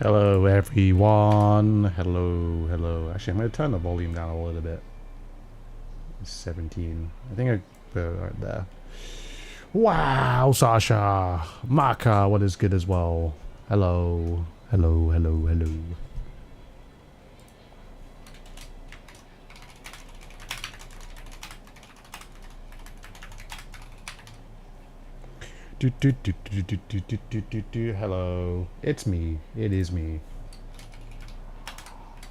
Hello everyone. Hello. Actually, I'm going to turn the volume down a little bit. 17. I think I put it right there. Wow, Sasha. Maka, what is good as well? Hello. Hello. It's me. It is me.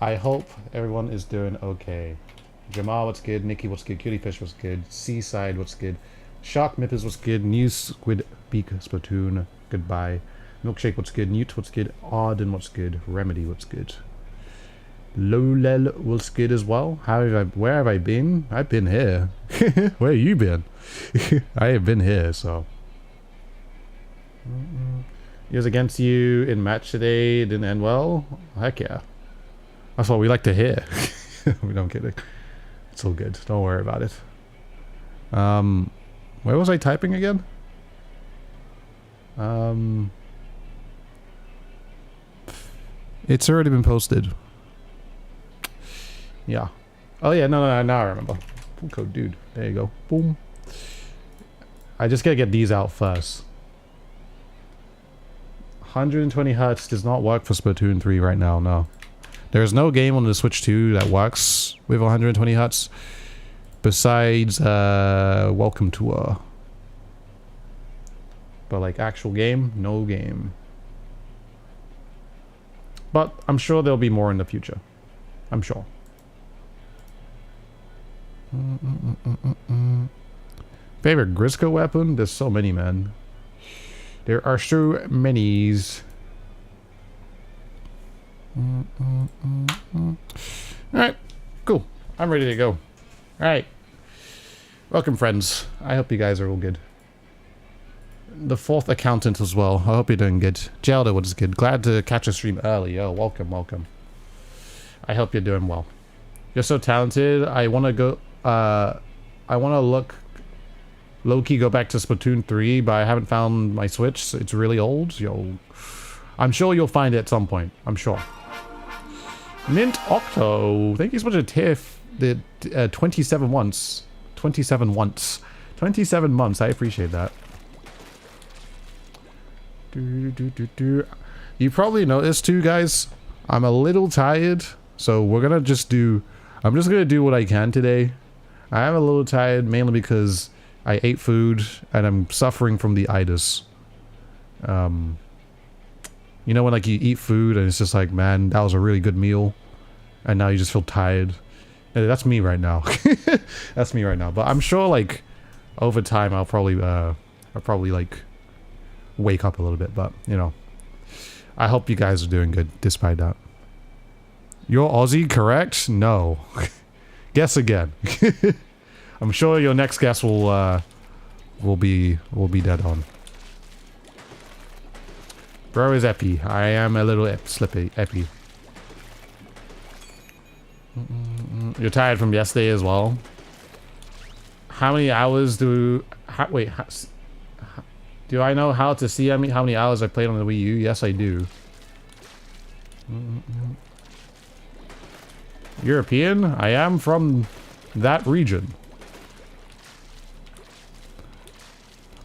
I hope everyone is doing okay. Jamal, what's good? Nikki, what's good? Cutie-fish, what's good? Seaside, what's good? Shark Mythos, what's good? New Squid Beak Splatoon, goodbye. Milkshake, what's good? Newt, what's good? Arden, what's good? Remedy, what's good? Lolel, what's good as well? Where have I been? I've been here. Where have you been? I have been here, so. He was against you in match today. Didn't end well. Heck yeah. That's what we like to hear. We don't kidding. It's all good. Don't worry about it. Where was I typing again? It's already been posted. Yeah. Oh yeah, no, now I remember. Full code dude. There you go. Boom. I just gotta get these out first. 120 Hz does not work for Splatoon 3 right now, no. There is no game on the Switch 2 that works with 120 Hz besides Welcome Tour. But like actual game, no game. But I'm sure there'll be more in the future. I'm sure. Favorite Grisco weapon? There's so many, man. There are so many's. Alright, cool. I'm ready to go. Alright. Welcome, friends. I hope you guys are all good. The fourth accountant as well. I hope you're doing good. Gelda, what is good? Glad to catch a stream early. Oh, welcome. I hope you're doing well. You're so talented. I want to go... I want to look... low-key go back to Splatoon 3, but I haven't found my Switch. So it's really old. I'm sure you'll find it at some point. I'm sure. Mint Octo. Thank you so much for Tiff. The 27 once. 27 once. 27 months. I appreciate that. You probably noticed too, guys. I'm a little tired. So we're gonna just do... I'm just gonna do what I can today. I am a little tired mainly because I ate food and I'm suffering from the itis. You know when like you eat food and it's just like, man, that was a really good meal, and now you just feel tired. And that's me right now. That's me right now. But I'm sure like over time I'll probably like wake up a little bit. But you know, I hope you guys are doing good despite that. You're Aussie, correct? No. Guess again. I'm sure your next guess will be dead on. Bro is epi. I am a little slippy epi. You're tired from yesterday as well. How many hours do? Do I know how to see how many hours I played on the Wii U? Yes, I do. European? I am from that region.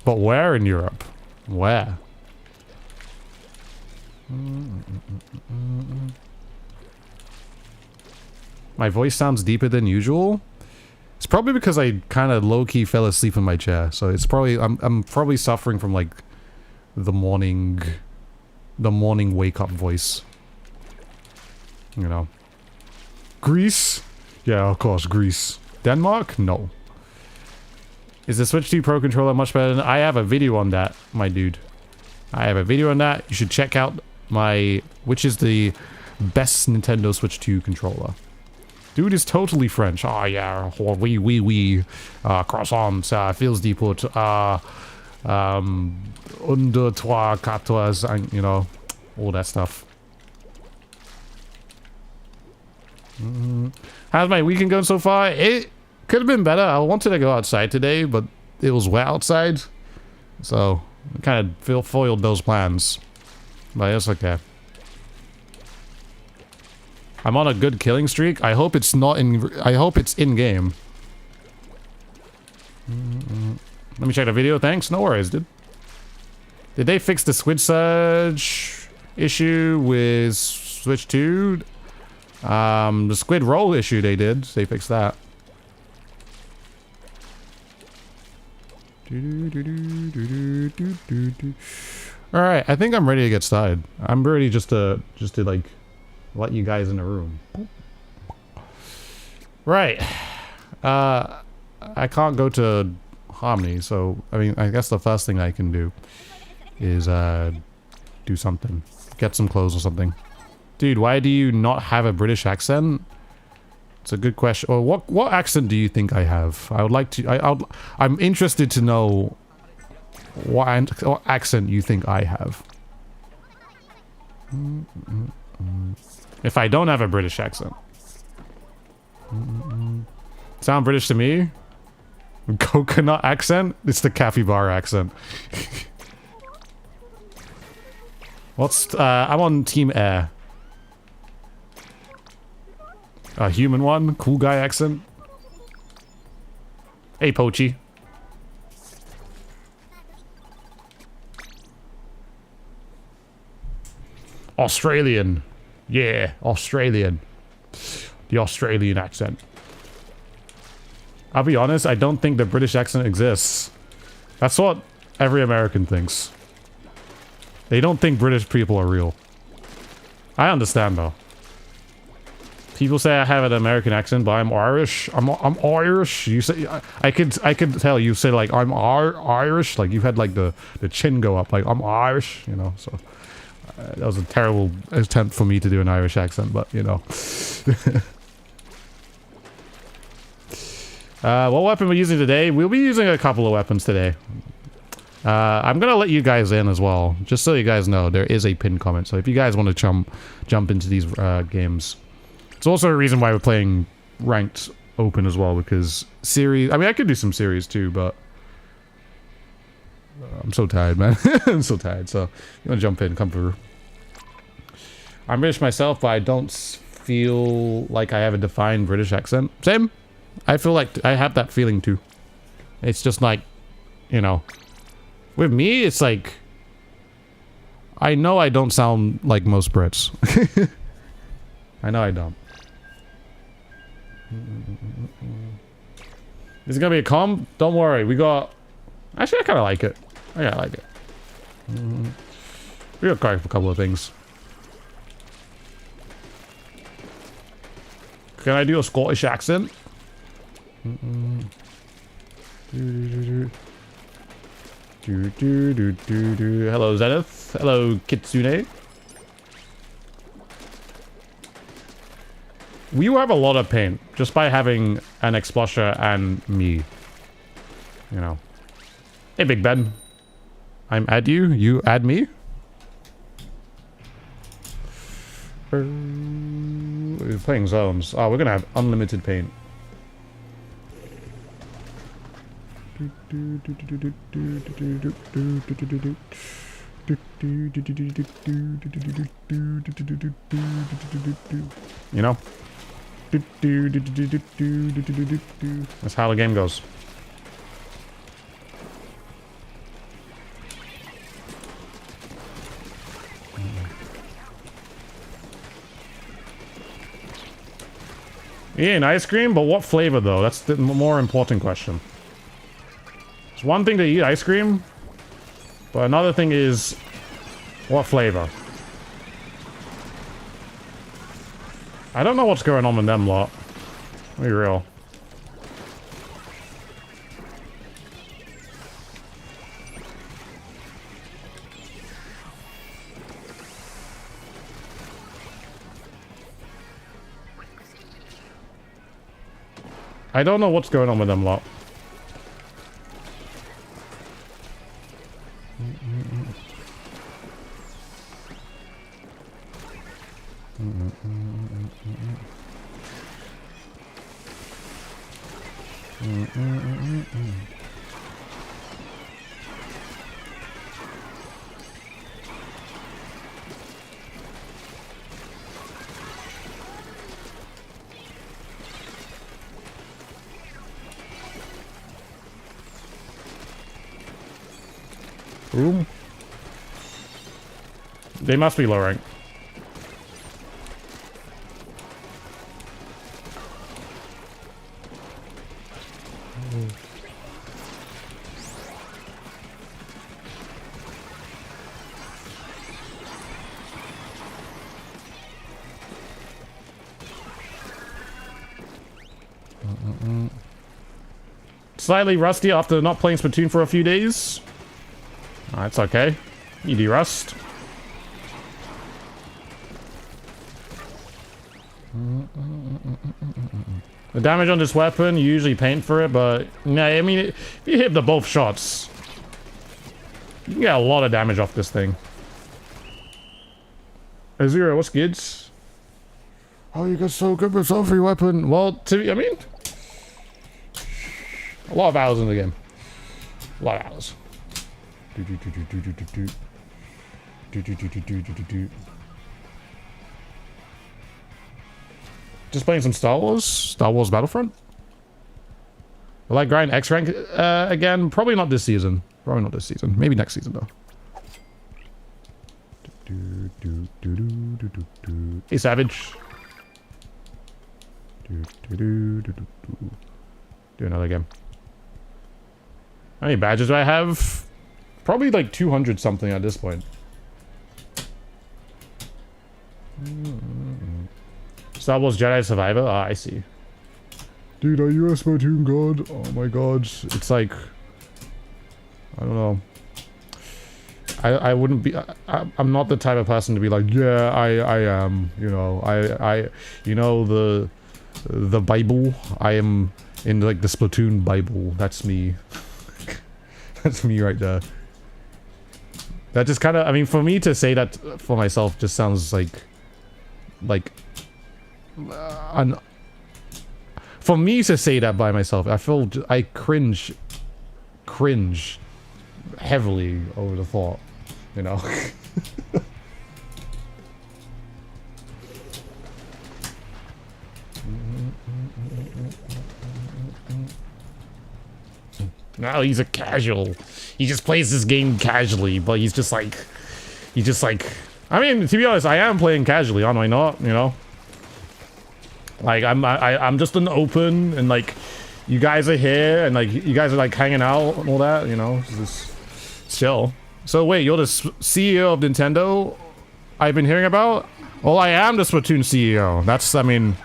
But where in Europe? Where? My voice sounds deeper than usual. It's probably because I kind of low-key fell asleep in my chair. So it's probably I'm probably suffering from like the morning wake-up voice. You know. Greece? Yeah, of course, Greece. Denmark? No. Is the Switch 2 Pro controller much better than... I have a video on that, my dude. I have a video on that. You should check out which is the best Nintendo Switch 2 controller. Dude is totally French. Oh yeah, oui. Croissant, feels depot. Under trois, quatre, you know, all that stuff. How's my weekend going so far? It could have been better. I wanted to go outside today, but it was wet outside. So, kind of foiled those plans. But it's okay. I'm on a good killing streak. I hope it's not in... I hope it's in-game. Let me check the video. Thanks. No worries, dude. Did they fix the Squid Surge issue with Switch 2? The Squid Roll issue they did. They fixed that. Alright, I think I'm ready to get started. I'm ready just to like let you guys in the room. Right. I can't go to Harmony, so I mean I guess the first thing I can do is do something. Get some clothes or something. Dude, why do you not have a British accent? It's a good question. Or what accent do you think I have? I would like to... I'm interested to know what accent you think I have. If I don't have a British accent. Sound British to me? Coconut accent? It's the capybara accent. What's... I'm on Team Air. A human one? Cool guy accent? Hey, Pochi. Australian. Yeah, Australian. The Australian accent. I'll be honest, I don't think the British accent exists. That's what every American thinks. They don't think British people are real. I understand, though. People say I have an American accent, but I'm Irish. I'm Irish. You say I could tell you say like I'm Irish. Like you had like the chin go up. Like I'm Irish. You know. So that was a terrible attempt for me to do an Irish accent, but you know. What weapon we're using today? We'll be using a couple of weapons today. I'm gonna let you guys in as well, just so you guys know there is a pinned comment. So if you guys want to jump into these games. It's also a reason why we're playing ranked open as well, because series... I mean, I could do some series too, but... I'm so tired, man. I'm so tired, so... You want to jump in, come through. I'm British myself, but I don't feel like I have a defined British accent. Same. I feel like I have that feeling too. It's just like, you know... With me, it's like... I know I don't sound like most Brits. I know I don't. Is it gonna be a comp? Don't worry, we got... Actually, I kind of like it. I like it. We got quite a couple of things. Can I do a Scottish accent? Hello, Zenith. Hello, Kitsune. We have a lot of paint just by having an Explosher and me. You know. Hey, Big Ben. I'm add you. You add me. We're playing zones. Oh, we're gonna have unlimited paint. You know? That's how the game goes. Eating ice cream, but what flavor though? That's the more important question. It's one thing to eat ice cream, but another thing is what flavor. I don't know what's going on with them lot. Be real. I don't know what's going on with them lot. Boom. They must be low rank. Slightly rusty after not playing Splatoon for a few days. That's okay. You de-rust. The damage on this weapon, you usually paint for it, but nah, I mean, if you hit the both shots, you can get a lot of damage off this thing. Zero, what's good? Oh, you got so good with so free weapon. Well, I mean, a lot of hours in the game. A lot of hours. Just playing some Star Wars Battlefront. Will I grind X rank again? Probably not this season. Probably not this season. Maybe next season though. Hey, Savage. Do another game. How many badges do I have? Probably like 200 something at this point. Star Wars Jedi Survivor? Ah, I see. Dude, are you a Splatoon god? Oh my god. It's like... I don't know. I wouldn't be... I'm not the type of person to be like, yeah, I am. You know, you know, the Bible? I am in like the Splatoon Bible. That's me. That's me right there. That just kind of... I mean, for me to say that for myself just sounds like... for me to say that by myself, I feel I cringe heavily over the thought, you know. No, he's a casual. He just plays this game casually, but he's just like, I mean, to be honest, I am playing casually, aren't I not? You know. Like, I'm just an open, and like, you guys are here, and like, you guys are like hanging out and all that, you know, just chill. So wait, you're the CEO of Nintendo I've been hearing about? Well, I am the Splatoon CEO. That's, I mean,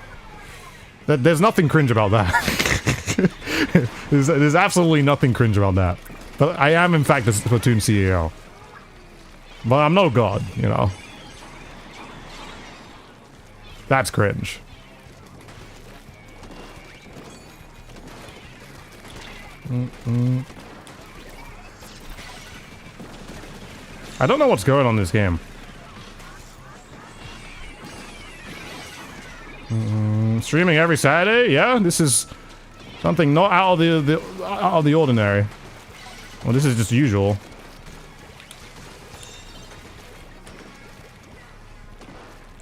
there's nothing cringe about that. there's absolutely nothing cringe about that. But I am, in fact, the Splatoon CEO. But I'm no god, you know. That's cringe. I don't know what's going on in this game. Streaming every Saturday? Yeah, this is something not out of the ordinary. Well, this is just usual.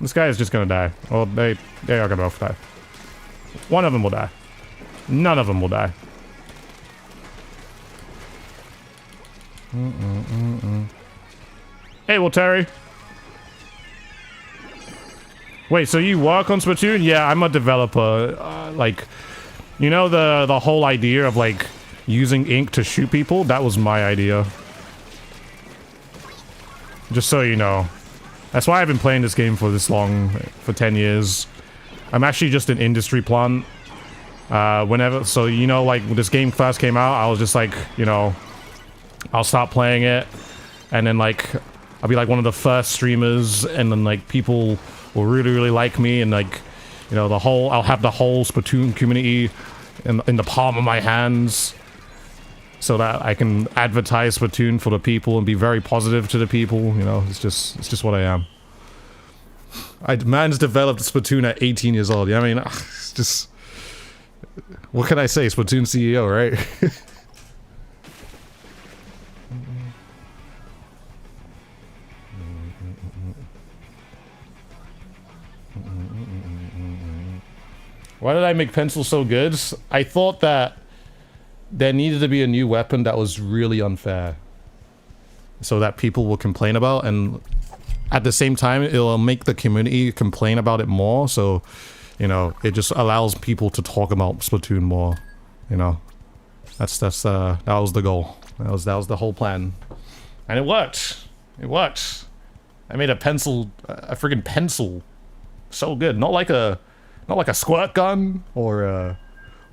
This guy is just gonna die. Well, they are gonna both die. One of them will die. None of them will die. Hey, well, Terry. Wait, so you work on Splatoon? Yeah, I'm a developer. Like, you know the whole idea of like using ink to shoot people? That was my idea. Just so you know. That's why I've been playing this game for this long, for 10 years. I'm actually just an industry plant. So you know, like when this game first came out, I was just like, you know, I'll start playing it, and then like I'll be like one of the first streamers, and then like people will really like me, and like, you know, I'll have the whole Splatoon community in the palm of my hands, so that I can advertise Splatoon for the people and be very positive to the people. You know, it's just what I am. Man's developed Splatoon at 18 years old. Yeah, I mean, it's just, what can I say? Splatoon CEO, right? Why did I make pencils so good? I thought that there needed to be a new weapon that was really unfair. so that people will complain about, and at the same time it'll make the community complain about it more, so you know, it just allows people to talk about Splatoon more, you know. That was the goal. That was the whole plan. And it worked. It worked. I made a pencil, a friggin' pencil. So good. Not like a squirt gun or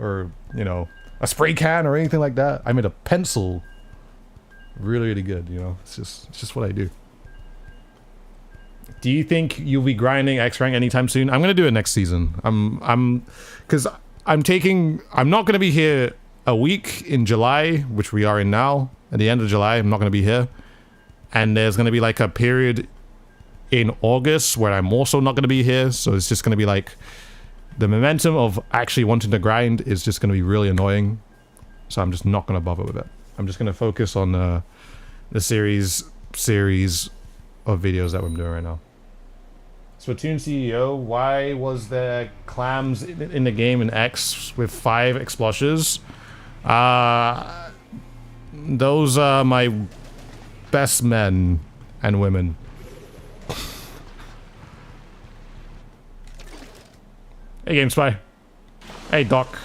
you know, a spray can or anything like that. I made a pencil. Really, really good, you know. It's just what I do. Do you think you'll be grinding X rank anytime soon? I'm gonna do it next season. Because I'm not gonna be here a week in July, which we are in now. At the end of July, I'm not gonna be here. And there's gonna be like a period in August where I'm also not gonna be here. So it's just gonna be like, the momentum of actually wanting to grind is just gonna be really annoying. So I'm just not gonna bother with it. I'm just gonna focus on the series of videos that I'm doing right now. Splatoon CEO, why was there clams in the game in X with 5 exploshes? Those are my best men and women. Hey, GameSpy. Hey, Doc.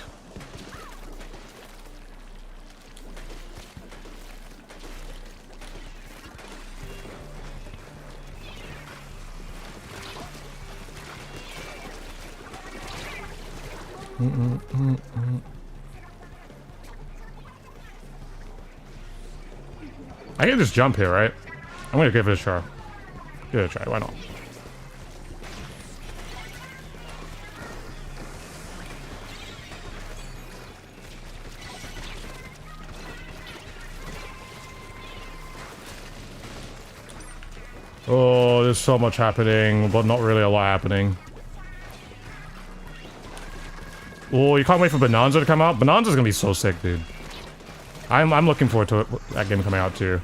I can just jump here, right? I'm gonna give it a try. Give it a try, why not? Oh, there's so much happening, but not really a lot happening. Oh, you can't wait for Bonanza to come out? Bonanza's gonna be so sick, dude. I'm looking forward to that game coming out too.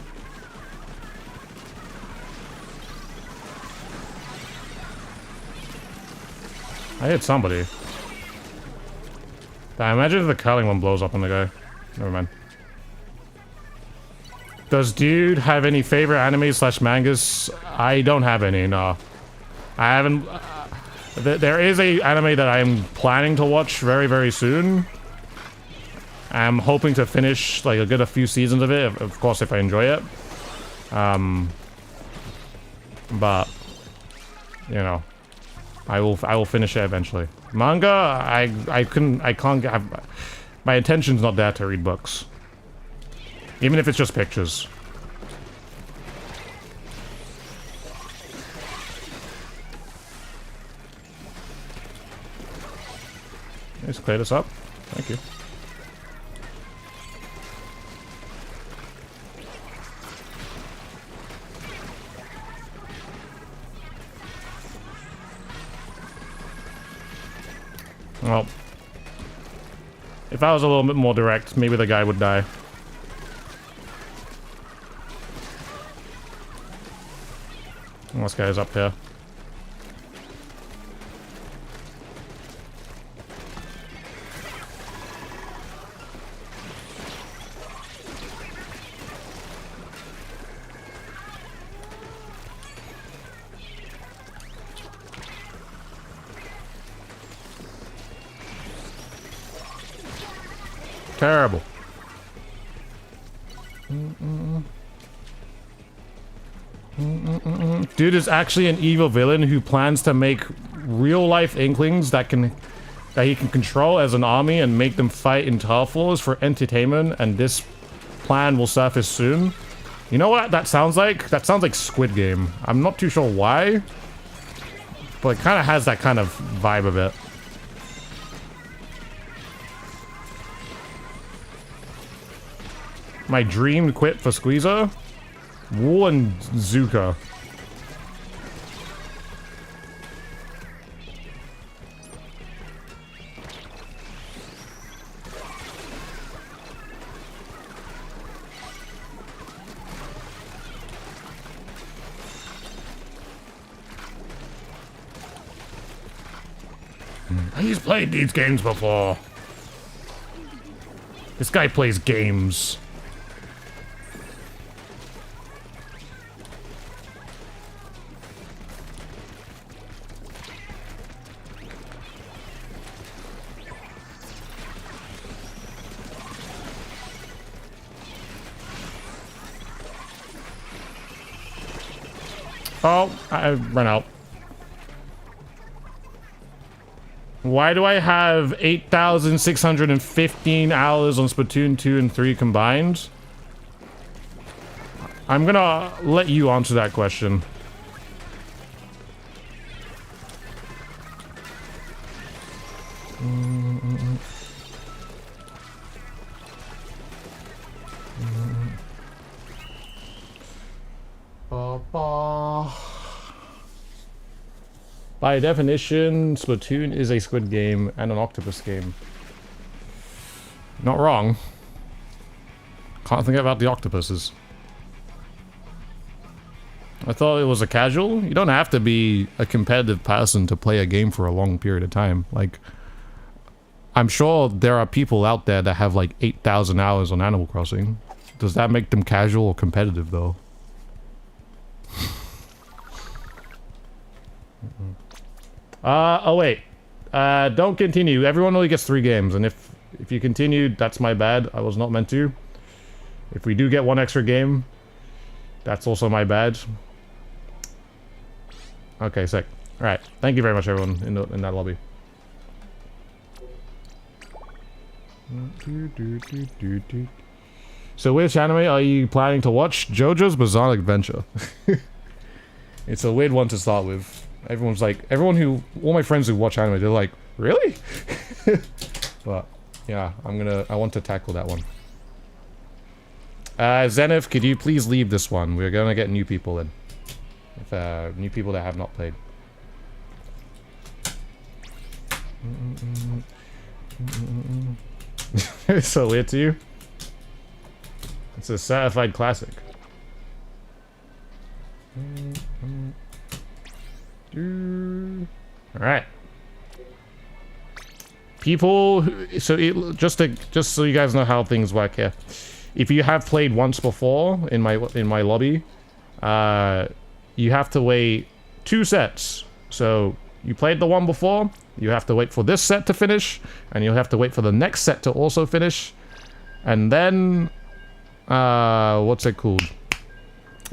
I hit somebody. Damn, imagine if the curling one blows up on the guy. Never mind. Does dude have any favorite anime slash mangas? I don't have any, no. I haven't... there is a anime that I'm planning to watch very, very soon. I'm hoping to finish like a few seasons of it, of course, if I enjoy it. But you know, I will finish it eventually. Manga, I can't get. My intention's not there to read books, even if it's just pictures. Let's clear this up. Thank you. Well, if I was a little bit more direct, maybe the guy would die. And this guy's up here. Terrible. Dude is actually an evil villain who plans to make real-life Inklings that he can control as an army and make them fight in Turf Wars for entertainment, and this plan will surface soon. You know what that sounds like? That sounds like Squid Game. I'm not too sure why, but it kind of has that kind of vibe of it. My dream quit for Squeezer? Wool and Zuka. He's played these games before. This guy plays games. Oh, I ran out. Why do I have 8,615 hours on Splatoon 2 and 3 combined? I'm gonna let you answer that question. By definition, Splatoon is a squid game and an octopus game. Not wrong. Can't think about the octopuses. I thought it was a casual. You don't have to be a competitive person to play a game for a long period of time. Like, I'm sure there are people out there that have like 8,000 hours on Animal Crossing. Does that make them casual or competitive though? Oh wait. Don't continue. Everyone only gets 3 games, and if you continued, that's my bad. I was not meant to. If we do get 1 extra game, that's also my bad. Okay, sick. Alright. Thank you very much, everyone, in that lobby. So which anime are you planning to watch? JoJo's Bizarre Adventure. It's a weird one to start with. Everyone's like, all my friends who watch anime, they're like, really? But, yeah, I want to tackle that one. Zenith, could you please leave this one? We're gonna get new people in. If, new people that have not played. It's so weird to you? It's a certified classic. Alright. People who, just so you guys know how things work here. If you have played once before in my lobby, you have to wait 2 sets. So you played the one before, you have to wait for this set to finish, and you'll have to wait for the next set to also finish. And then what's it called?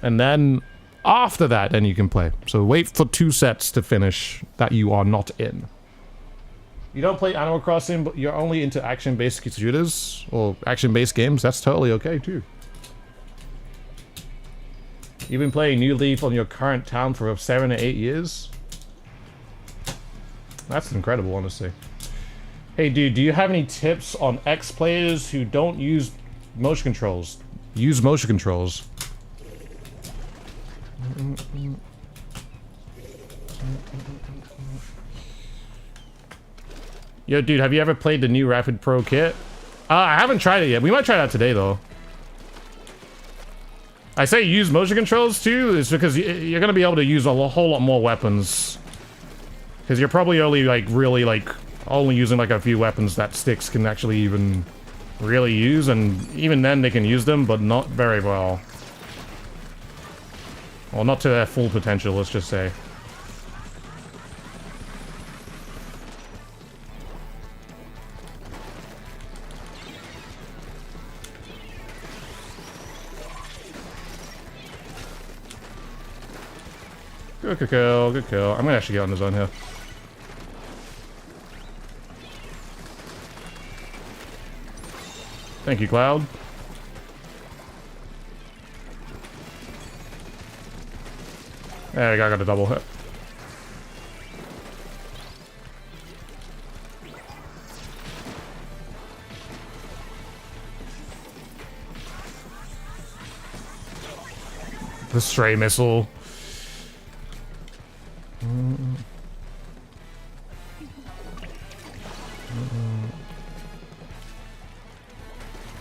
And then after that, then you can play. So wait for 2 sets to finish that you are not in. You don't play Animal Crossing, but you're only into action-based shooters or action-based games. That's totally okay too. You've been playing New Leaf on your current town for 7 or 8 years. That's incredible, honestly. Hey, dude, do you have any tips on ex-players who don't use motion controls? Use motion controls. Yo, dude, have you ever played the new Rapid Pro kit? I haven't tried it yet. We might try that today, though. I say use motion controls, too, is because you're going to be able to use a whole lot more weapons. Because you're probably only, like, really, like, only using, like, a few weapons that sticks can actually even really use. And even then, they can use them, but not very well. Well, not to their full potential, let's just say. Good kill, good kill. I'm gonna actually get on the zone here. Thank you, Cloud. There we go, I got a double hit. The stray missile.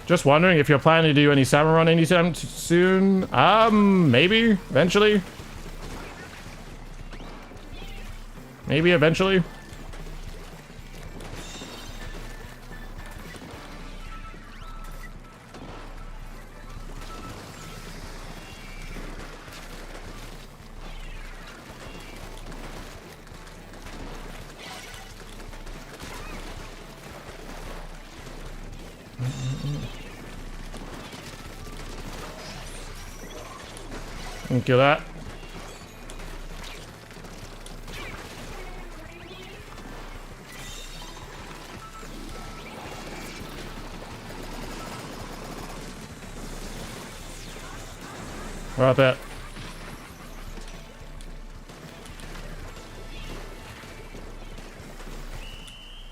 Just wondering if you're planning to do any salmon run anytime soon. Maybe, eventually. Maybe eventually. Kill that. How about that?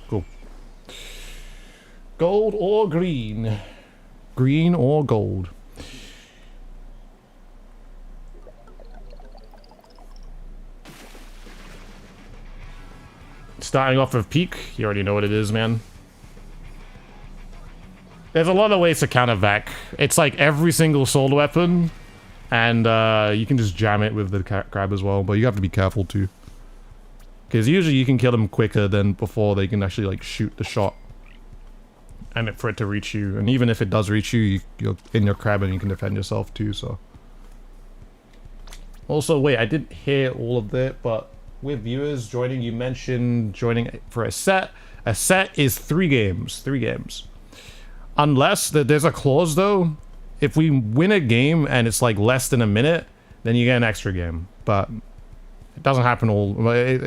Cool. Gold or green? Green or gold? Starting off with peak, you already know what it is, man. There's a lot of ways to counter vac. It's like every single sword weapon, and you can just jam it with the crab as well, but you have to be careful too. Because usually you can kill them quicker than before they can actually like shoot the shot. And for it to reach you. And even if it does reach you, you're in your crab and you can defend yourself too, so. Also, wait, I didn't hear all of that, but with viewers joining, you mentioned joining for a set. A set is 3 games. 3 games. Unless there's a clause though. If we win a game and it's like less than a minute, then you get an extra game. But it doesn't happen all. It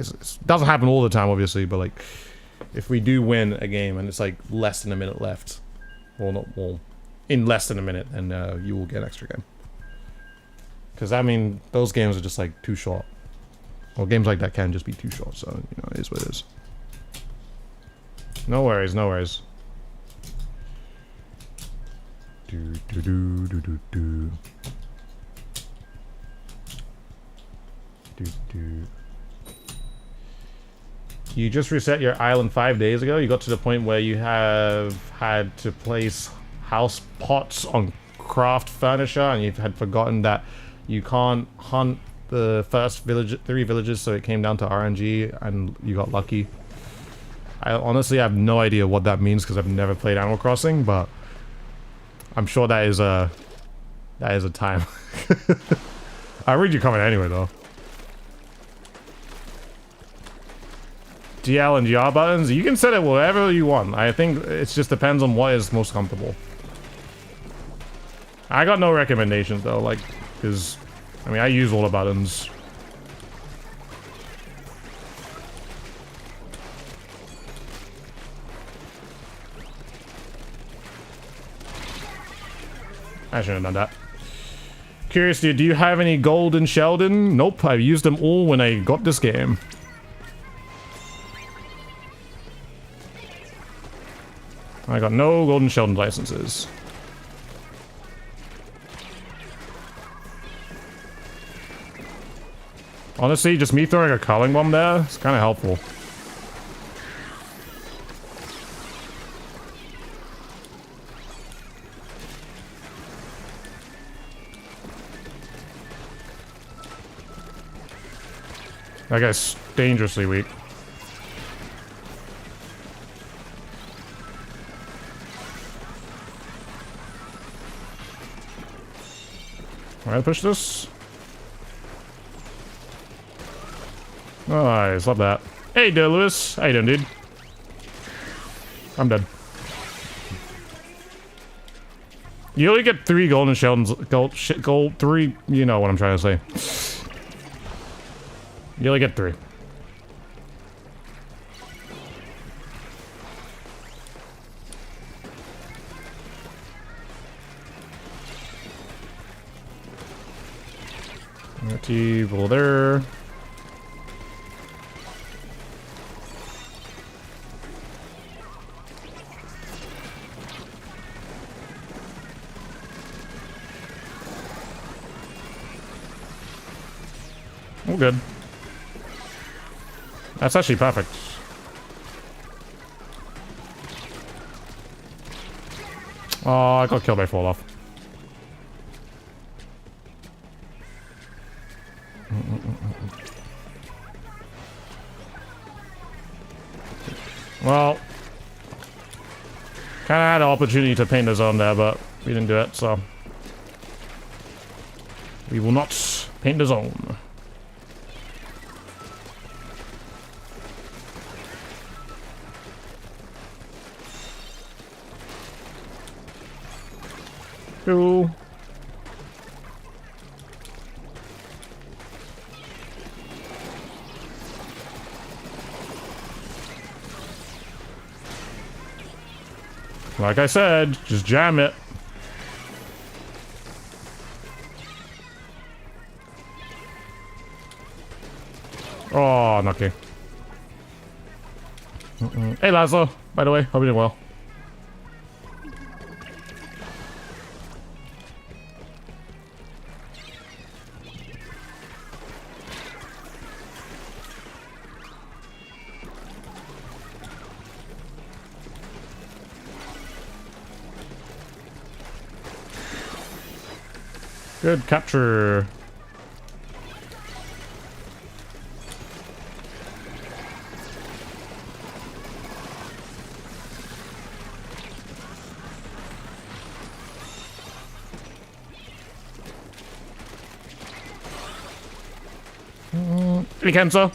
doesn't happen all the time, obviously. But like, if we do win a game and it's like less than a minute left, or not, well, in less than a minute, then you will get an extra game. Because I mean, those games are just like too short. Well, games like that can just be too short. So you know, it is what it is. No worries, no worries. Do do do do do do. Do do. You just reset your island 5 days ago. You got to the point where you have had to place house pots on craft furniture, and you had forgotten that you can't hunt the first 3 villages, so it came down to RNG, and you got lucky. I honestly have no idea what that means because I've never played Animal Crossing, but I'm sure that is a time. I'll read your comment anyway, though. GL and GR buttons, you can set it wherever you want. I think it just depends on what is most comfortable. I got no recommendations though, like, because I mean I use all the buttons. I shouldn't have done that. Curious, dude, do you have any gold in Sheldon? Nope, I've used them all when I got this game. I got no golden Sheldon licenses. Honestly, just me throwing a culling bomb there is kind of helpful. That guy's dangerously weak. Alright, push this. Nice, love that. Hey, Lewis. How you doing, dude? I'm dead. You only get 3 golden Sheldons. Gold 3. You know what I'm trying to say. You only get 3. Evil there. Oh, good. That's actually perfect. Oh, I got killed by fall off. Well, kind of had an opportunity to paint the zone there, but we didn't do it, so we will not paint the zone. Cool. Like I said, just jam it. Oh, unlucky. Hey, Laszlo. By the way, hope you're doing well. Good capture. We can, sir.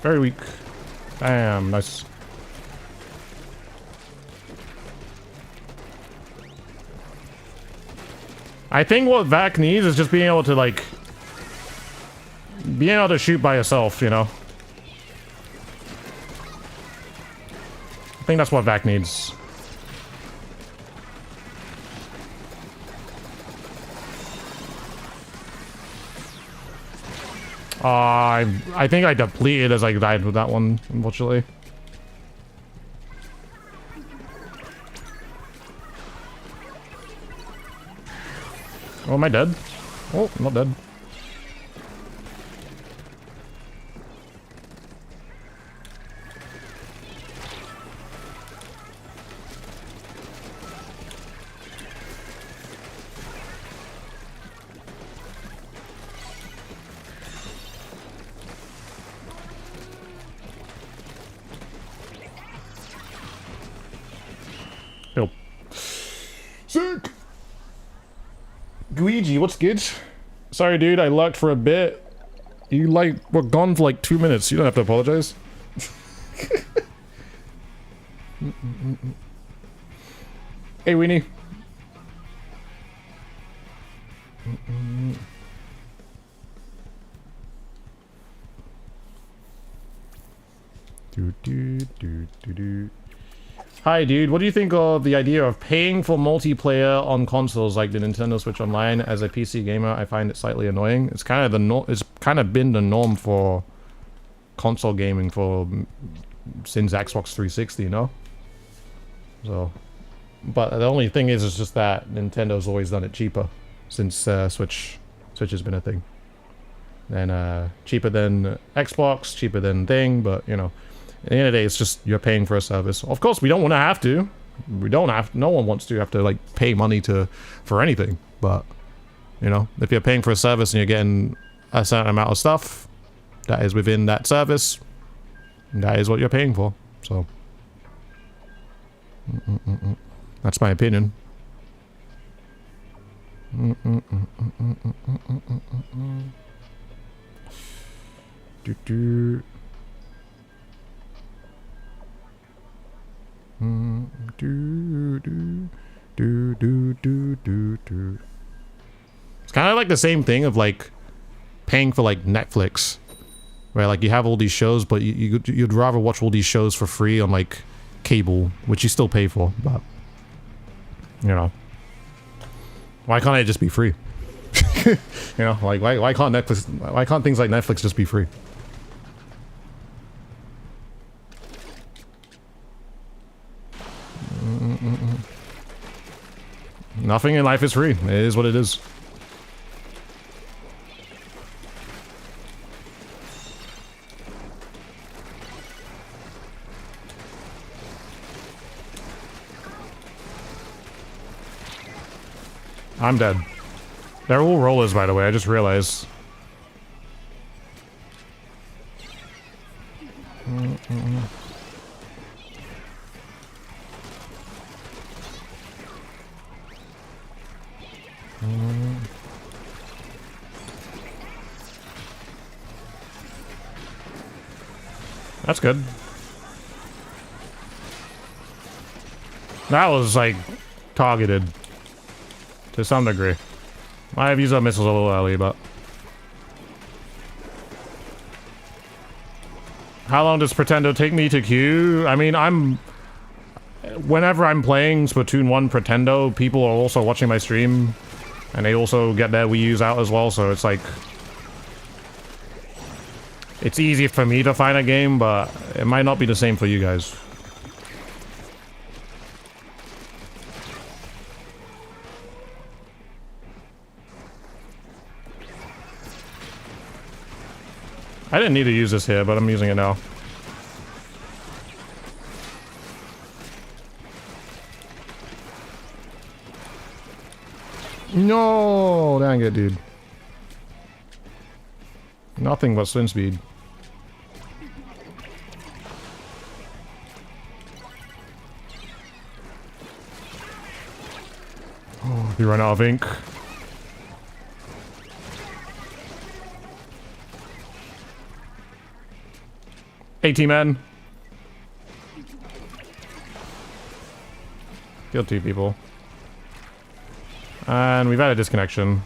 Very weak. Damn, nice. I think what Vac needs is just being able to, like, being able to shoot by yourself, you know? I think that's what Vac needs. I think I depleted as I died with that one, unfortunately. Oh, am I dead? Oh, I'm not dead. Nope. Sick! Guigi, what's good? Sorry, dude, I lucked for a bit. You, like, were gone for like 2 minutes. You don't have to apologize. Hey, Weenie. Hi, dude. What do you think of the idea of paying for multiplayer on consoles like the Nintendo Switch Online? As a PC gamer, I find it slightly annoying. It's kind of the it's kind of been the norm for console gaming since Xbox 360, you know. So, but the only thing is, it's just that Nintendo's always done it cheaper since Switch has been a thing. And cheaper than Xbox, cheaper than thing, but you know. At the end of the day, it's just you're paying for a service. Of course, we don't want to have to. We don't have. No one wants to have to like pay money for anything. But you know, if you're paying for a service and you're getting a certain amount of stuff that is within that service, that is what you're paying for. So that's my opinion. It's kind of like the same thing of like paying for like Netflix, where like you have all these shows, but you'd rather watch all these shows for free on like cable, which you still pay for. But you know, why can't it just be free? You know, like why can't Netflix? Why can't things like Netflix just be free? Nothing in life is free. It is what it is. I'm dead. They're all rollers, by the way. I just realized. That's good. That was, like, targeted. To some degree. I have used our missiles a little early, but... How long does Pretendo take me to queue? I mean, whenever I'm playing Splatoon 1 Pretendo, people are also watching my stream, and they also get their Wii U's out as well, so it's like... It's easy for me to find a game, but it might not be the same for you guys. I didn't need to use this here, but I'm using it now. No, dang it, dude. Nothing but swim speed. Oh, we run out of ink. Men. Killed 2 people. And we've had a disconnection.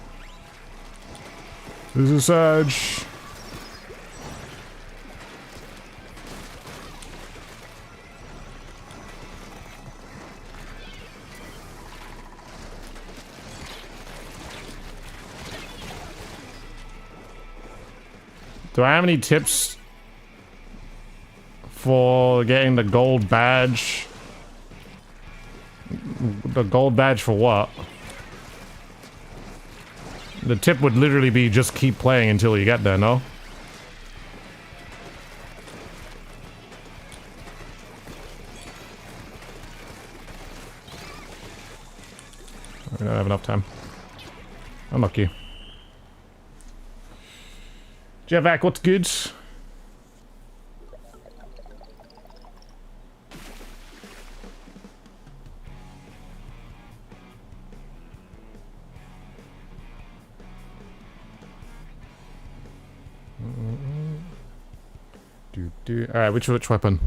This is Surge. Do I have any tips for getting the gold badge? The gold badge for what? The tip would literally be just keep playing until you get there, no? We don't have enough time. Unlucky. Javak, what's good? Alright, which weapon?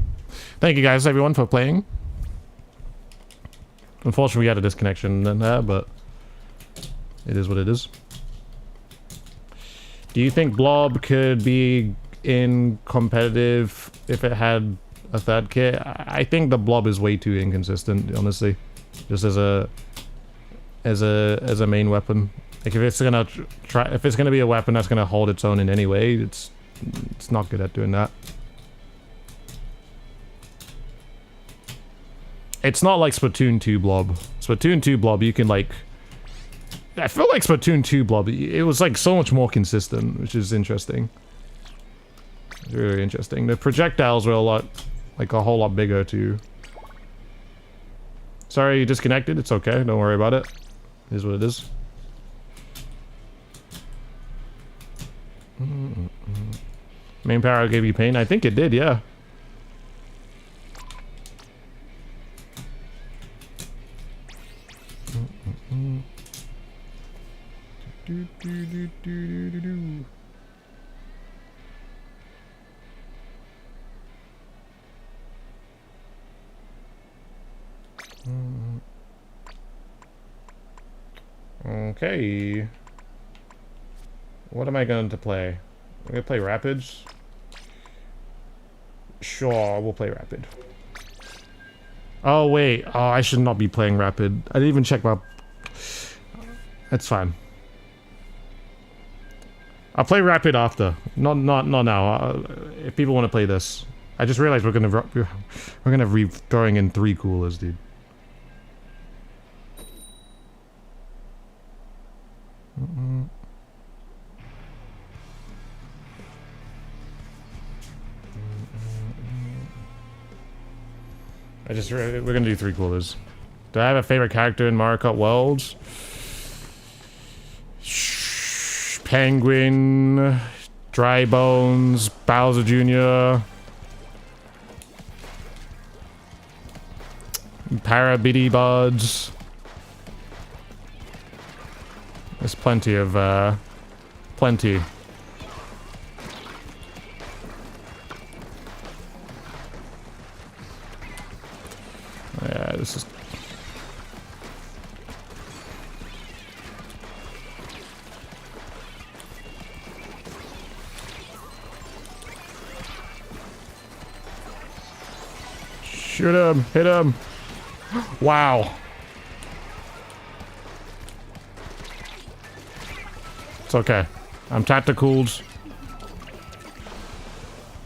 Thank you guys, everyone, for playing. Unfortunately, we had a disconnection in there, but it is what it is. Do you think Blob could be in competitive if it had a 3rd kit? I think the Blob is way too inconsistent, honestly. Just as a main weapon. Like if it's gonna be a weapon that's gonna hold its own in any way, it's not good at doing that. It's not like Splatoon 2 Blob. Splatoon 2 Blob, you can like... I feel like Splatoon 2 Blob, it was like so much more consistent, which is interesting. It's really interesting. The projectiles were a whole lot bigger too. Sorry you disconnected, it's okay, don't worry about it. It is what it is. Main power gave you pain? I think it did, yeah. Okay. What am I going to play? I'm gonna play Rapids. Sure, we'll play Rapid. Oh wait, oh I should not be playing Rapid. I didn't even check my... That's fine. I'll play Rapid after. Not now. If people want to play this. I just realized we're gonna be throwing in 3 coolers, dude. We're gonna do 3 coolers. Do I have a favorite character in Mario Kart Worlds? Penguin, Dry Bones, Bowser Jr., Parabitty Buds. There's plenty of, plenty. Yeah, this is... Shoot him! Hit him! Wow. It's okay. I'm tacticaled.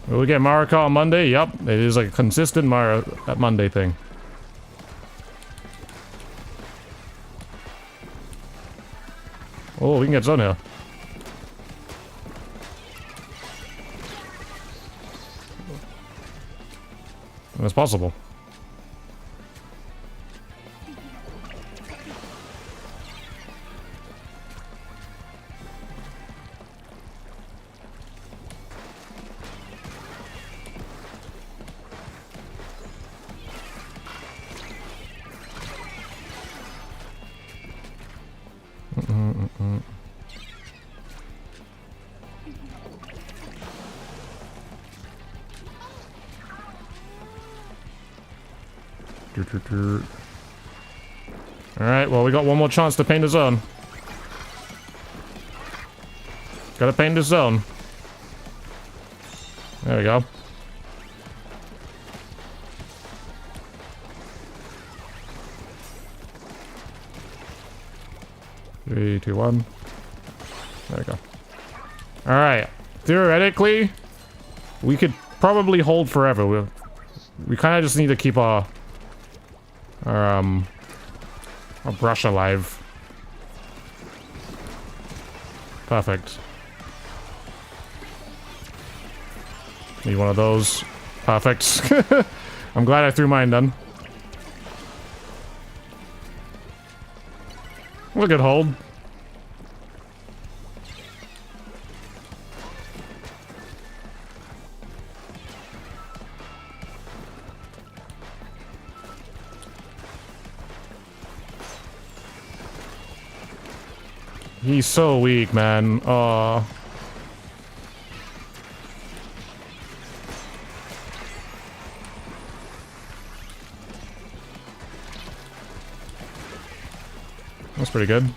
Will we get Mario Kart on Monday? Yep. It is a consistent Mario Monday thing. Oh, we can get zone here. It's possible. Alright, well, we got one more chance to paint the zone. Gotta paint the zone. There we go. Three, two, one. There we go. Alright. Theoretically, we could probably hold forever. We kind of just need to keep our brush alive. Perfect. Need one of those. Perfect. I'm glad I threw mine then. We're good hold. He's so weak, man. Aw. That's pretty good.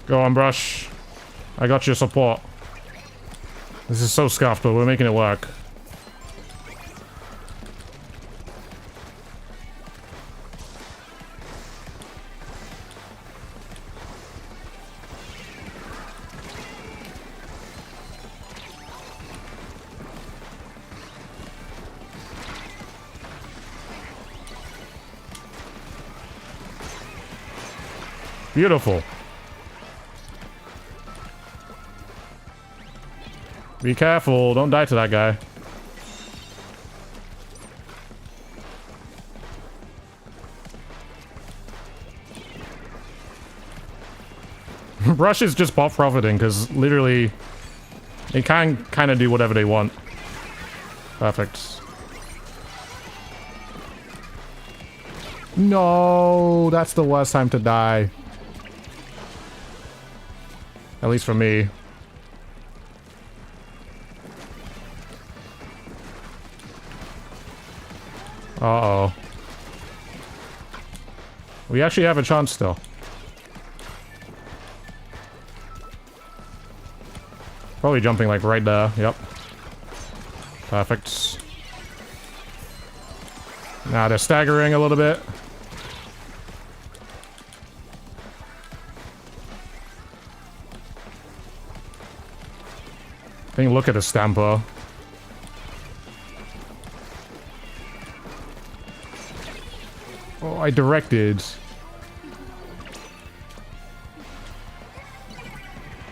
Go on, brush. I got your support. This is so scuffed, but we're making it work. Beautiful. Be careful, don't die to that guy. Brush is just bot profiting because literally they can kind of do whatever they want. Perfect. No, that's the worst time to die. At least for me. Uh-oh. We actually have a chance still. Probably jumping like right there. Yep. Perfect. Now they're staggering a little bit. I think look at the Stamper. Oh, I directed.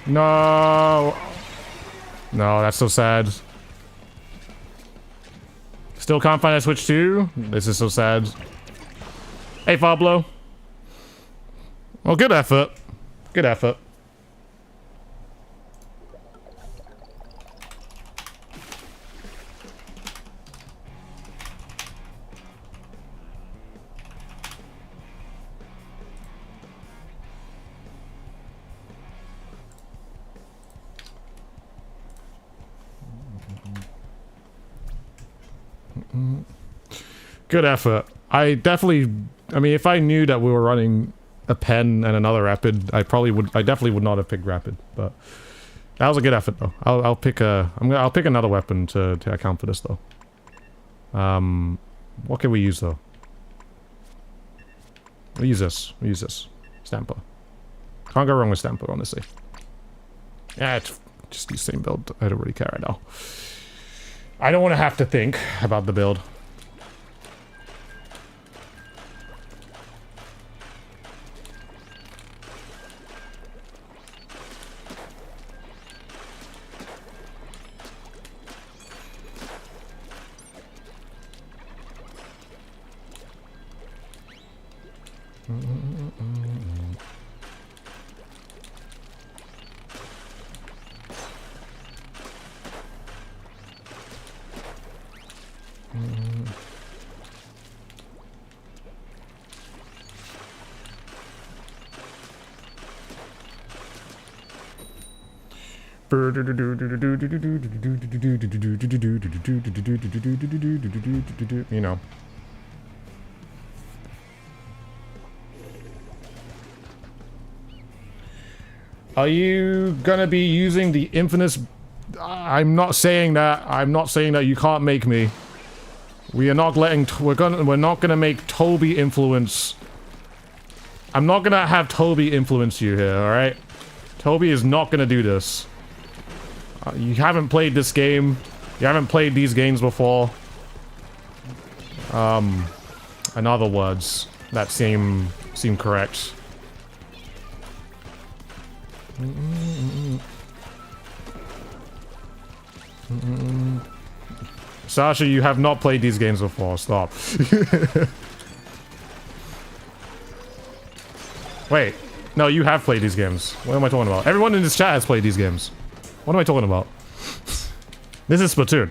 No. No, that's so sad. Still can't find a Switch 2? This is so sad. Hey, Fablo. Well, good effort. Good effort. Good effort. I mean, if I knew that we were running a pen and another rapid, I definitely would not have picked rapid, but That was a good effort though. I'll pick I'll pick another weapon to account for this though. What can we use though? We'll use this. We'll use this. Stamper. Can't go wrong with Stamper, honestly. Yeah, it's just the same build. I don't really care right now. I don't want to have to think about the build. You know. Are you gonna be using the infamous... I'm not saying that. I'm not saying that you can't make me. We are not letting... We're not gonna make Toby influence... I'm not gonna have Toby influence you here, alright? Toby is not gonna do this. You haven't played this game. You haven't played these games before. In other words, that seem correct. Sasha, you have not played these games before. Stop. Wait. No, you have played these games. What am I talking about? Everyone in this chat has played these games. What am I talking about? This is Splatoon.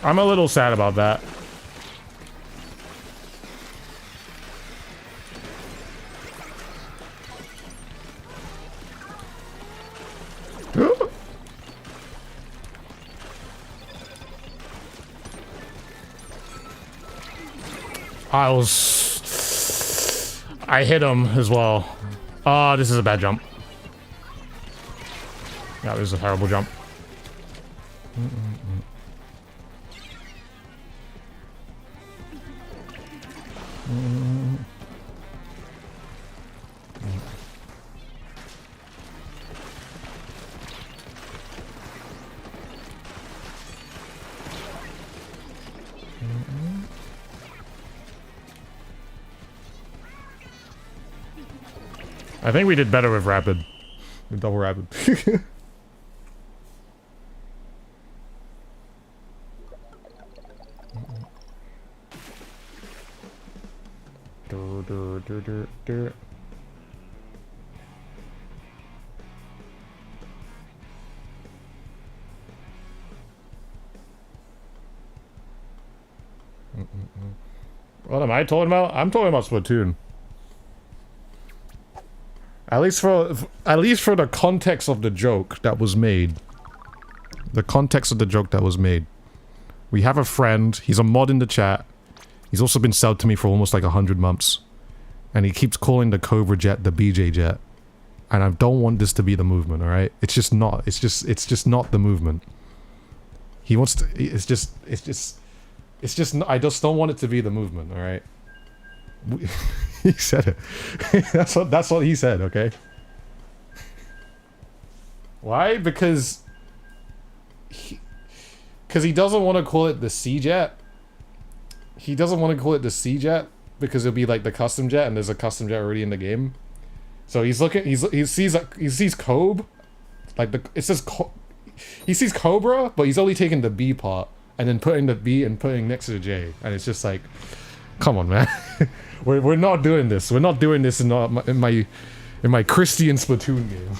I'm a little sad about that. I hit him as well. Oh, this is a bad jump. Yeah, this is a terrible jump. I think we did better with rapid. With double rapid. What am I talking about? I'm talking about Splatoon. At least for the context of the joke that was made. The context of the joke that was made. We have a friend, he's a mod in the chat. He's also been sold to me for almost like 100 months. And he keeps calling the Cobra jet the BJ jet. And I don't want this to be the movement, alright? It's just not. It's just not the movement. He wants to, it's just, I just don't want it to be the movement, alright? He said it. That's what he said, okay? Why? Because he doesn't want to call it the C-Jet. He doesn't want to call it the C-Jet because it'll be like the custom jet and there's a custom jet already in the game. So he sees Cobe, like it says he sees Cobra, but he's only taking the B part and then putting the B and putting next to the J, and it's just like, come on, man. We're not doing this. We're not doing this in my Christian Splatoon game.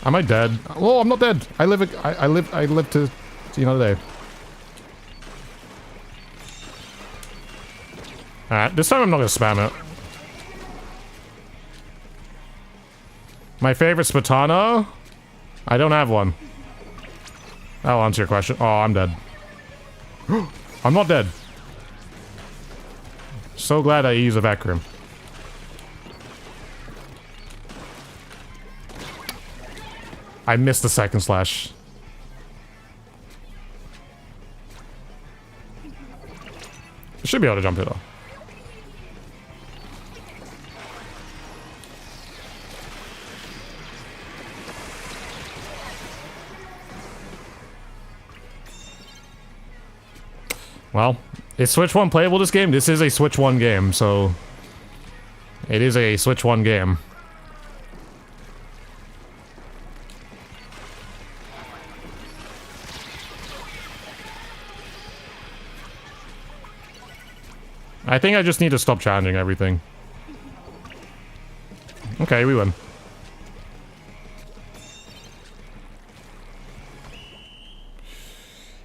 Am I dead? Oh, I'm not dead. I live to see another day. Alright, this time I'm not gonna spam it. My favorite Spatano? I don't have one. That'll answer your question. Oh, I'm dead. I'm not dead. So glad I used a vacuum. I missed the second slash. Should be able to jump it though. Well, is Switch 1 playable this game? This is a Switch 1 game, so... It is a Switch 1 game. I think I just need to stop challenging everything. Okay, we win.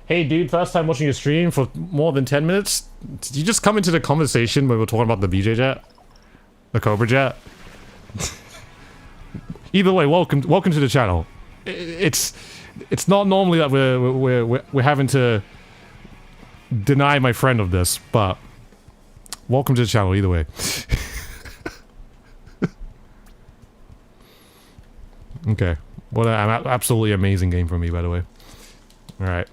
Hey dude, first time watching your stream for more than 10 minutes? Did you just come into the conversation when we were talking about the BJ jet? The Cobra jet? Either way, welcome to the channel. It's not normally that we're having to deny my friend of this, but welcome to the channel either way. Okay. What an absolutely amazing game for me, by the way. Alright.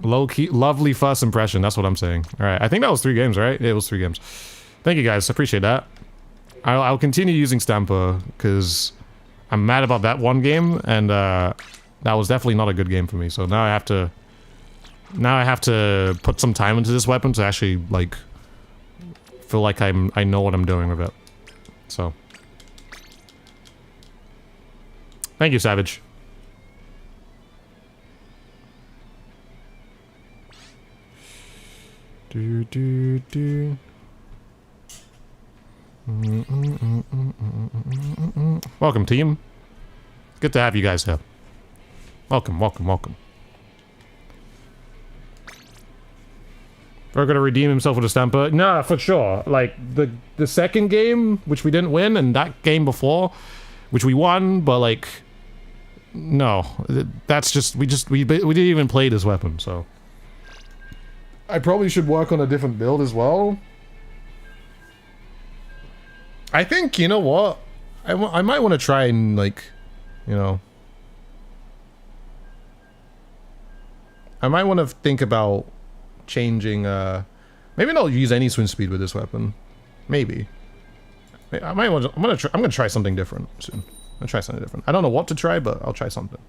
Low-key, lovely first impression, that's what I'm saying. Alright, I think that was 3 games, right? Yeah, it was 3 games. Thank you guys, appreciate that. I'll continue using Stamper, because I'm mad about that one game, and that was definitely not a good game for me, so now I have to... Now I have to put some time into this weapon to actually, like, feel like I know what I'm doing with it. So. Thank you, Savage. Welcome, team. Good to have you guys here. Welcome, welcome, welcome. We're gonna redeem himself with a stamper. Nah, for sure. Like the second game, which we didn't win, and that game before, which we won, but like, no, that's just we didn't even play this weapon. So I probably should work on a different build as well. I think, you know what, I might want to try and, like, you know, I might want to think about changing, maybe not use any swim speed with this weapon. Maybe. I might want to, I'm gonna try something different soon. I'm gonna try something different. I don't know what to try, but I'll try something.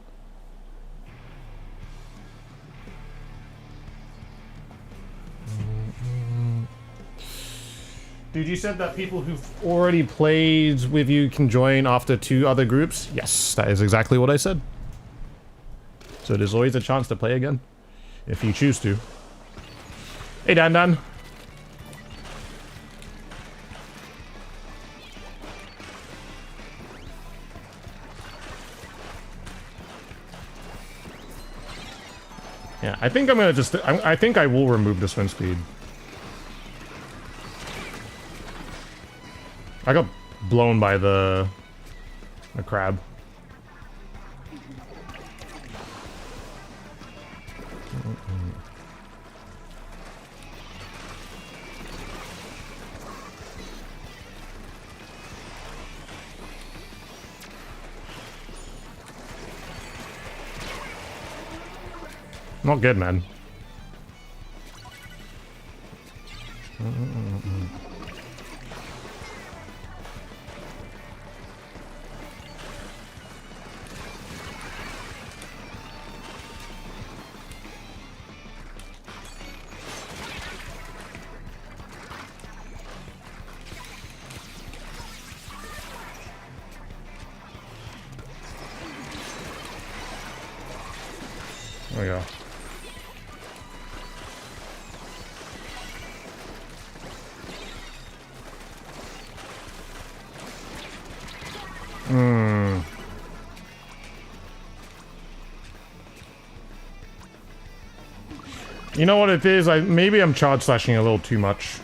Dude, you said that people who've already played with you can join after 2 other groups? Yes, that is exactly what I said. So there's always a chance to play again, if you choose to. Hey, Dan Dan. Yeah, I think I'm gonna just... I think I will remove the swim speed. I got blown by the crab. Not good, man. we go. You know what it is? Maybe I'm charge slashing a little too much.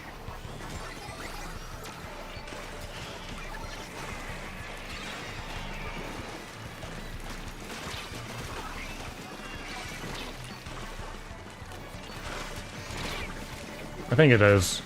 I think it is.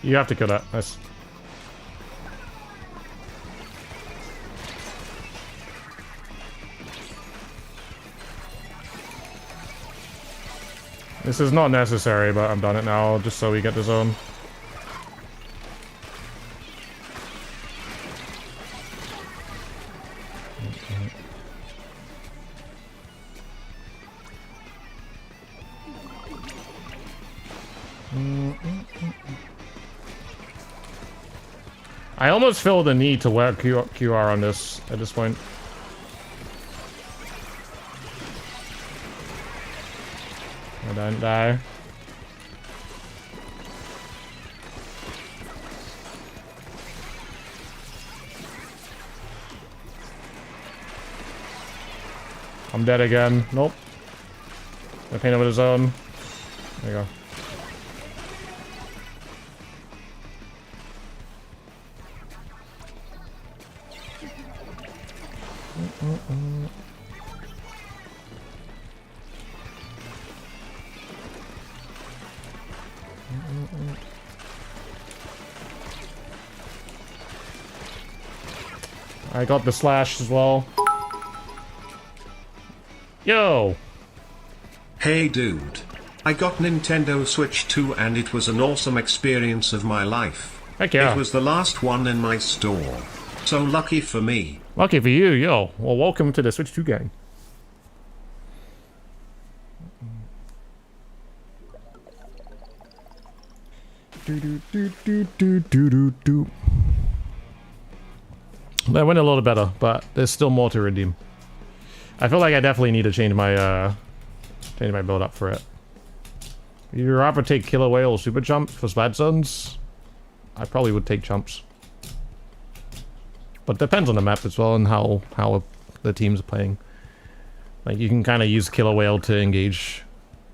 You have to kill that. Nice. This is not necessary, but I've done it now just so we get the zone. I almost feel the need to wear QR on this at this point. I don't die. I'm dead again. Nope. I paint over the zone. There you go. I got the slash as well. Yo! Hey dude. I got Nintendo Switch 2 and it was an awesome experience of my life. Heck yeah. It was the last one in my store. So lucky for me. Lucky for you, yo. Well, welcome to the Switch 2 gang. That went a little better, but there's still more to redeem. I feel like I definitely need to change my build up for it. You'd rather take Killer Whale or Super Jump for Splat Zones? I probably would take Jumps. But depends on the map as well and how the teams are playing. Like, you can kind of use Killer Whale to engage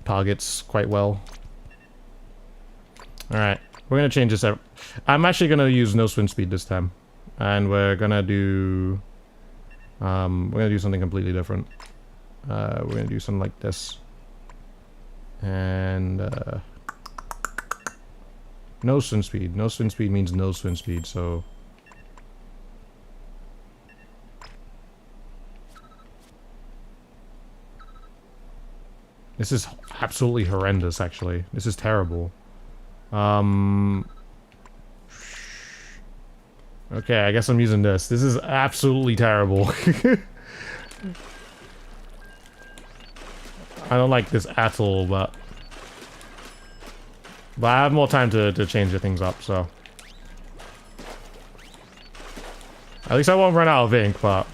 targets quite well. Alright, we're gonna change this out. I'm actually gonna use no swim speed this time. And we're gonna do... something completely different. We're gonna do something like this. And... no swim speed. No swim speed means no swim speed, so... This is absolutely horrendous, actually. This is terrible. Okay, I guess I'm using this. This is absolutely terrible. I don't like this at all, but I have more time to change the things up, so... At least I won't run out of ink, but...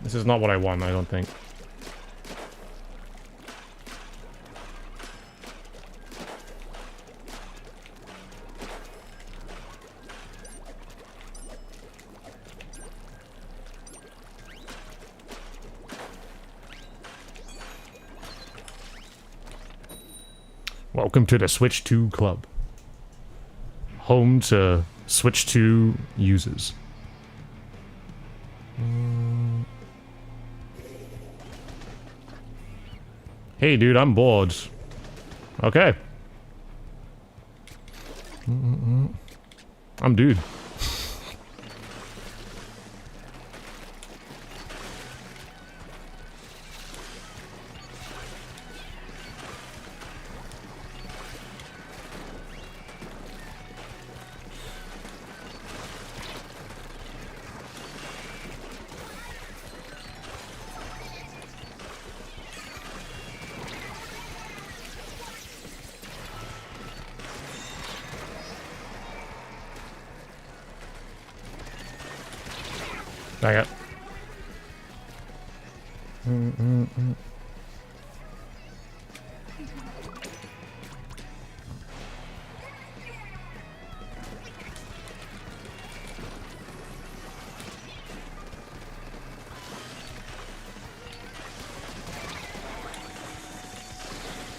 This is not what I want, I don't think. Welcome to the Switch 2 Club. Home to Switch 2 users. Hey dude, I'm bored. Okay. I'm dude. Dang it.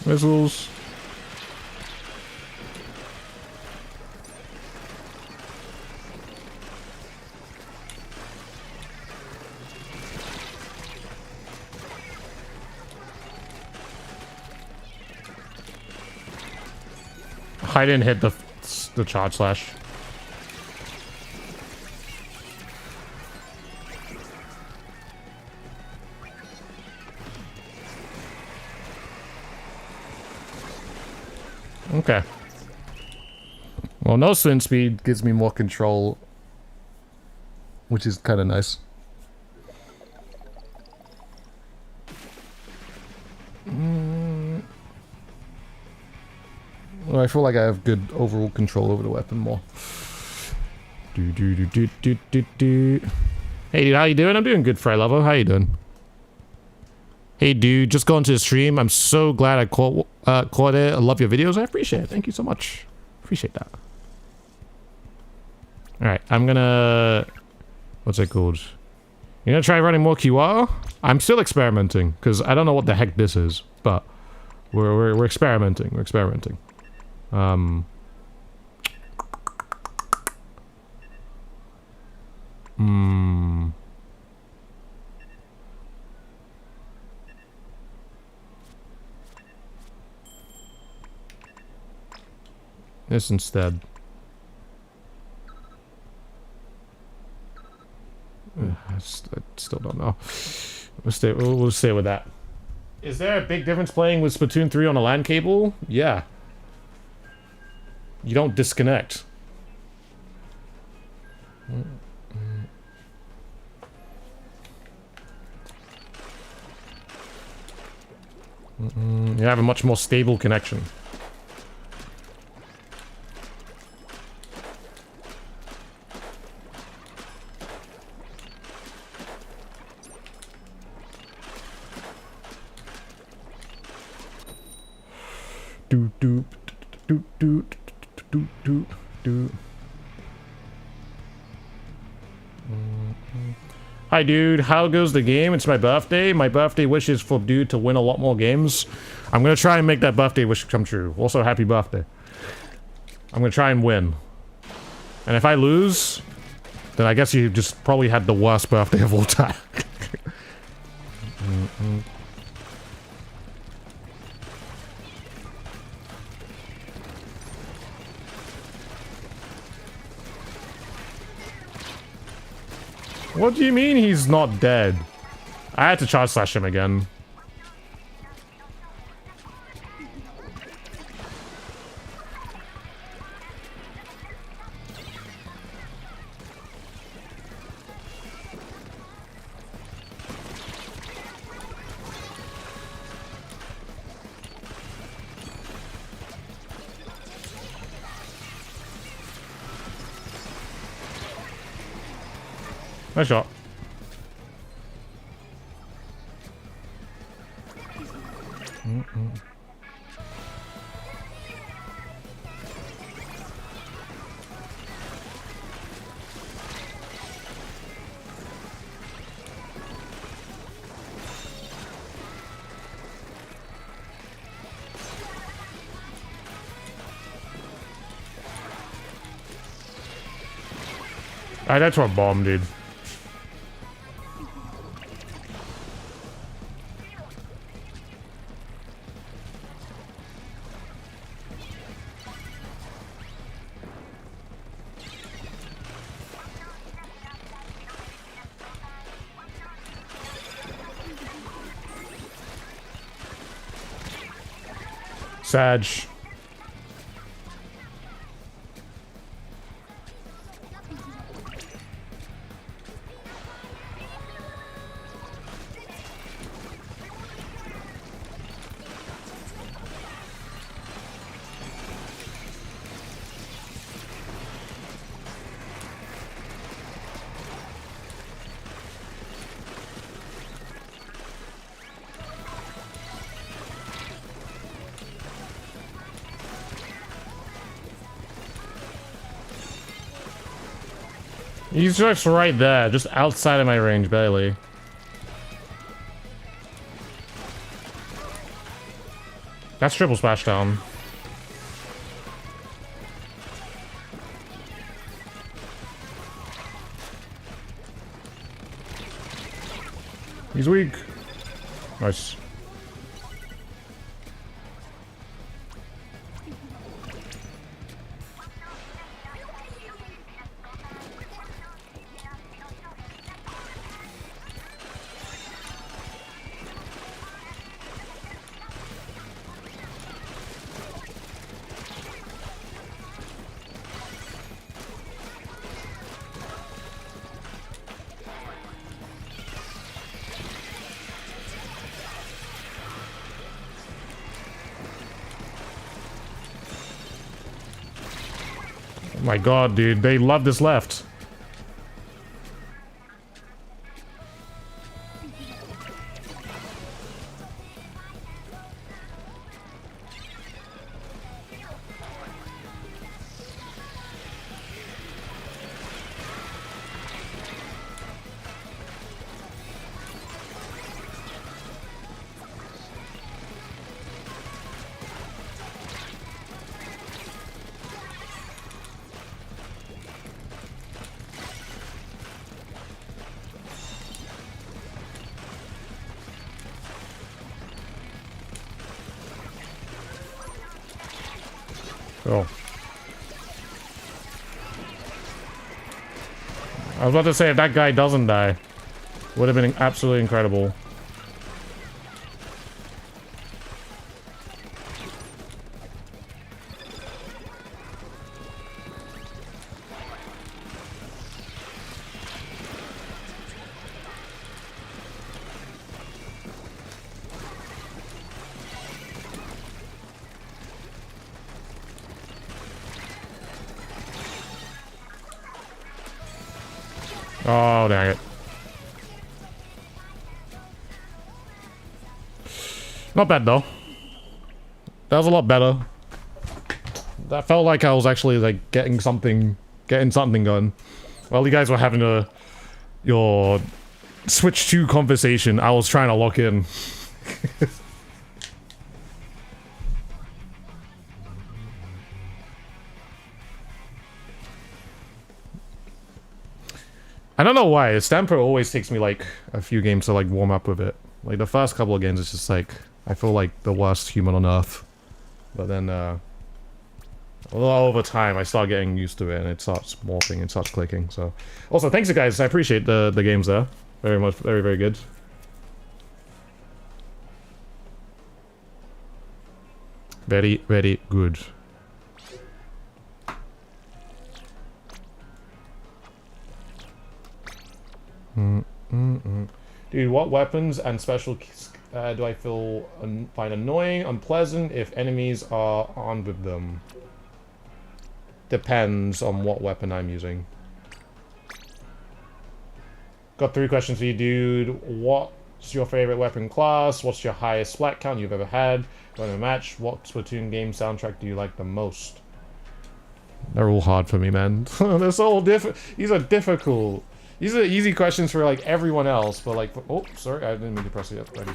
Missiles. I didn't hit the charge slash. Okay. Well, no swing speed gives me more control, which is kind of nice. Well, I feel like I have good overall control over the weapon more. Hey dude, how you doing? I'm doing good, Fry Lover. How you doing? Hey dude, just going to the stream. I'm so glad I caught it. I love your videos. I appreciate it. Thank you so much. Appreciate that. Alright, I'm gonna... What's it called? You gonna try running more QR? I'm still experimenting, because I don't know what the heck this is, but we're experimenting. We're experimenting. This instead. I still don't know. We'll stay with that. Is there a big difference playing with Splatoon 3 on a LAN cable? Yeah. You don't disconnect. You have a much more stable connection. Hi dude, how goes the game? It's my birthday. My birthday wish is for dude to win a lot more games. I'm gonna try and make that birthday wish come true. Also, happy birthday. I'm gonna try and win. And if I lose, then I guess you just probably had the worst birthday of all time. What do you mean he's not dead? I had to charge slash him again. Nice shot. That's what bomb did. Sag. He's just right there, just outside of my range, barely. That's triple splashdown. He's weak. Nice. Oh my god, dude, they love this left. Oh. I was about to say, if that guy doesn't die, would have been absolutely incredible. Oh, dang it. Not bad, though. That was a lot better. That felt like I was actually, like, getting something going. While you guys were having your Switch 2 conversation, I was trying to lock in. I don't know why. Stamper always takes me like a few games to like warm up with it. Like the first couple of games, it's just like I feel like the worst human on earth. But then, over time, I start getting used to it, and it starts morphing and starts clicking. So, also thanks you guys. I appreciate the games there very much. Very very good. Very very good. Dude, what weapons and special do I find annoying, unpleasant if enemies are armed with them? Depends on what weapon I'm using. Got 3 questions for you, dude. What's your favorite weapon class? What's your highest splat count you've ever had? Going to a match? What Splatoon game soundtrack do you like the most? They're all hard for me, man. They're so all different. These are difficult. These are easy questions for, like, everyone else, but, like... Oh, sorry, I didn't mean to press it yet. Ready.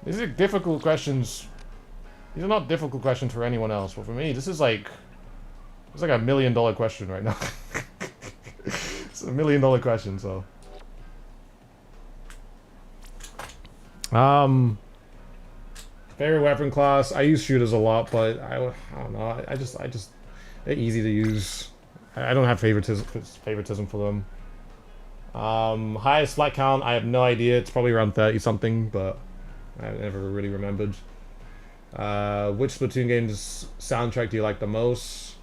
These are difficult questions. These are not difficult questions for anyone else, but for me, this is, like... It's like $1 million question right now. It's $1 million question, so... Favorite weapon class? I use shooters a lot, but I don't know. I just... They're easy to use. I don't have favoritism for them. Highest flat count, I have no idea. It's probably around 30 something, but I never really remembered. Which Splatoon game's soundtrack do you like the most?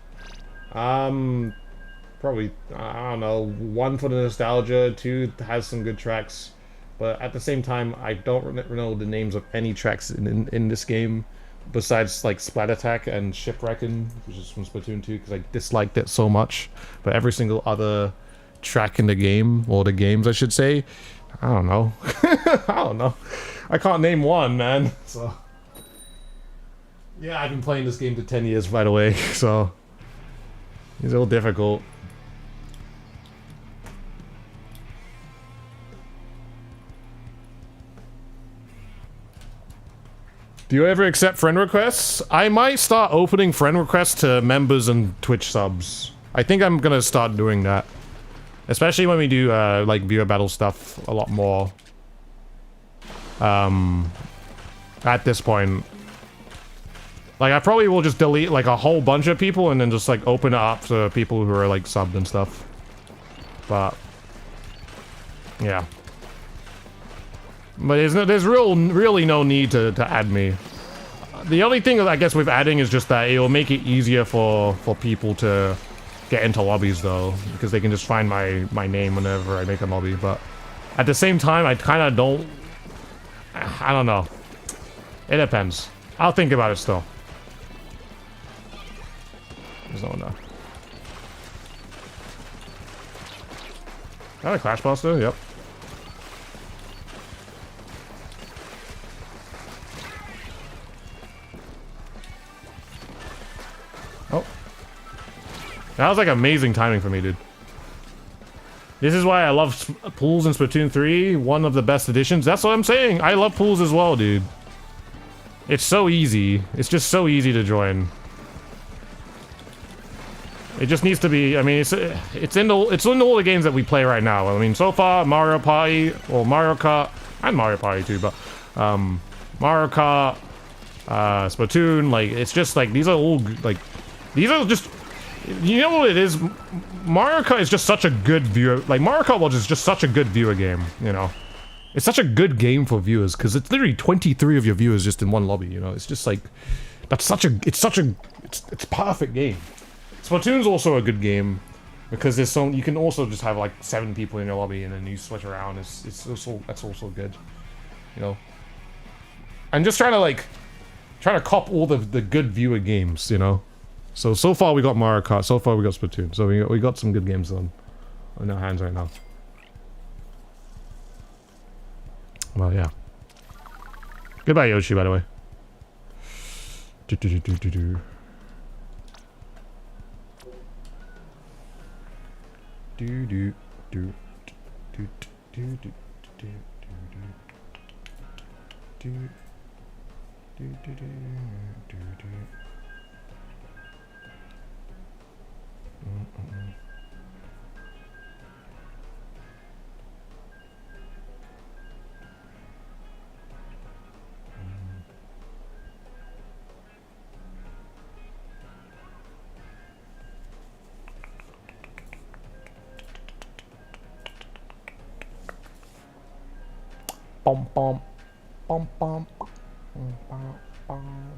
Probably, I don't know, 1 for the nostalgia, 2 has some good tracks, but at the same time, I don't know the names of any tracks in this game, besides like Splat Attack and Shipwreckin', which is from Splatoon 2, because I disliked it so much, but every single other track in the game, or the games I should say, I don't know. I don't know. I can't name one, man. So yeah, I've been playing this game for 10 years, by the way, so it's a little difficult. Do you ever accept friend requests? I might start opening friend requests to members and Twitch subs. I think I'm gonna start doing that. Especially when we do, like, viewer battle stuff a lot more. At this point. Like, I probably will just delete, like, a whole bunch of people and then just, like, open it up to people who are, like, subbed and stuff. But... yeah. But there's really no need to add me. The only thing I guess with adding is just that it'll make it easier for people to get into lobbies though, because they can just find my name whenever I make a lobby. But at the same time, I kind of don't. I don't know. It depends. I'll think about it still. There's no one there. Is that a Clash Buster? Yep. Oh. That was like amazing timing for me, dude. This is why I love pools in Splatoon 3, one of the best additions. That's what I'm saying. I love pools as well, dude. It's so easy. It's just so easy to join. It just needs to be, I mean, it's in all the games that we play right now. I mean, so far, Mario Party, or Mario Kart, and Mario Party too, but, Mario Kart, Splatoon, like, it's just like, these are all, like, these are just, you know what it is? Mario Kart is just such a good viewer, like, Mario Kart World is just such a good viewer game, you know? It's such a good game for viewers, because it's literally 23 of your viewers just in one lobby, you know? It's just like, it's a perfect game. Splatoon's also a good game, because there's you can also just have like 7 people in your lobby and then you switch around. That's also good, you know? I'm just trying to cop all the good viewer games, you know? So far we got Mario Kart, so far we got Splatoon, so we got some good games on our hands right now. Well, yeah. Goodbye, Yoshi, by the way. Bom bom bom bom bom bom.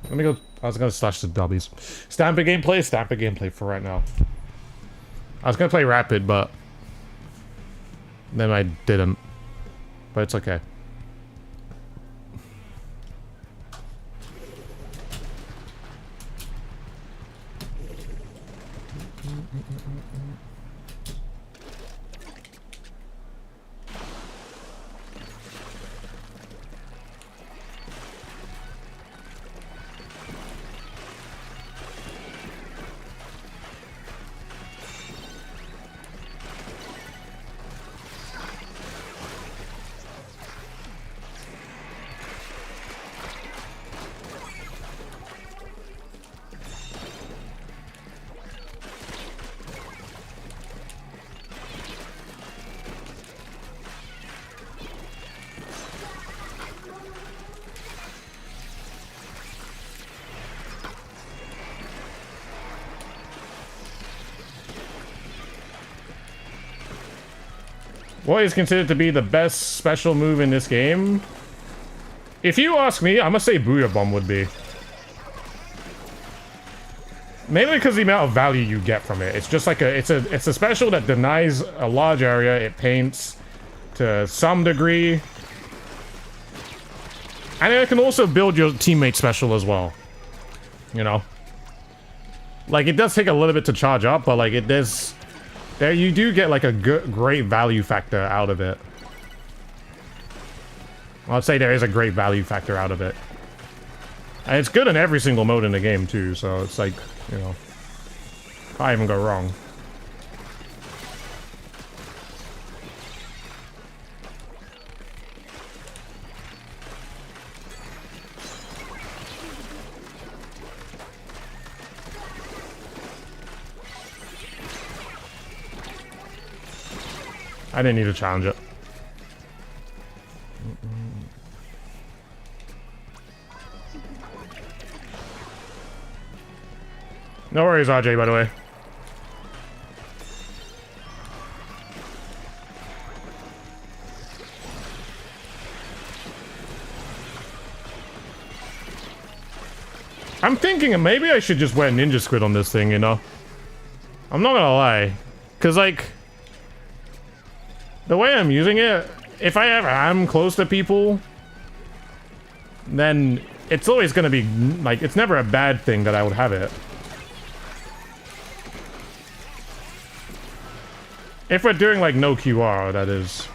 Let me go. I was gonna slash the W's. Stamper gameplay for right now. I was gonna play Rapid, but then I didn't. But it's okay. What is considered to be the best special move in this game? If you ask me, I'm gonna say Booyah Bomb would be. Mainly because the amount of value you get from it. It's just like it's a special that denies a large area. It paints to some degree. And it can also build your teammate special as well. You know? Like, it does take a little bit to charge up, but like it does... There, you do get like a great value factor out of it. I'd say there is a great value factor out of it. And it's good in every single mode in the game too, so it's like, you know, can't even go wrong. I didn't need to challenge it. No worries, RJ, by the way. I'm thinking maybe I should just wear Ninja Squid on this thing, you know? I'm not gonna lie. Cause like... the way I'm using it, if I ever am close to people, then it's always gonna be, like, it's never a bad thing that I would have it. If we're doing, like, no QR, that is.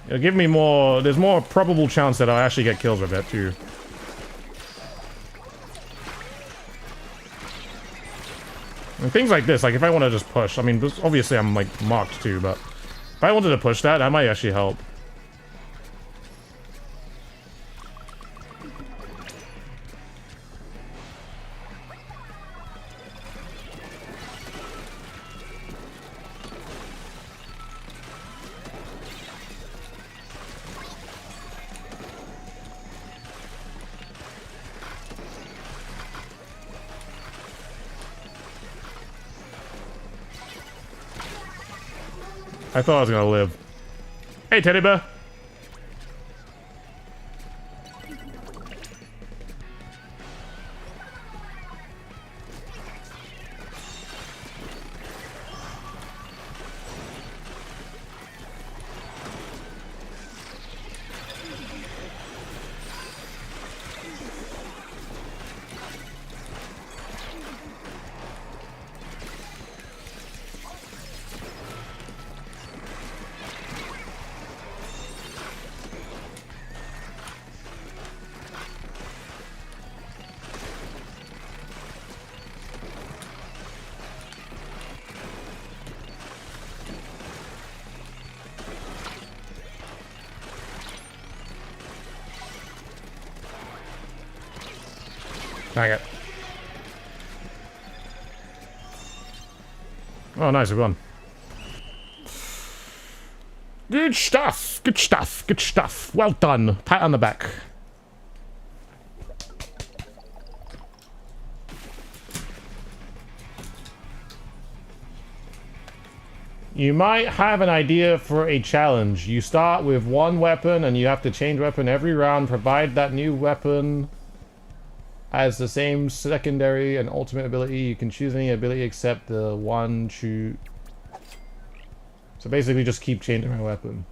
It'll give me more, there's more probable chance that I'll actually get kills with it, too. And things like this, like if I want to just push, I mean, obviously I'm like marked too, but if I wanted to push that, that might actually help. I thought I was gonna live. Hey, teddy bear. Dang it. Oh, nice, we won. Good stuff, good stuff, good stuff. Well done. Pat on the back. You might have an idea for a challenge. You start with one weapon and you have to change weapon every round, provide that new weapon has the same secondary and ultimate ability. You can choose any ability except the one shoot. So basically just keep changing my weapon.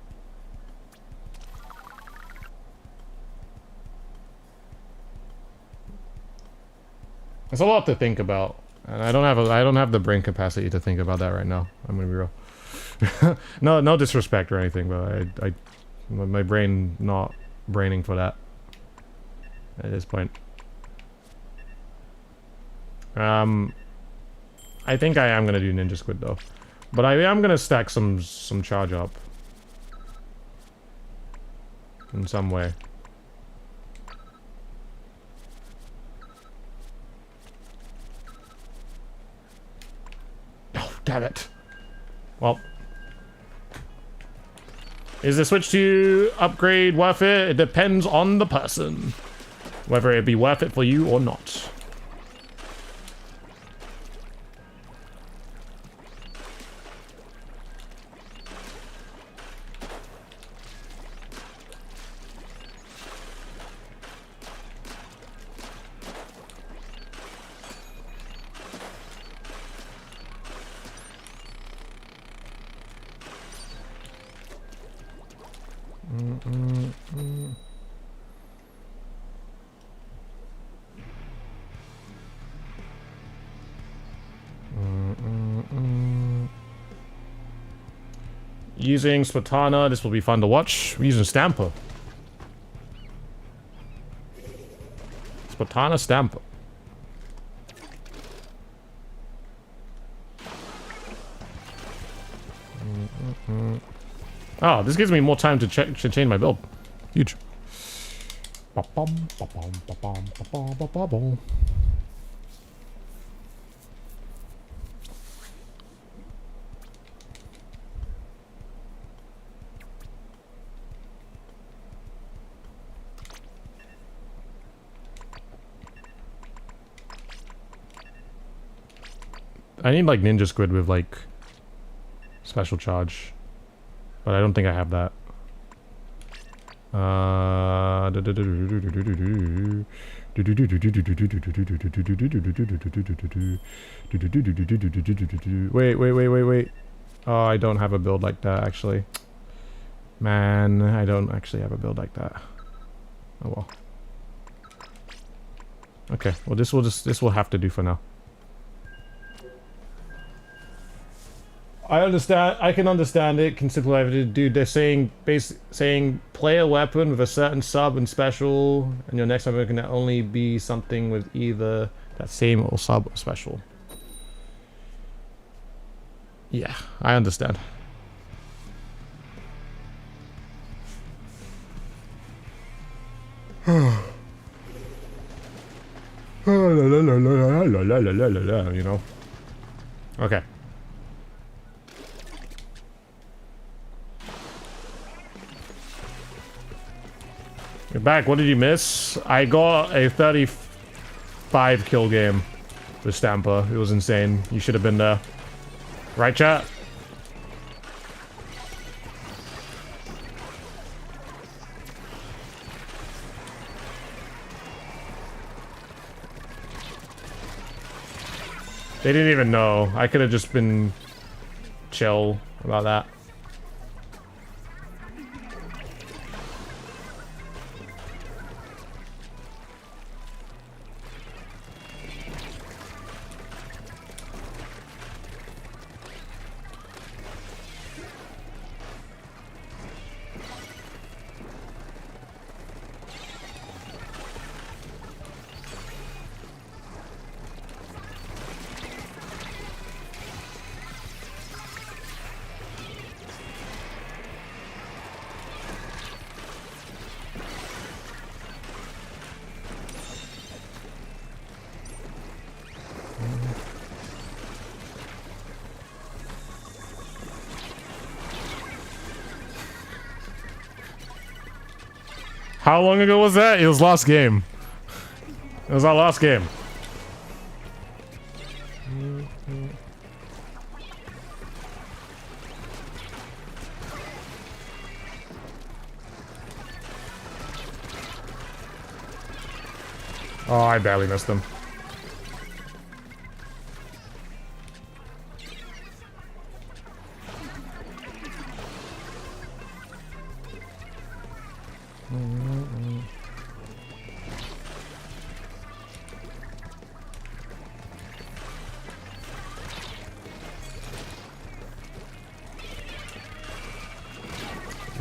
It's a lot to think about. And I don't have the brain capacity to think about that right now. I'm gonna be real. No disrespect or anything, but my brain not braining for that at this point. I think I am gonna do Ninja Squid though, but I am gonna stack some charge up in some way. Oh, damn it! Well, is the switch to upgrade worth it? It depends on the person, whether it be worth it for you or not. Using Splatoon, this will be fun to watch. We're using Stamper. Splatoon Stamper. Oh, this gives me more time to change my build. Huge. I need like ninja squid with like special charge, but I don't think I have that. Wait. Oh, I don't have a build like that actually. Man, I don't actually have a build like that. Oh well. Okay, well this will have to do for now. I understand. I can understand it. Can simplify it, dude. They're saying play a weapon with a certain sub and special, and your next weapon can only be something with either that same or sub or special. Yeah, I understand. You know. Okay. You're back. What did you miss? I got a 35 kill game with Stamper. It was insane. You should have been there. Right, chat? They didn't even know. I could have just been chill about that. How long ago was that? It was last game. It was our last game. Oh, I barely missed them.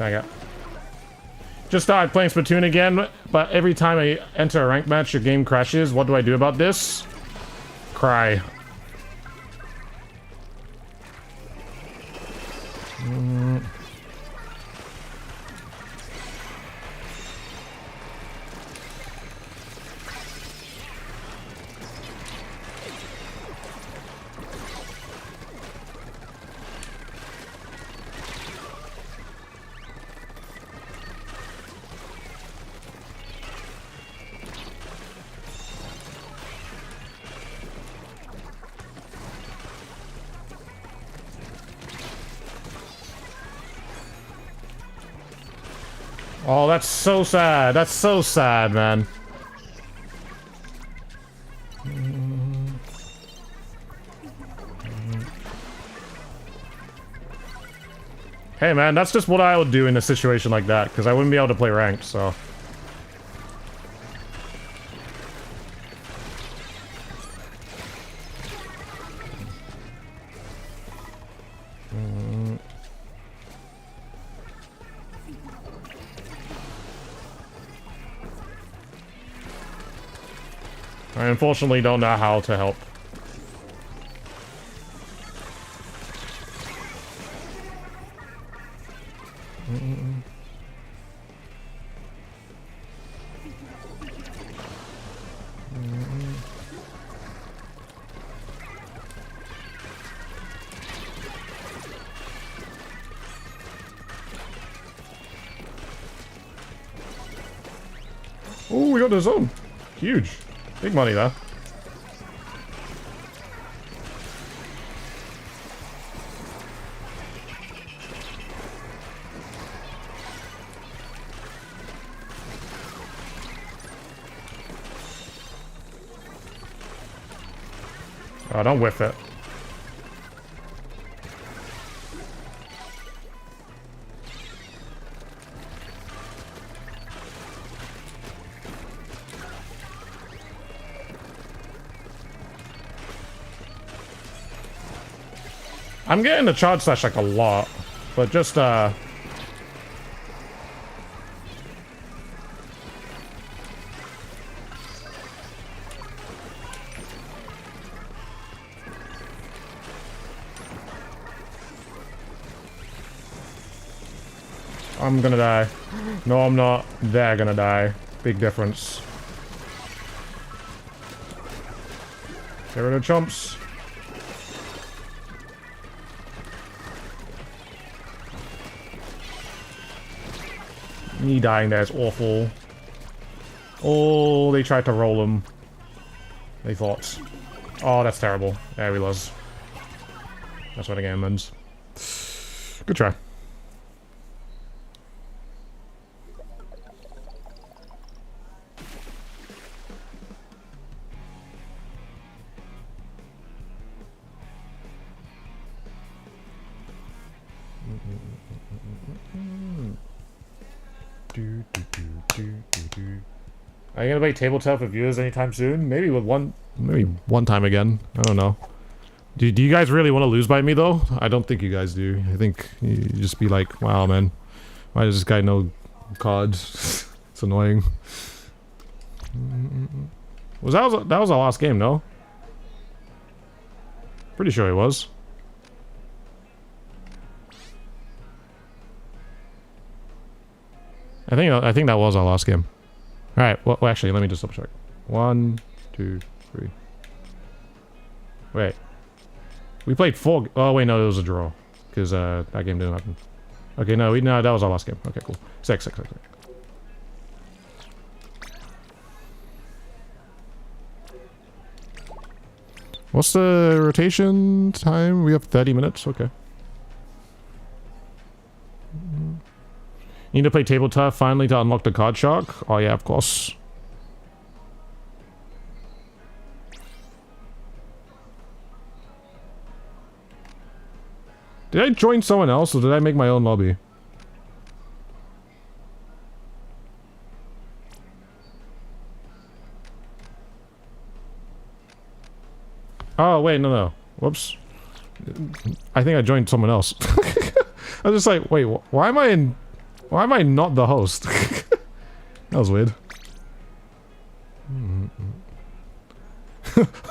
I just started playing Splatoon again, but every time I enter a ranked match, your game crashes. What do I do about this? Cry. Oh, that's so sad. That's so sad, man. Hey, man, that's just what I would do in a situation like that, because I wouldn't be able to play ranked, so... I unfortunately don't know how to help. Oh, we got the zone. Huge. Big money there. Oh, don't whiff it. I'm getting the charge slash like a lot, but just I'm gonna die. No, I'm not. They're gonna die. Big difference. Get rid of chumps. Me dying there is awful. Oh, they tried to roll him. They thought. Oh, that's terrible. There he was. That's where the game ends. Good try. Are you gonna play Tabletop with viewers anytime soon? Maybe one time again. I don't know. Do you guys really want to lose by me though? I don't think you guys do. I think you just be like, wow, man, why does this guy know cards? It's annoying. That was our last game, no? Pretty sure it was. I think that was our last game. All right. Well, actually, let me just double check. 1, 2, 3. Wait. We played 4. Oh wait, no, it was a draw because that game didn't happen. Okay, no, that was our last game. Okay, cool. 6. What's the rotation time? We have 30 minutes. Okay. Need to play Tabletop finally to unlock the card shark? Oh yeah, of course. Did I join someone else or did I make my own lobby? Oh wait, no. Whoops. I think I joined someone else. I was just like, wait, why am I not the host? That was weird.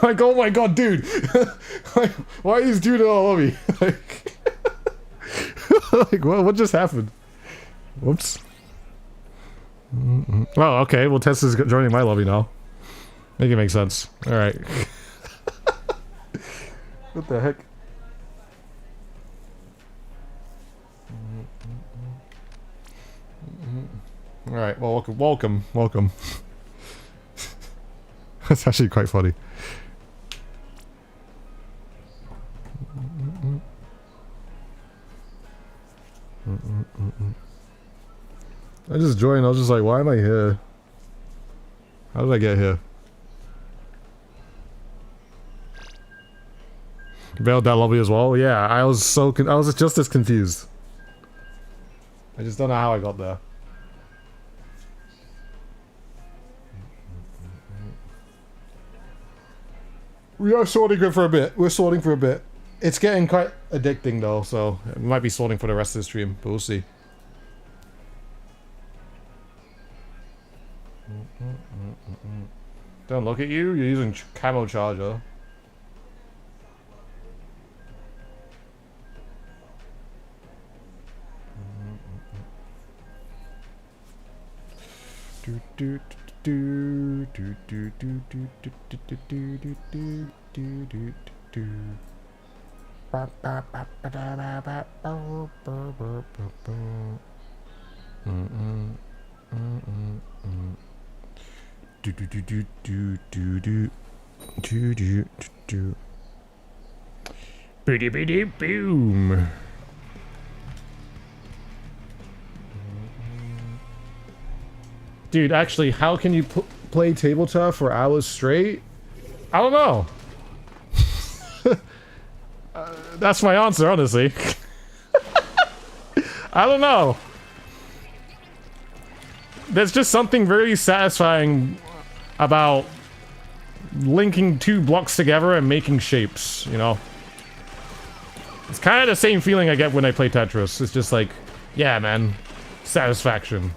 Like, oh my god, dude! Like, why is dude in our lobby? Like, like, what just happened? Whoops. Oh, okay. Well, Tessa's joining my lobby now. Make it make sense. All right. What the heck? All right. Well, welcome. That's actually quite funny. I just joined. I was just like, why am I here? How did I get here? Bailed that lobby as well. Yeah, I was just as confused. I just don't know how I got there. We are sorting it for a bit. We're sorting for a bit. It's getting quite addicting though, so we might be sorting for the rest of the stream, but we'll see. Don't look at you. You're using camo charger. Boom. Dude, actually, how can you play Tabletop for hours straight? I don't know. That's my answer, honestly. I don't know. There's just something very satisfying about linking two blocks together and making shapes, you know? It's kind of the same feeling I get when I play Tetris. It's just like, yeah, man. Satisfaction.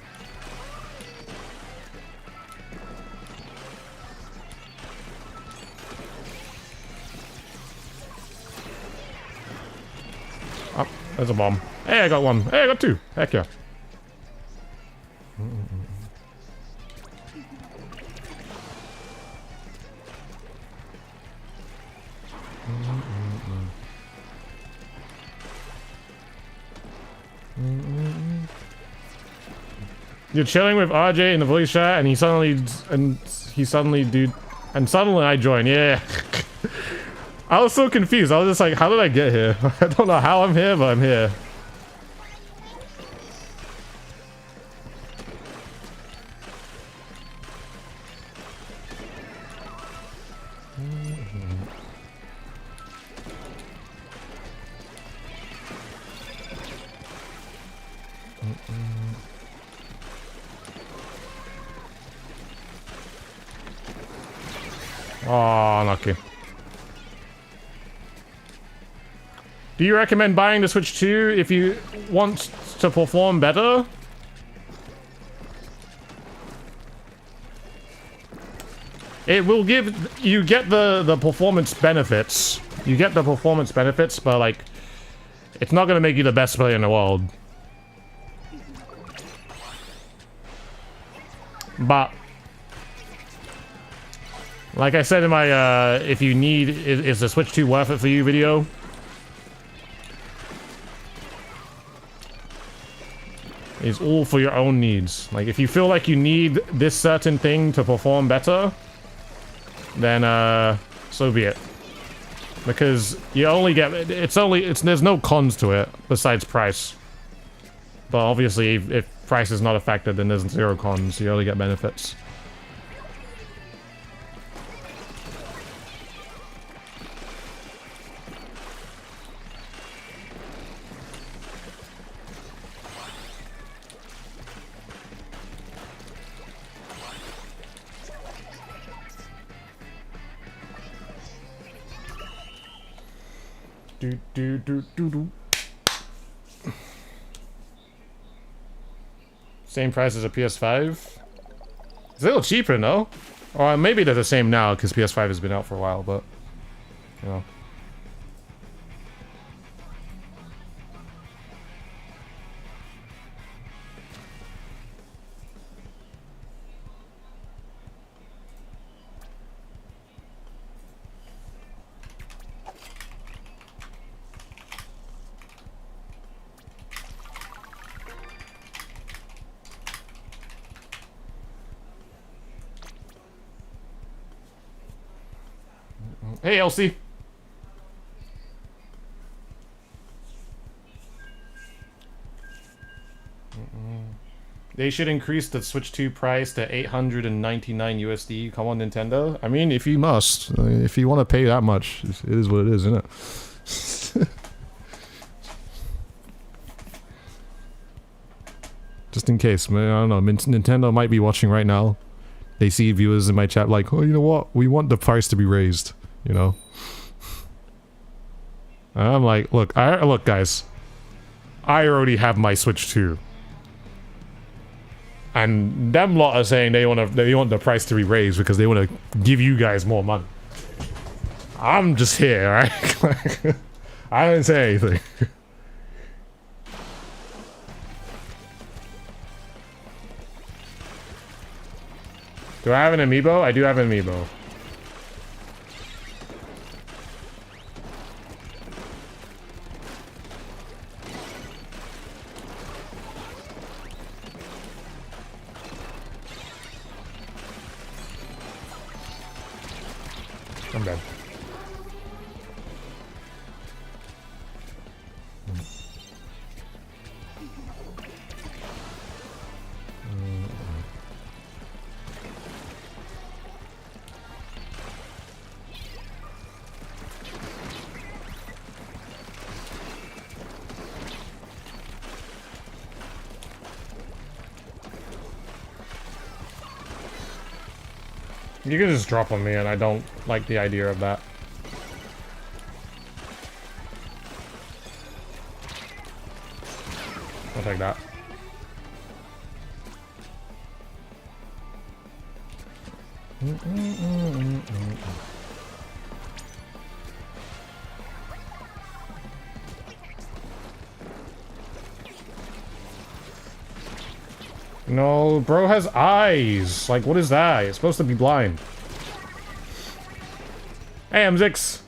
Oh, there's a bomb. Hey, I got one. Hey, I got two. Heck yeah. You're chilling with RJ in the voice chat, and suddenly I join. Yeah. I was so confused. I was just like, how did I get here? I don't know how I'm here, but I'm here. Oh, unlucky. Do you recommend buying the Switch 2 if you want to perform better? It will give... You get the performance benefits. You get the performance benefits, but, like... It's not gonna make you the best player in the world. But... Like I said in my, if you need... Is the Switch 2 worth it for you video? It's all for your own needs. Like, if you feel like you need this certain thing to perform better, then, so be it. Because you only get... there's no cons to it, besides price. But obviously, if price is not a factor, then there's zero cons. You only get benefits. Same price as a PS5? It's a little cheaper, no? Or maybe they're the same now, because PS5 has been out for a while, but... You know. Hey, Elsie. They should increase the Switch 2 price to 899 USD. Come on, Nintendo. I mean, if you must. I mean, if you want to pay that much, it is what it is, isn't it? Just in case, man. I don't know. Nintendo might be watching right now. They see viewers in my chat like, oh, you know what? We want the price to be raised. You know? And I'm like, look, guys. I already have my Switch 2. And them lot are saying they want the price to be raised because they want to give you guys more money. I'm just here, right? I didn't say anything. Do I have an amiibo? I do have an amiibo. I'm dead. You can just drop on me, and I don't like the idea of that. I'll take that. No, bro has eyes. Like, what is that? It's supposed to be blind. Hey, M6.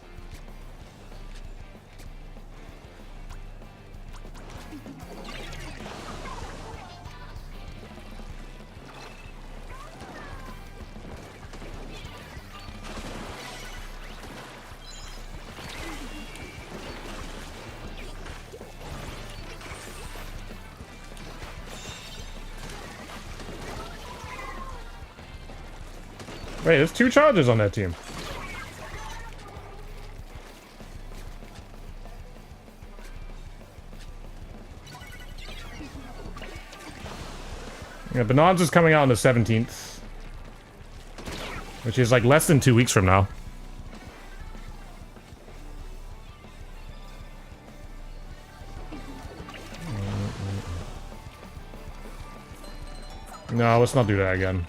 Wait, there's 2 charges on that team. Yeah, Bonanza's coming out on the 17th. Which is like less than 2 weeks from now. No, let's not do that again.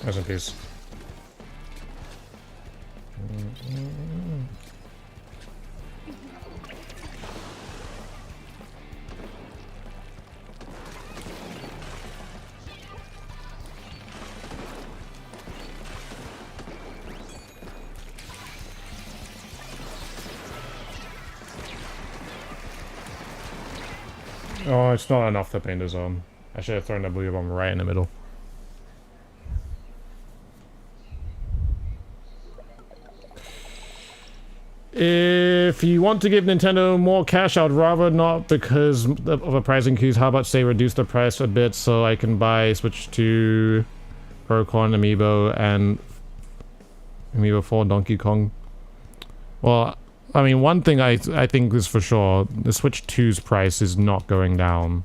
Rest in peace. Oh, it's not enough to paint the zone. I should have thrown the blue bomb right in the middle. If you want to give Nintendo more cash, I'd rather not because of a price increase. How about say reduce the price a bit so I can buy Switch 2, Pokemon Amiibo, and Amiibo 4 Donkey Kong? Well, I mean, one thing I think is for sure, the Switch 2's price is not going down.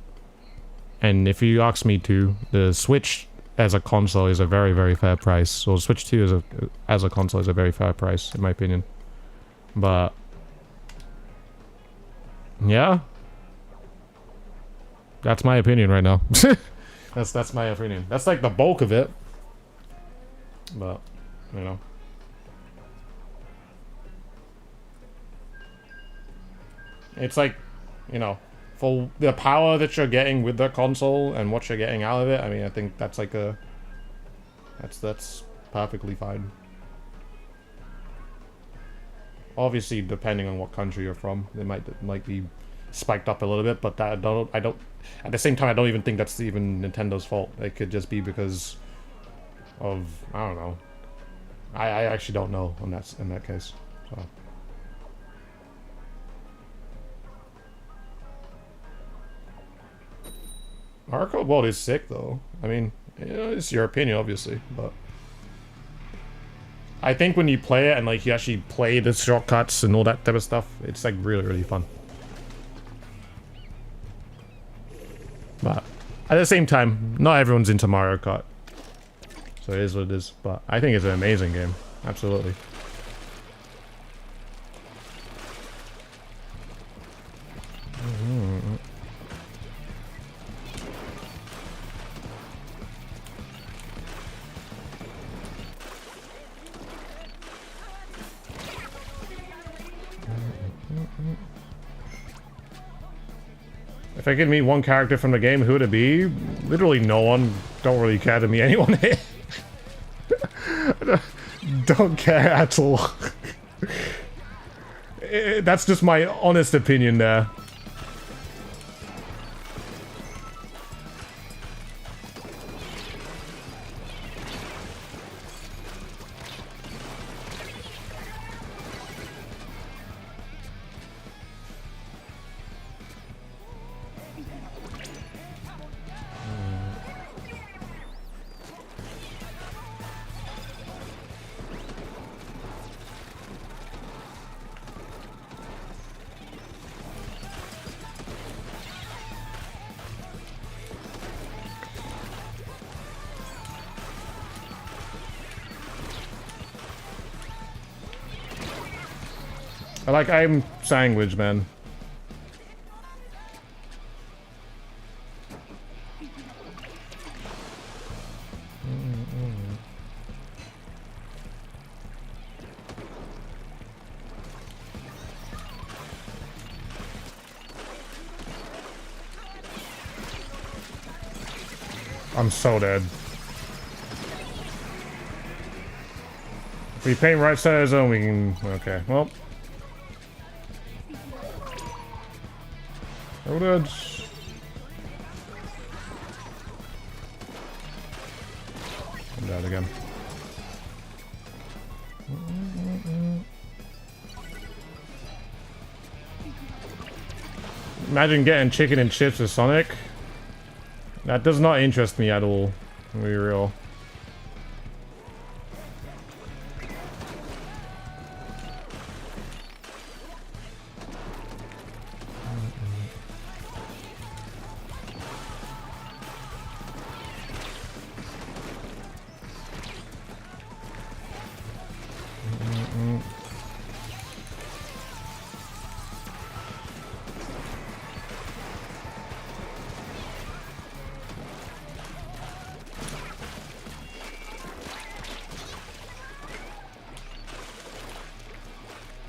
And if you ask me to, the Switch as a console is a very, very fair price. So Switch 2 as a console is a very fair price, in my opinion. But yeah, that's my opinion right now. that's my opinion. That's like the bulk of it. But you know, it's like, you know, for the power that you're getting with the console and what you're getting out of it. I mean, I think that's like that's perfectly fine. Obviously, depending on what country you're from, it might be spiked up a little bit, but that I don't. At the same time, I don't even think that's even Nintendo's fault. It could just be because of, I don't know. I actually don't know in that case. So. Mario World is sick though. I mean, you know, it's your opinion, obviously, but. I think when you play it and like you actually play the shortcuts and all that type of stuff, it's like really, really fun. But at the same time, not everyone's into Mario Kart. So it is what it is. But I think it's an amazing game. Absolutely. If I could meet one character from the game, who would it be? Literally no one. Don't really care to meet anyone here. Don't care at all. That's just my honest opinion there. I'm sandwich, man. I'm so dead. If we paint right side of the zone, we can... Okay, well. Oh, dead. I'm dead again. Imagine getting chicken and chips with Sonic. That does not interest me at all, to be real.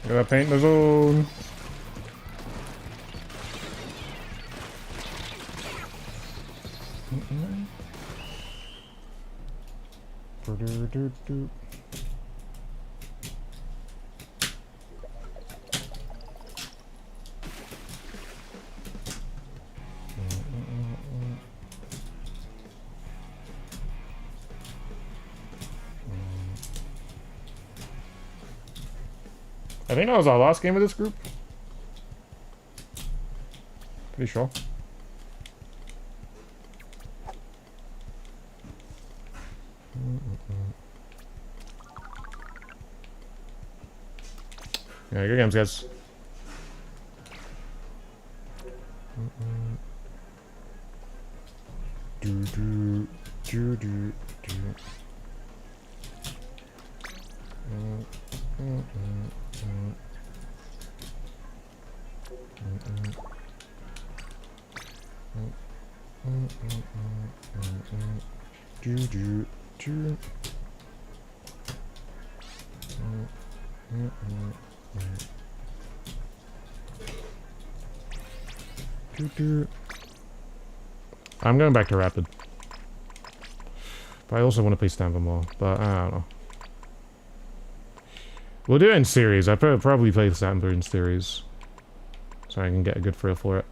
Gotta paint the zone. I think that was our last game of this group. Pretty sure. Yeah, good games, guys. I'm going back to Rapid. But I also want to play Stamper more, but I don't know. We'll do it in series. I probably play Stamper in series. So I can get a good feel for it.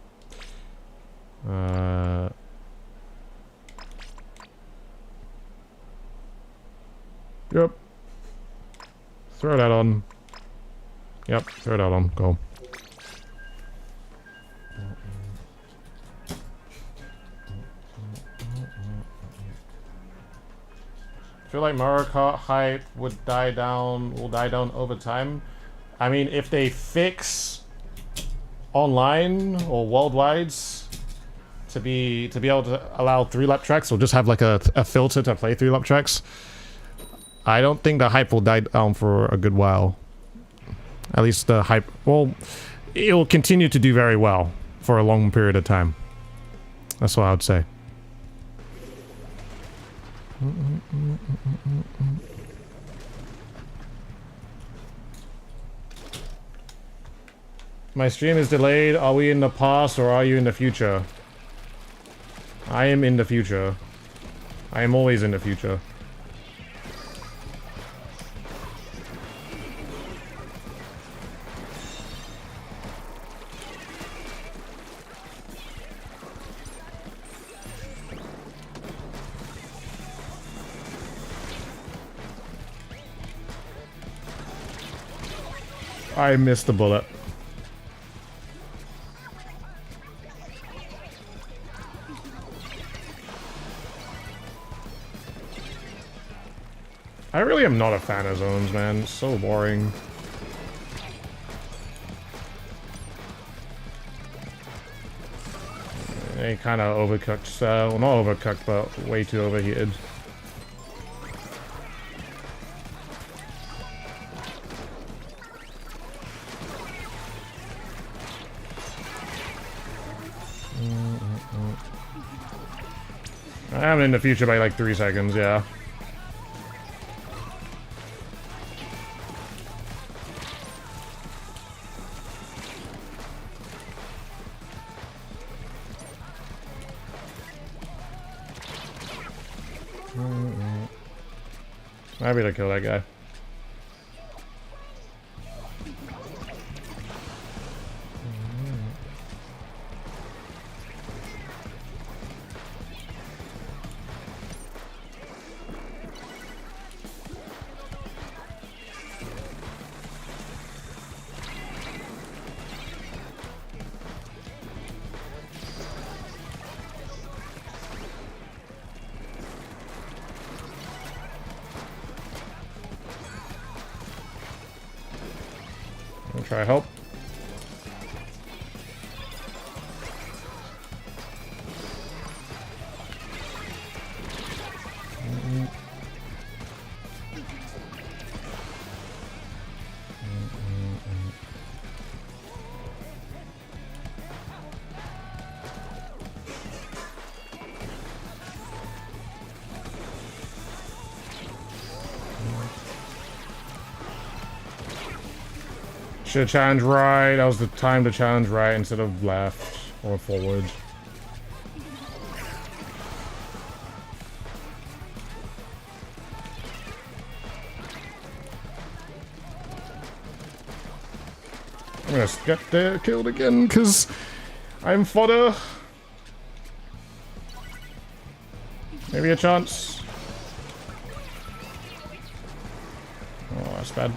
Yep. Throw that on. Yep, throw that on. Go. I feel like Mario Kart hype will die down over time. I mean, if they fix online or worldwides to be able to allow 3-lap tracks or just have like a filter to play 3-lap tracks, I don't think the hype will die down for a good while. At least the hype, well, it will continue to do very well for a long period of time. That's what I would say. My stream is delayed. Are we in the past or are you in the future? I am in the future. I am always in the future. I missed the bullet. I really am not a fan of zones, man. It's so boring. They kind of overcooked, well, not overcooked, but way too overheated. I'm in the future by like 3 seconds, yeah. Happy to kill that guy. I'll try help. Should have challenged right. That was the time to challenge right instead of left or forward. I'm gonna get there killed again because I'm fodder. Maybe a chance. Oh, that's bad.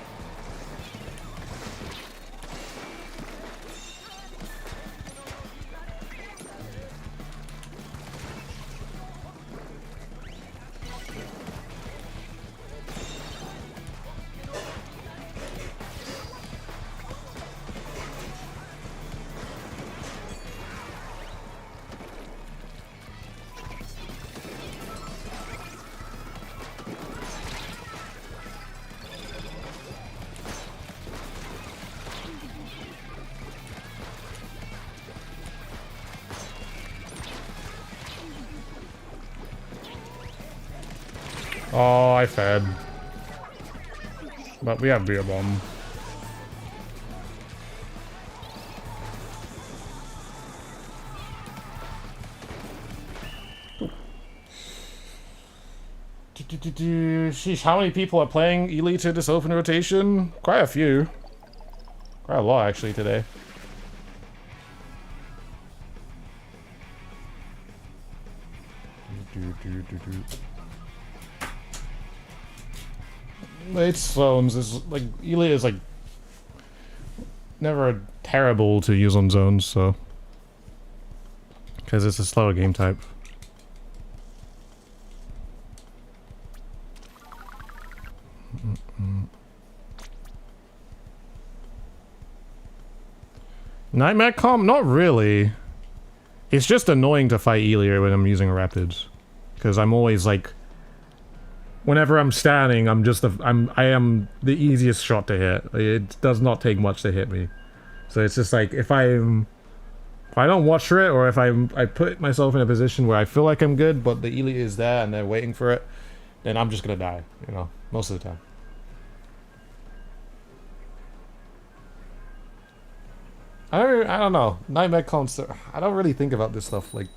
Oh, I fed. But we have beer bomb. Sheesh, how many people are playing Elite in this open rotation? Quite a few. Quite a lot, actually, today. Late zones is like Elite is like never terrible to use on zones, so because it's a slower game type. Nightmare comp? Not really. It's just annoying to fight Elia when I'm using Rapids, because I'm always like, whenever I'm standing, I am the easiest shot to hit. It does not take much to hit me. So it's just like if I don't watch for it, or if I put myself in a position where I feel like I'm good, but the Elia is there and they're waiting for it, then I'm just gonna die. You know, most of the time. I don't know. Nightmare comps. I don't really think about this stuff. Like,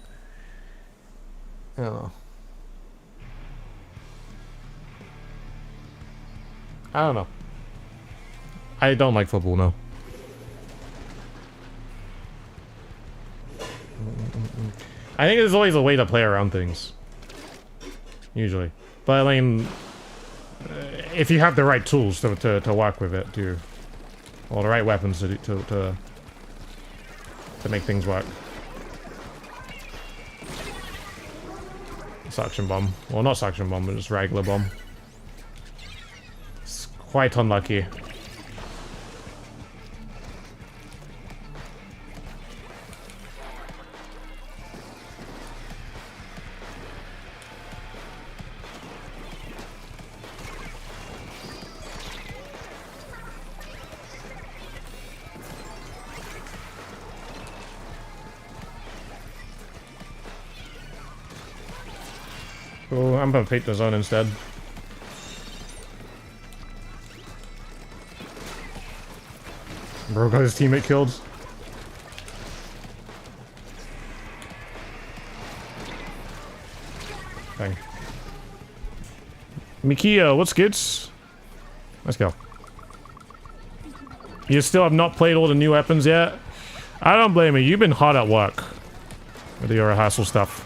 I don't know. I don't know. I don't like football, no. I think there's always a way to play around things. Usually. But I mean, if you have the right tools to work with it, too. Or the right weapons to make things work. Suction bomb. Well, not suction bomb, but just regular bomb. Quite unlucky. Cool, I'm gonna paint the zone instead. Bro got his teammate killed. Dang. Mikia, what's good? Let's go. You still have not played all the new weapons yet? I don't blame you. You've been hard at work with your rehearsal stuff.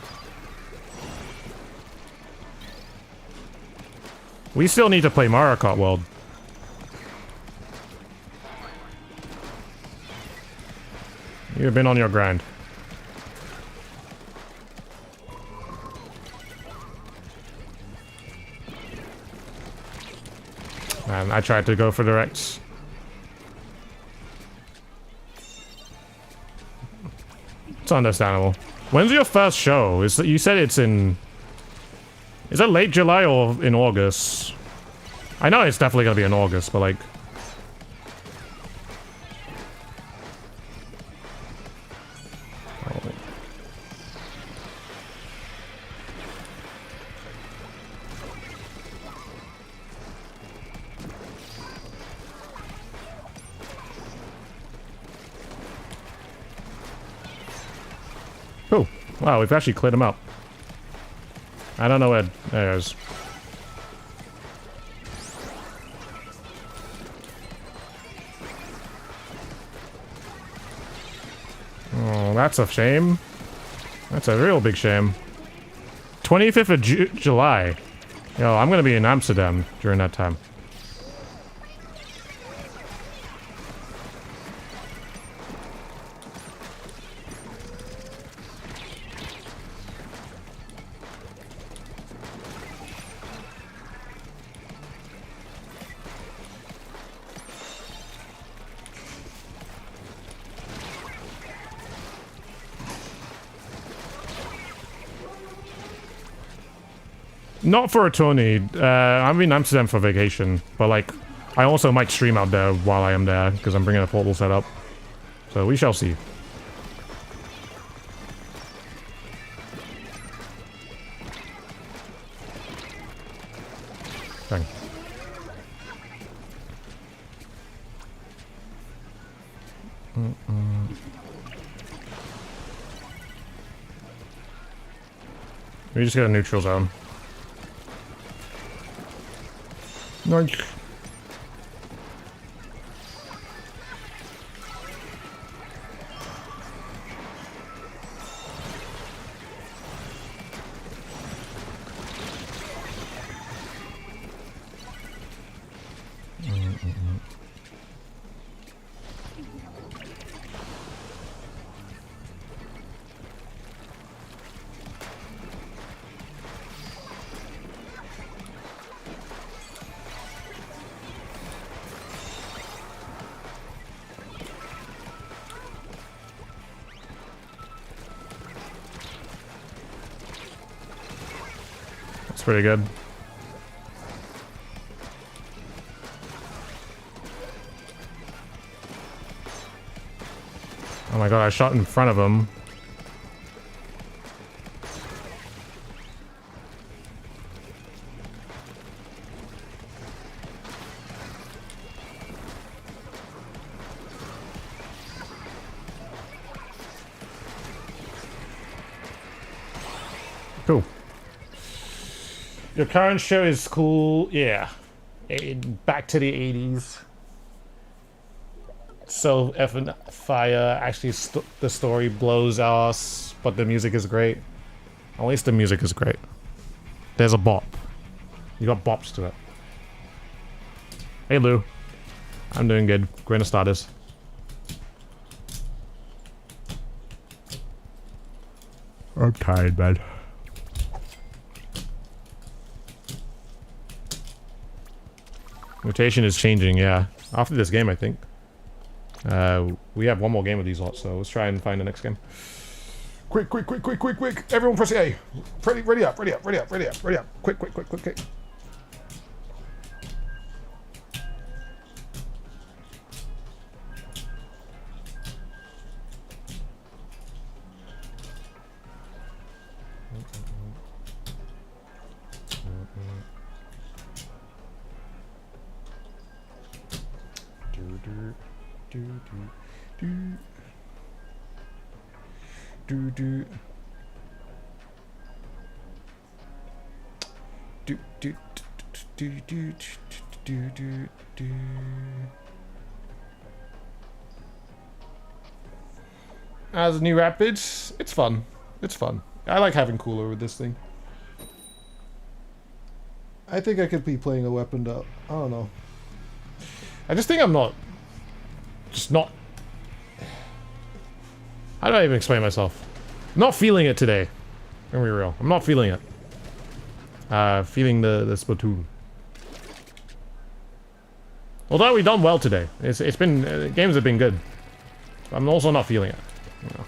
We still need to play Mario Kart World. You've been on your grind. Man, I tried to go for directs. It's understandable. When's your first show? You said it's in... Is it late July or in August? I know it's definitely gonna be in August, but like... Oh, wow, we've actually cleared him out. I don't know where... There it is. Oh, that's a shame. That's a real big shame. 25th of July. Yo, I'm gonna be in Amsterdam during that time. Not for a tourney. I'm in Amsterdam for vacation, but like, I also might stream out there while I am there because I'm bringing a portal set up. So we shall see. Dang. We just got a neutral zone. Nice. That's pretty good. Oh my god, I shot in front of him. Cool. Your current show is cool, yeah. Back to the 80s. So effing fire. Actually, the story blows ass, but the music is great. At least the music is great. There's a bop. You got bops to it. Hey Lou. I'm doing good. Going to start this. I'm tired, man. Rotation is changing, yeah. After this game, I think. We have one more game of these lots, so let's try and find the next game. Quick, quick, quick, quick, quick, quick. Everyone press A. Ready up, ready up, ready up, ready up, ready up. Quick, quick, quick, quick, quick. As new rapids, it's fun. It's fun. I like having cooler with this thing. I think I could be playing a weapon up. I don't know. I just think I'm not... Just not... How do I even explain myself? I'm not feeling it today. Let me be real. I'm not feeling it. Feeling the Splatoon. Although we've done well today. It's been... games have been good. I'm also not feeling it. You know.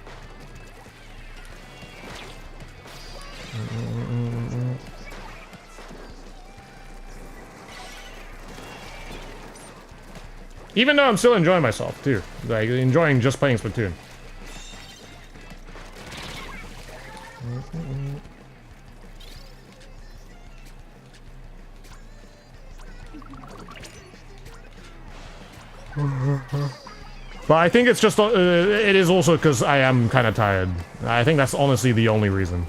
Even though I'm still enjoying myself, too. Like, enjoying just playing Splatoon. But I think it's just, it is also because I am kind of tired. I think that's honestly the only reason.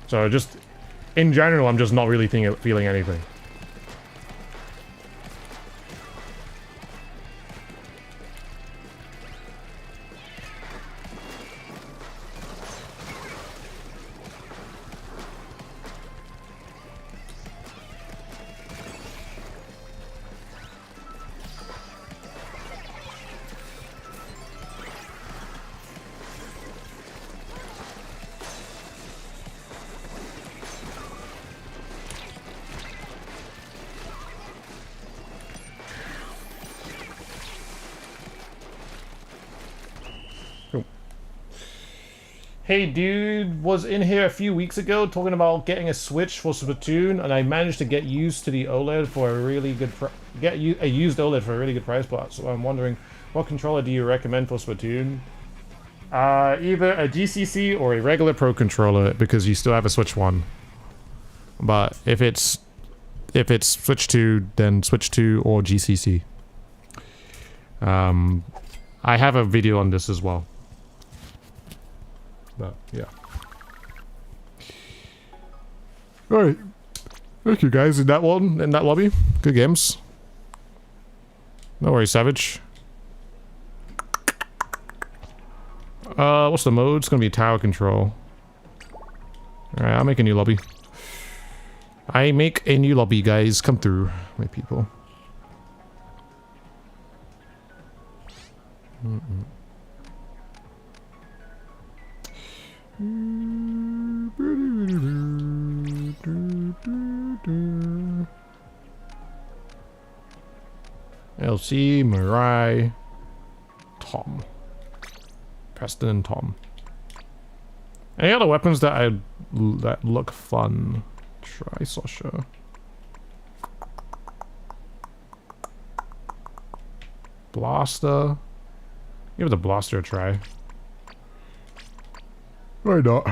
So just, in general, I'm just not really feeling anything. Hey dude, was in here a few weeks ago talking about getting a Switch for Splatoon, and I managed to get used to the OLED for a really good a used OLED for a really good price point. So I'm wondering, what controller do you recommend for Splatoon? Either a GCC or a regular Pro controller, because you still have a Switch 1. But if it's Switch 2, then Switch 2 or GCC. I have a video on this as well. But, yeah. Alright. Thank you guys in that one, in that lobby. Good games. No worries, Savage. What's the mode? It's gonna be tower control. Alright, I'll make a new lobby. I make a new lobby, guys. Come through, my people. LC, Mirai, Tom. Preston and Tom. Any other weapons that that look fun? Try Sasha. Blaster. Give the blaster a try. Why not?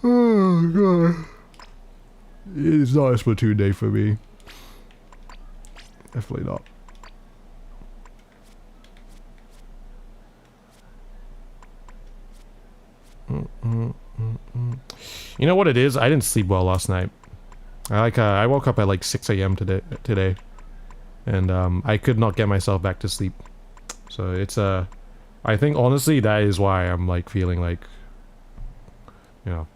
Oh god. It's not a Splatoon day for me. Definitely not. You know what it is? I didn't sleep well last night. I woke up at like 6 AM today. And I could not get myself back to sleep. So it's I think honestly that is why I'm like feeling like, you know,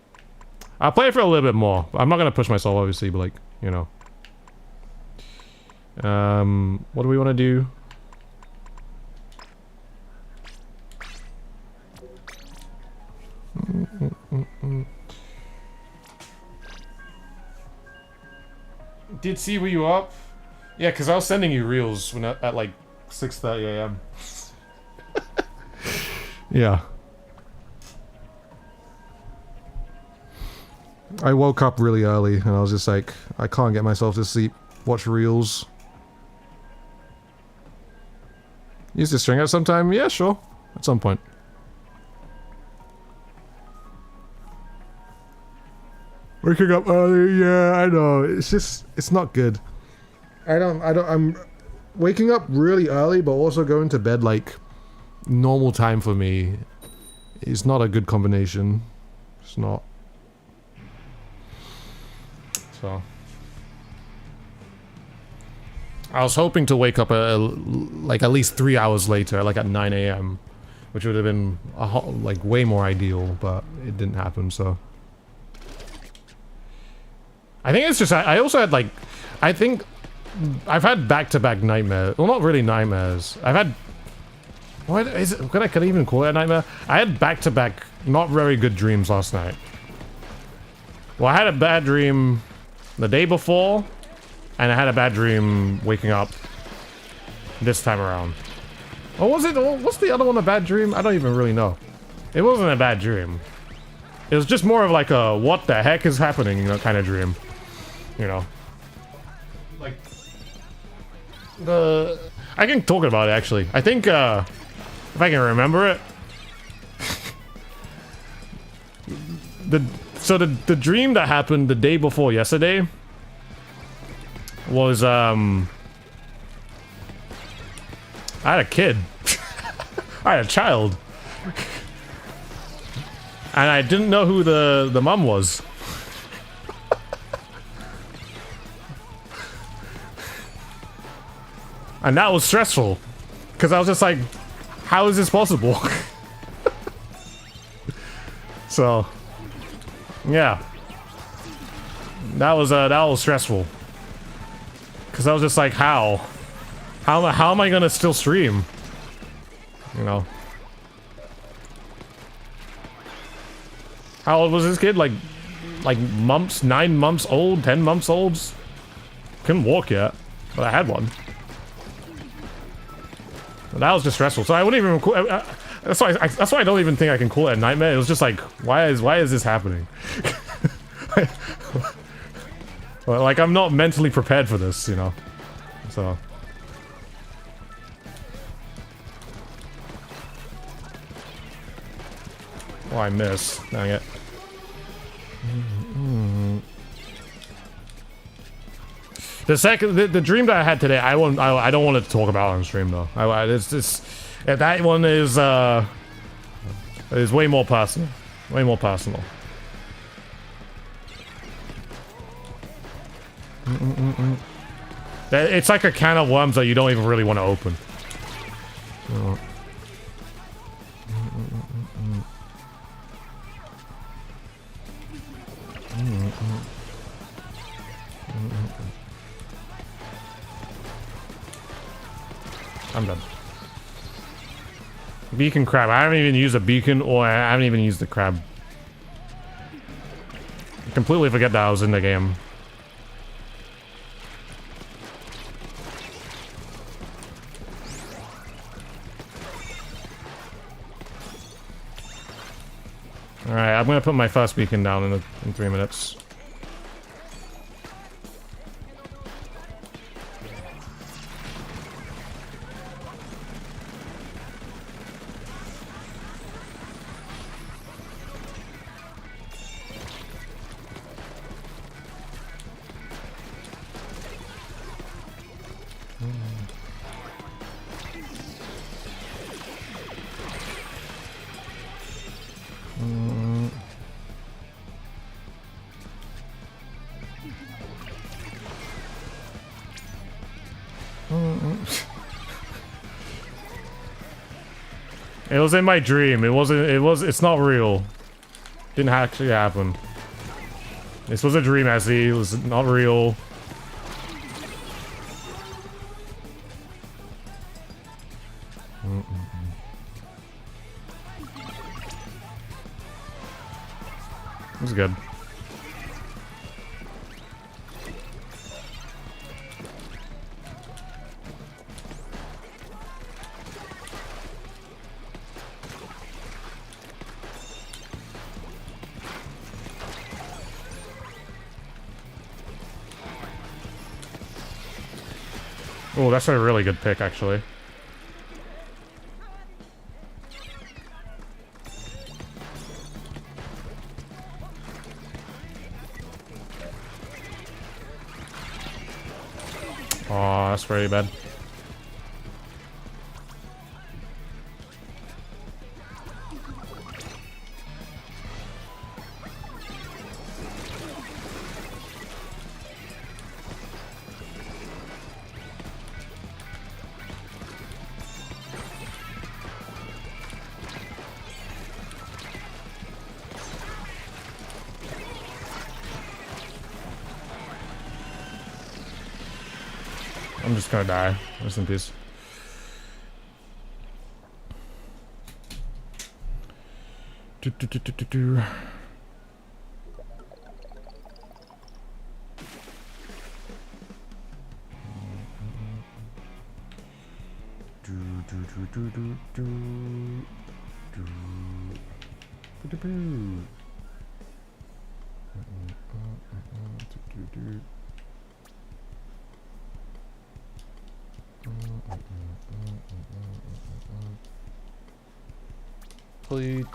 I'll play for a little bit more. I'm not gonna push myself obviously, but like, you know. What do we want to do? Did see were you up? Yeah, because I was sending you reels when at like 6:30 AM. Yeah. I woke up really early and I was just like, I can't get myself to sleep. Watch reels. Use the string at some time? Yeah, sure. At some point. Waking up early, yeah, I know. It's just, it's not good. I'm waking up really early, but also going to bed like normal time for me. It's not a good combination. It's not. So. I was hoping to wake up like at least 3 hours later, like at 9 a.m. Which would have been like way more ideal, but it didn't happen, so. I think it's just, I also had like, I think I've had back-to-back nightmares. Well, not really nightmares. I've had, what is it, could I even call it a nightmare? I had back-to-back not very good dreams last night. Well, I had a bad dream the day before, and I had a bad dream waking up this time around. Or was it, what's the other one, a bad dream? I don't even really know. It wasn't a bad dream. It was just more of like a, what the heck is happening, you know, kind of dream. You know. Like, I can talk about it, actually. I think, if I can remember it. So the dream that happened the day before yesterday was, I had a kid. I had a child. And I didn't know who the mom was. And that was stressful. Because I was just like, how is this possible? So, yeah. That was stressful. Because I was just like, how? How am I gonna still stream? You know. How old was this kid? Like months, 9 months old, 10 months old? Couldn't walk yet, but I had one. And that was just stressful. So I wouldn't even. That's why I don't even think I can call it a nightmare. It was just like, why is this happening? Well, like, I'm not mentally prepared for this, you know. So. Oh, I missed. Dang it. The dream that I had today, I don't want to talk about on stream though. That one is way more personal. Way more personal. It's like a can of worms that you don't even really want to open. Oh. I'm done. Beacon crab. I haven't even used a beacon, or I haven't even used the crab. I completely forget that I was in the game. Alright, I'm gonna put my first beacon down in 3 minutes. It was in my dream. It's not real. Didn't actually happen. This was a dream, Essie. It was not real. It was good. Oh, that's a really good pick, actually. Oh, that's very bad. I'm just gonna die. Rest in peace. Do. Please.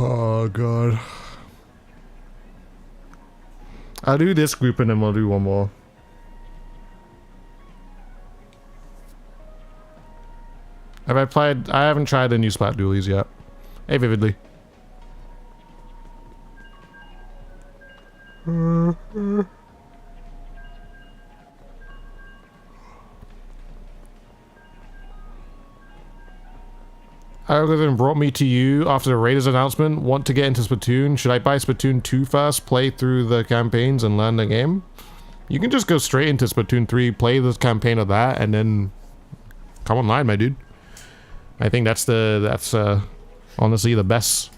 Oh god. I'll do this group and then we'll do one more. Have I played? I haven't tried the new Splat dualies yet. Hey, Vividly. Algorithm brought me to you after the Raiders announcement. Want to get into Splatoon? Should I buy Splatoon 2 first, play through the campaigns and learn the game? You can just go straight into Splatoon 3, play the campaign of that, and then come online, my dude. I think that's honestly the best.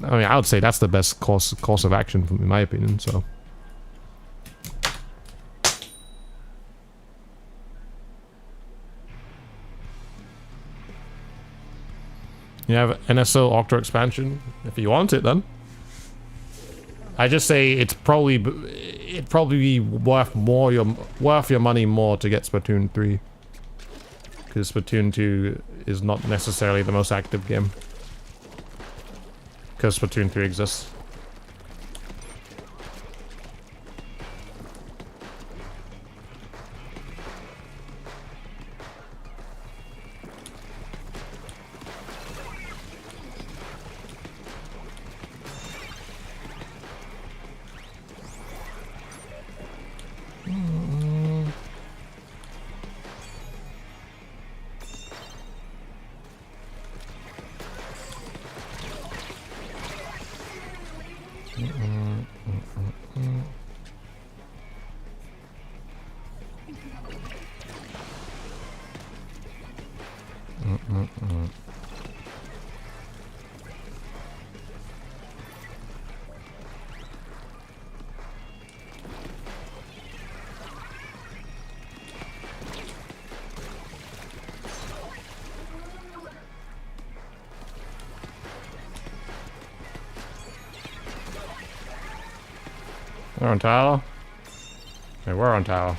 I mean, I would say that's the best course of action, in my opinion. So. You have NSO Octo expansion if you want it. Then I just say it'd probably be worth your money more to get Splatoon 3, because Splatoon 2 is not necessarily the most active game, because Splatoon 3 exists. We're on tower. Okay, we're on tower.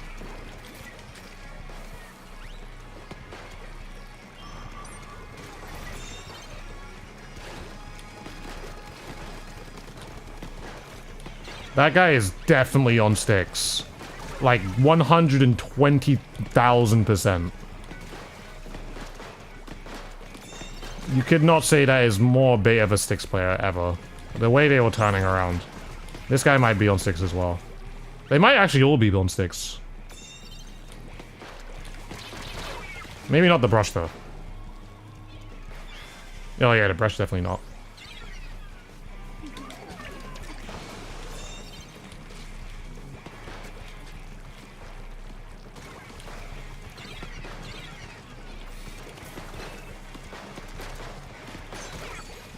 That guy is definitely on sticks. Like 120,000%. You could not say that is more bait of a sticks player ever. The way they were turning around. This guy might be on sticks as well. They might actually all be on sticks. Maybe not the brush though. Oh yeah, the brush definitely not.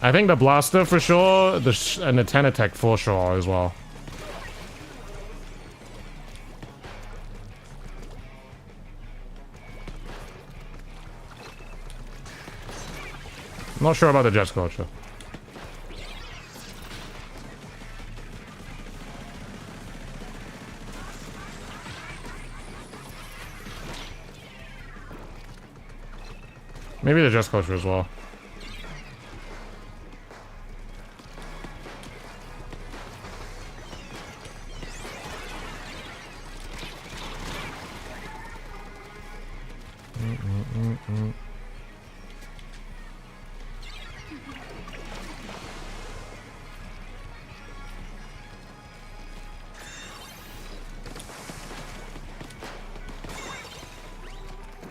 I think the blaster for sure, and the Tenatech for sure as well. I'm not sure about the Jet Scorcher. Maybe the just culture as well.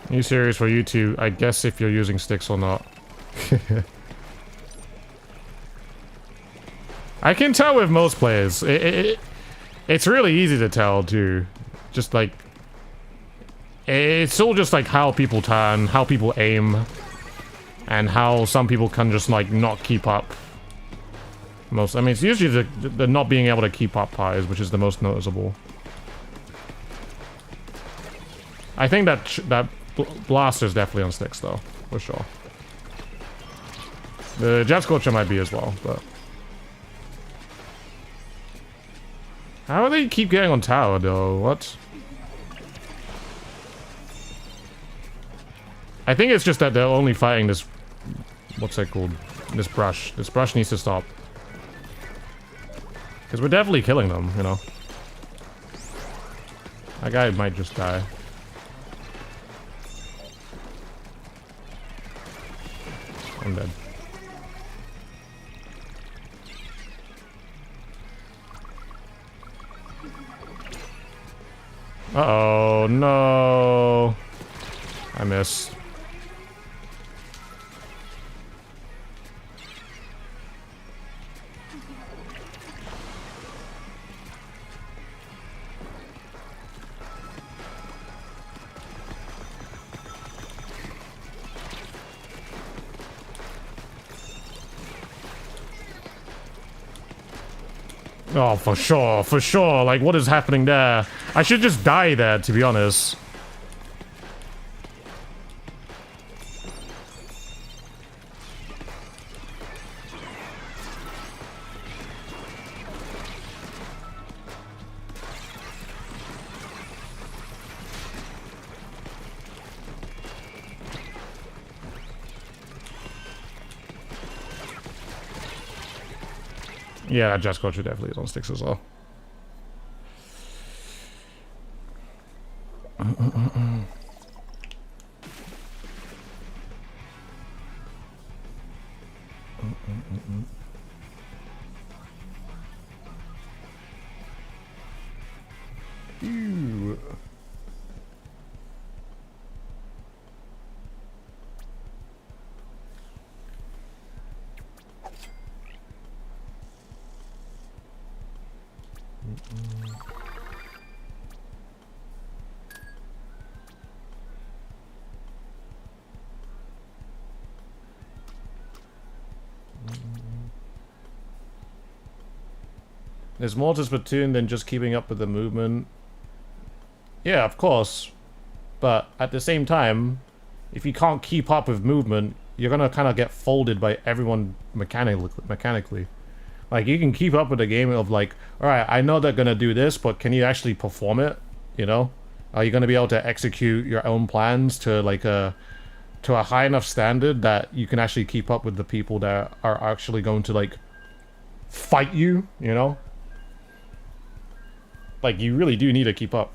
New series for YouTube, I guess if you're using sticks or not. I can tell with most players. It's really easy to tell too. Just like... It's all just like how people turn, how people aim, and how some people can just like not keep up. I mean, it's usually the not being able to keep up part is, which is the most noticeable. I think that Blaster's definitely on sticks though, for sure. The Jet Scorcher might be as well, but... How do they keep getting on tower though? What? I think it's just that they're only fighting this... What's that called? This brush. This brush needs to stop. Because we're definitely killing them, you know. That guy might just die. I'm dead. Uh-oh, no. I missed. Oh, for sure, for sure. Like, what is happening there? I should just die there, to be honest. Yeah, Just Culture definitely is on sticks as well. Ew. There's more to Splatoon than just keeping up with the movement. Yeah, of course. But at the same time, if you can't keep up with movement, you're gonna kind of get folded by everyone mechanically. Like, you can keep up with the game of like, alright, I know they're gonna do this, but can you actually perform it? You know? Are you gonna be able to execute your own plans to like a high enough standard that you can actually keep up with the people that are actually going to like fight you, you know? Like, you really do need to keep up.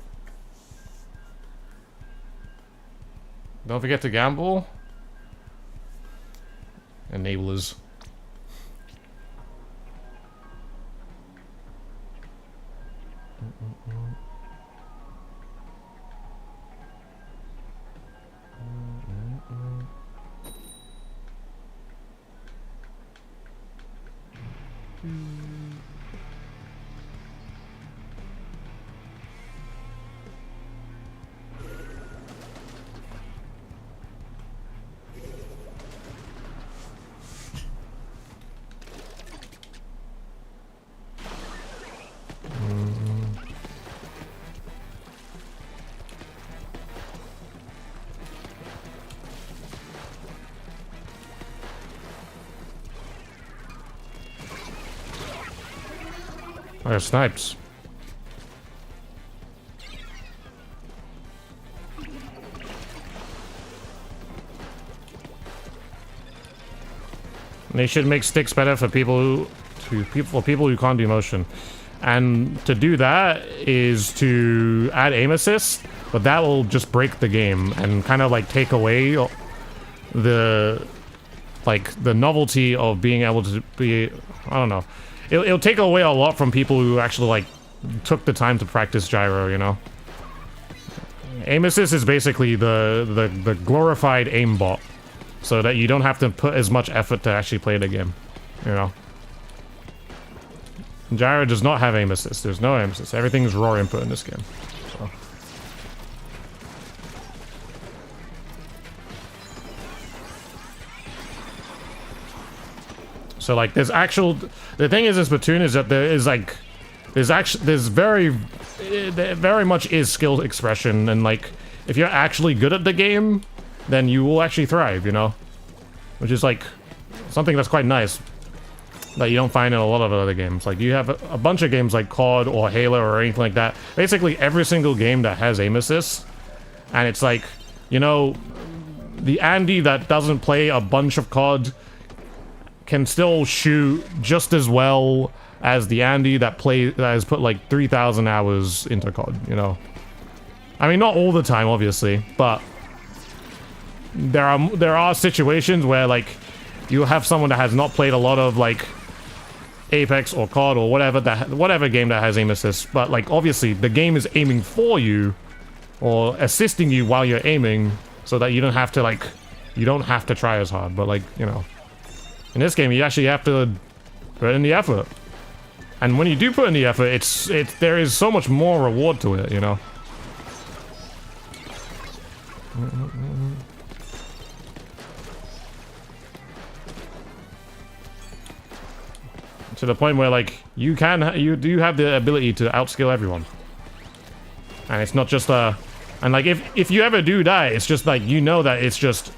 Don't forget to gamble. Enablers. I got snipes. They should make sticks better for people who can't do motion. And to do that is to add aim assist, but that will just break the game and kind of like take away the novelty of being able to be, I don't know. It'll take away a lot from people who actually like took the time to practice gyro, you know. Aim assist is basically the glorified aimbot, so that you don't have to put as much effort to actually play the game, you know. Gyro does not have aim assist. There's no aim assist. Everything's raw input in this game. So like, there's actual. The thing is in Splatoon is that there is like, there's very much is skill expression, and like, if you're actually good at the game, then you will actually thrive, you know, which is like something that's quite nice. That you don't find in a lot of other games. Like, you have a bunch of games like COD or Halo or anything like that. Basically, every single game that has aim assist. And it's like, you know, the Andy that doesn't play a bunch of COD can still shoot just as well as the Andy that has put like 3,000 hours into COD, you know. I mean, not all the time, obviously, but there are situations where, like, you have someone that has not played a lot of, like, Apex or COD or whatever game that has aim assist, but like obviously the game is aiming for you or assisting you while you're aiming, so that you don't have to try as hard. But like, you know, in this game you actually have to put in the effort, and when you do put in the effort, there is so much more reward to it, you know. To the point where, like, you do have the ability to outskill everyone. And it's not just and like, if you ever do die, it's just like, you know that it's just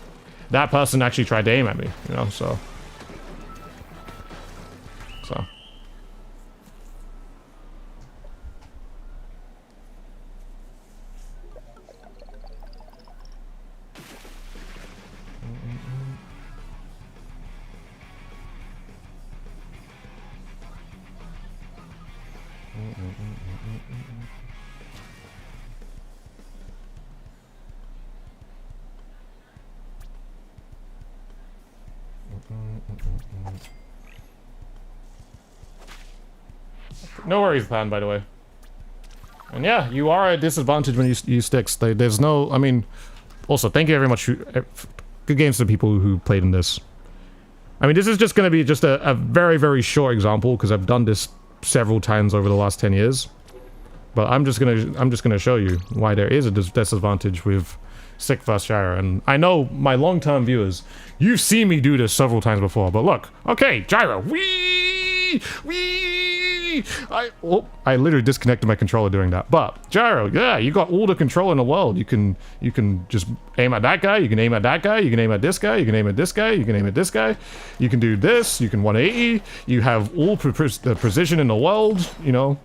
that person actually tried to aim at me, you know, so. No worries, Pan, by the way. And yeah, you are at a disadvantage when you use sticks. There's no, I mean, also, thank you very much. Good games to people who played in this. I mean, this is just going to be just a very, very short example, because I've done this several times over the last 10 years. But I'm just gonna show you why there is a disadvantage with stick versus gyro. And I know my long-term viewers, you've seen me do this several times before. But look, okay, gyro, wee. I literally disconnected my controller doing that. But gyro, yeah, you got all the control in the world. You can just aim at that guy. You can aim at that guy. You can aim at this guy. You can aim at this guy. You can aim at this guy. You can do this. You can 180. You have all the precision in the world. You know.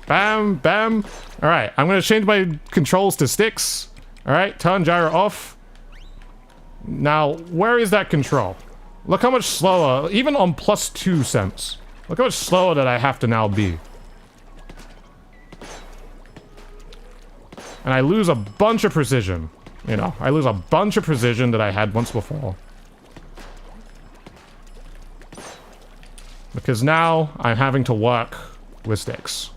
Bam, bam. All right, I'm gonna change my controls to sticks. All right, turn gyro off. Now, where is that control? Look how much slower, even on +2 cents. Look how much slower that I have to now be. And I lose a bunch of precision. You know, I lose a bunch of precision that I had once before. Because now I'm having to work with sticks.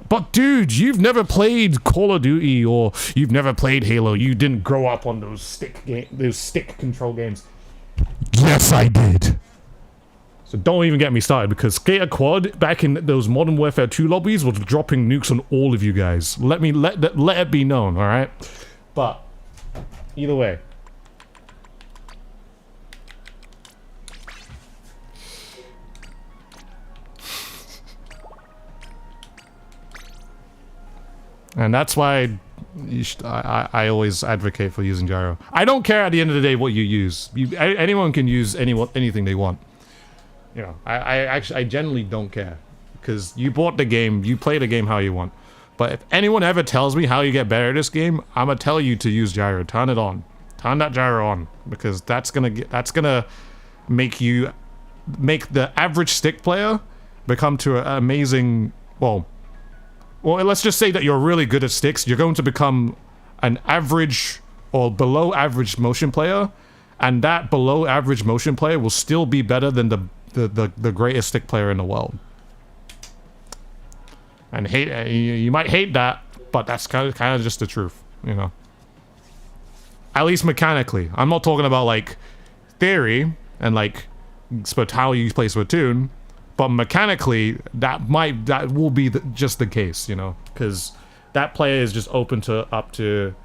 But dude, you've never played Call of Duty or you've never played Halo. You didn't grow up on those stick control games. Yes, I did. So don't even get me started, because Skater Quad back in those Modern Warfare 2 lobbies was dropping nukes on all of you guys. Let it be known, all right? But either way. And that's why I always advocate for using gyro. I don't care at the end of the day what you use. Anyone can use anything they want. You know, I generally don't care, because you bought the game, you play the game how you want. But if anyone ever tells me how you get better at this game, I'm gonna tell you to use gyro. Turn it on. Turn that gyro on, because that's gonna make the average stick player become to an amazing, well, let's just say that you're really good at sticks. You're going to become an average or below average motion player, and that below average motion player will still be better than the greatest stick player in the world. And you might hate that, but that's kind of just the truth, you know. At least mechanically. I'm not talking about like theory and like how you play Splatoon, but mechanically that will be just the case, you know, because that player is just open up to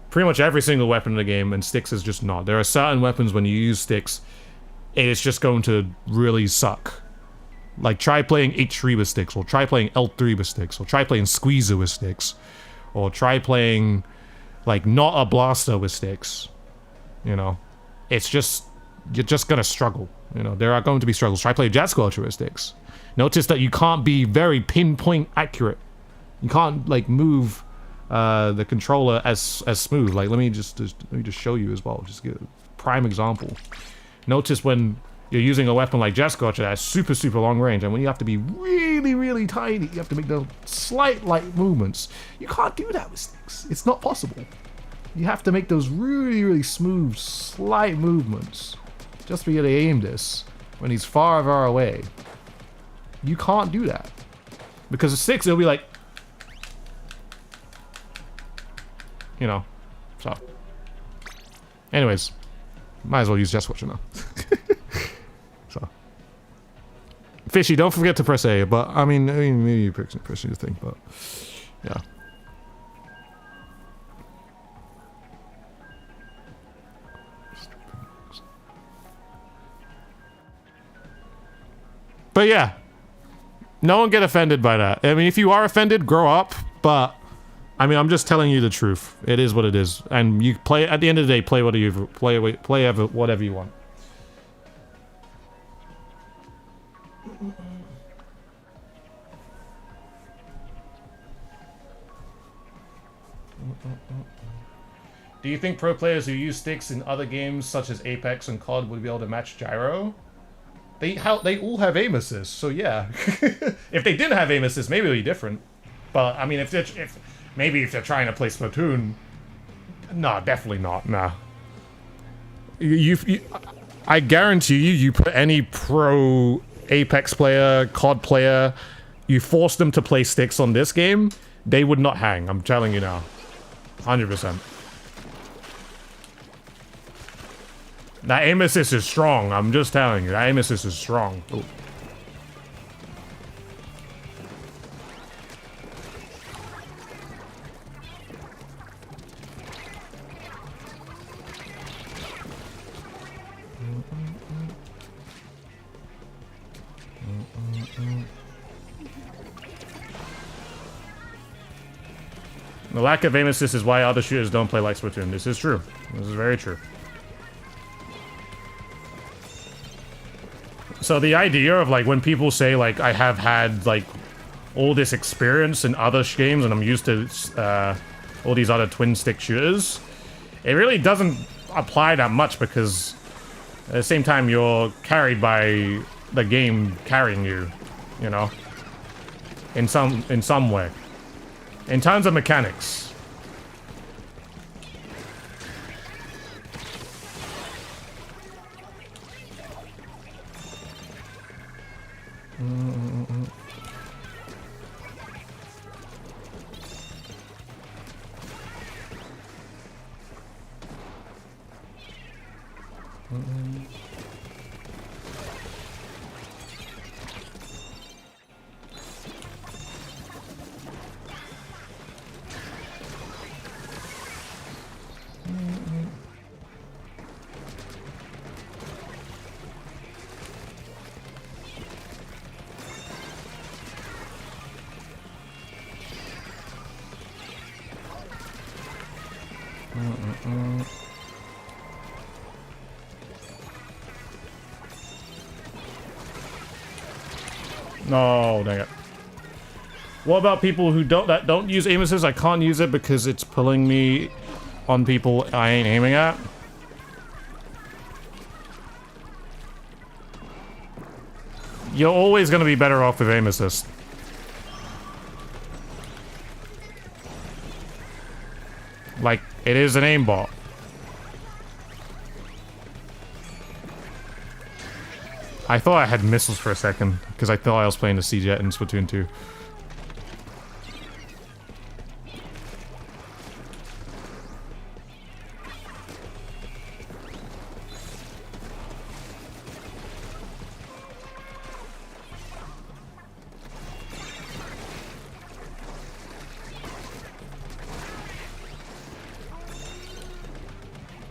pretty much every single weapon in the game, and sticks is just not. There are certain weapons when you use sticks, it's just going to really suck. Like, try playing H3 with sticks, or try playing L3 with sticks, or try playing Squeezer with sticks, or try playing, like, not a blaster with sticks. You know? It's just, you're just gonna struggle. You know, there are going to be struggles. Try playing Jet Squelcher with sticks. Notice that you can't be very pinpoint accurate. You can't, like, move the controller as smooth. Like, let me just show you as well. Just give a prime example. Notice when you're using a weapon like Jet Scorcher that's super, super long range, and when you have to be really, really tiny, you have to make those slight light movements. You can't do that with sticks. It's not possible. You have to make those really, really smooth, slight movements just for you to aim this when he's far, far away. You can't do that. Because the sticks, it'll be like, you know, so. Anyways, might as well use Jet Scorcher now. So. Fishy, don't forget to press A, but I mean maybe you press your thing, but yeah. But yeah, no one get offended by that. I mean, if you are offended, grow up, but I mean, I'm just telling you the truth. It is what it is, and you play. At the end of the day, play whatever you want. Do you think pro players who use sticks in other games such as Apex and COD would be able to match Gyro? They all have aim assist, so yeah. If they didn't have aim assist, maybe it would be different. But I mean, if they're trying to play Splatoon, no, definitely not. Nah. I guarantee you put any pro Apex player, COD player, you force them to play sticks on this game, they would not hang. I'm telling you now, 100%. That aim assist is strong. I'm just telling you, that aim assist is strong. Ooh. The lack of aim assist is why other shooters don't play like Splatoon. This is true. This is very true. So the idea of, like, when people say, like, I have had, like, all this experience in other games and I'm used to all these other twin stick shooters, it really doesn't apply that much, because at the same time you're carried by the game carrying you, you know, in some way. In terms of mechanics. No, dang it. What about people who don't use aim assist? I can't use it because it's pulling me on people I ain't aiming at. you're always going to be better off with aim assist. Like, it is an aimbot. I thought I had missiles for a second, because I thought I was playing the C-Jet in Splatoon 2.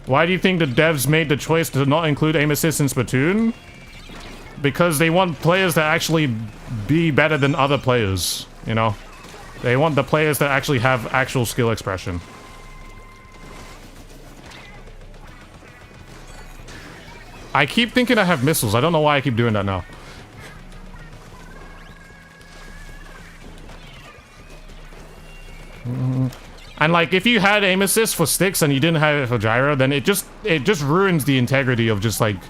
Why do you think the devs made the choice to not include aim assist in Splatoon? Because they want players to actually be better than other players, you know? They want the players that actually have actual skill expression. I keep thinking I have missiles. I don't know why I keep doing that now. And like, if you had aim assist for sticks and you didn't have it for gyro, then it just ruins the integrity of just like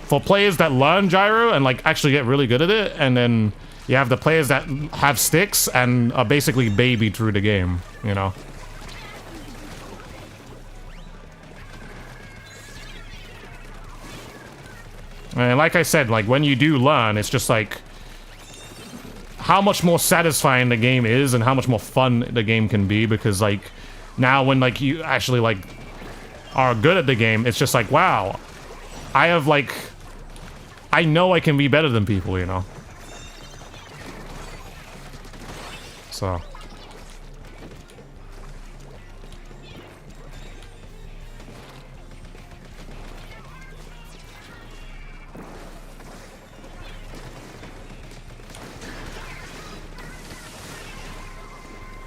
for players that learn gyro and like actually get really good at it, and then you have the players that have sticks and are basically baby through the game, you know. And like I said, like when you do learn, it's just like how much more satisfying the game is and how much more fun the game can be, because like now when like you actually like are good at the game, it's just like, wow, I have like, I know I can be better than people, you know. So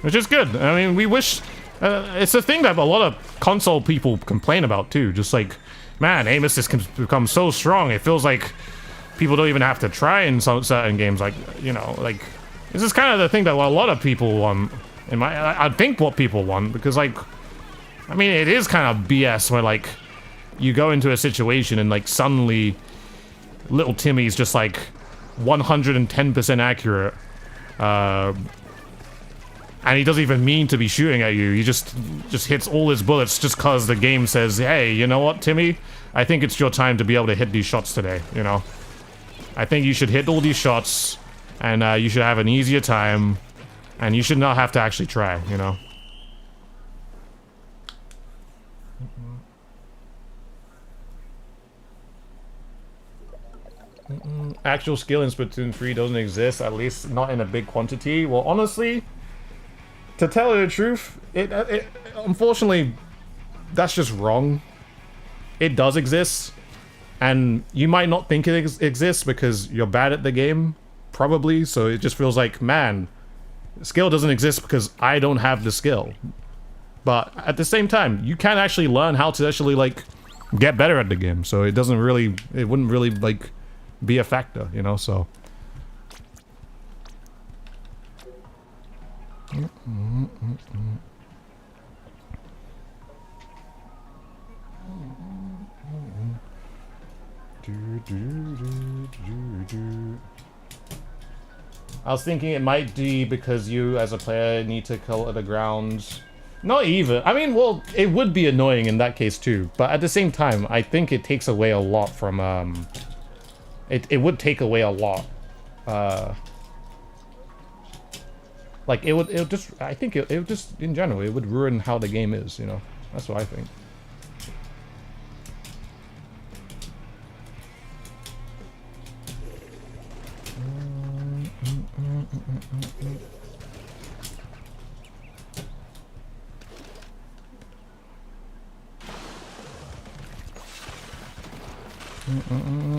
which is good. I mean, we wish... it's a thing that a lot of console people complain about, too. Just like, man, aim assist can become so strong. It feels like people don't even have to try in some certain games. Like, you know, like... This is kind of the thing that a lot of people want. I think what people want, because, like... I mean, it is kind of BS where, like, you go into a situation and, like, suddenly little Timmy's just, like, 110% accurate. And he doesn't even mean to be shooting at you. He just hits all his bullets just cause the game says, hey, you know what, Timmy? I think it's your time to be able to hit these shots today, you know? I think you should hit all these shots, and you should have an easier time, and you should not have to actually try, you know? Actual skill in Splatoon 3 doesn't exist, at least not in a big quantity. Well, honestly... To tell you the truth, it unfortunately, that's just wrong. It does exist, and you might not think it exists because you're bad at the game, probably, so it just feels like, man, skill doesn't exist because I don't have the skill. But at the same time, you can actually learn how to actually, like, get better at the game, so it doesn't really, it wouldn't really, like, be a factor, you know, so... I was thinking it might be because you, as a player, need to color the ground. Not even. I mean, well, it would be annoying in that case too. But at the same time, I think it takes away a lot from. It would take away a lot. Like, it would just, I think it would just, in general, it would ruin how the game is, you know? That's what I think.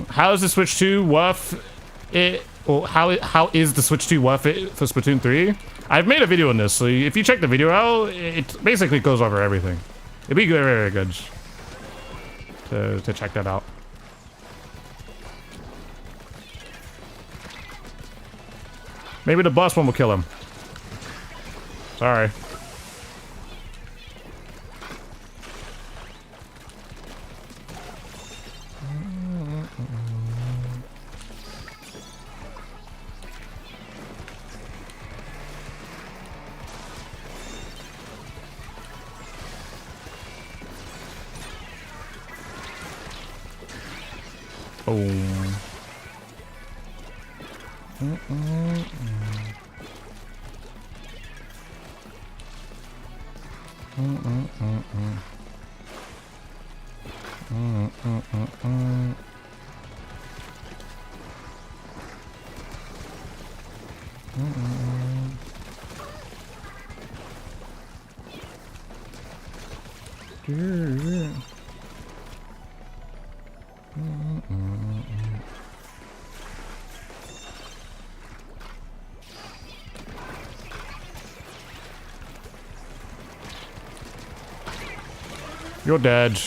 How is the Switch 2 worth it? Or how is the Switch 2 worth it for Splatoon 3? I've made a video on this, so if you check the video out, it basically goes over everything. It'd be very, very good to check that out. Maybe the boss one will kill him. Sorry. Boom. You're dead.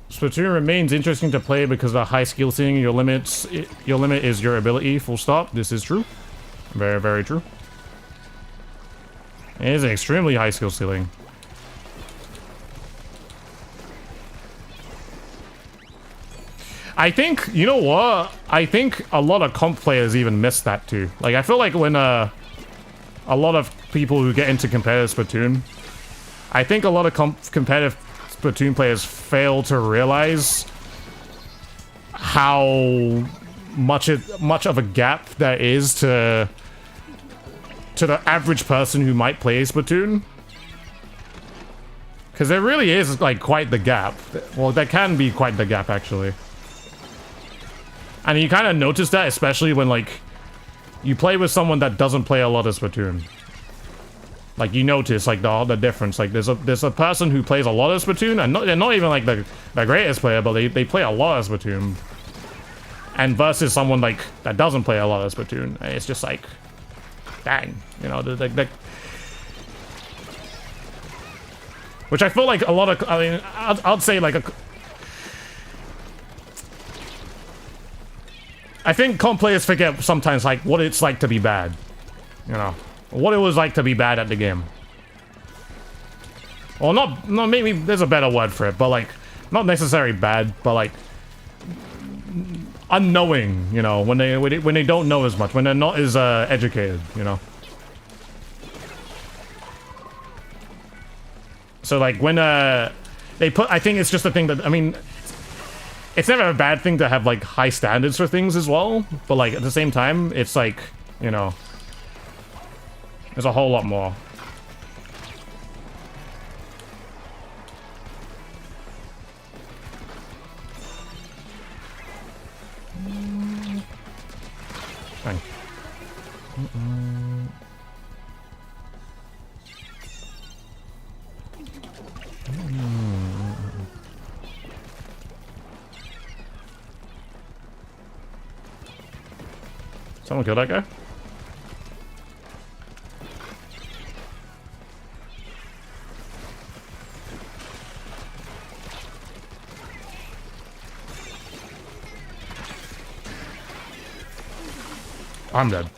Splatoon remains interesting to play because of the high skill ceiling. Your limit is your ability. Full stop. This is true. Very, very true. It is an extremely high skill ceiling. I think, you know what? I think a lot of comp players even miss that too. Like, I feel like when a lot of people who get into competitive Splatoon, I think a lot of competitive Splatoon players fail to realize how much of a gap there is to the average person who might play Splatoon. Because there really is, like, quite the gap. Well, there can be quite the gap, actually. And you kind of notice that, especially when, like, you play with someone that doesn't play a lot of Splatoon. Like, you notice, like, the difference. Like, there's a person who plays a lot of Splatoon, and they're not even, like, the greatest player, but they play a lot of Splatoon. And versus someone, like, that doesn't play a lot of Splatoon. And it's just like, dang. You know, which I feel like a lot of... I mean, I'd say, like, I think comp players forget sometimes, like, what it's like to be bad. You know? What it was like to be bad at the game. Well, not maybe there's a better word for it, but, like, not necessarily bad, but, like, unknowing, you know, when they don't know as much, when they're not as educated, you know. So, like, when they put, I think it's just a thing that, I mean, it's never a bad thing to have, like, high standards for things as well, but, like, at the same time, it's like, you know, there's a whole lot more. Dang. Someone kill that guy? I'm dead.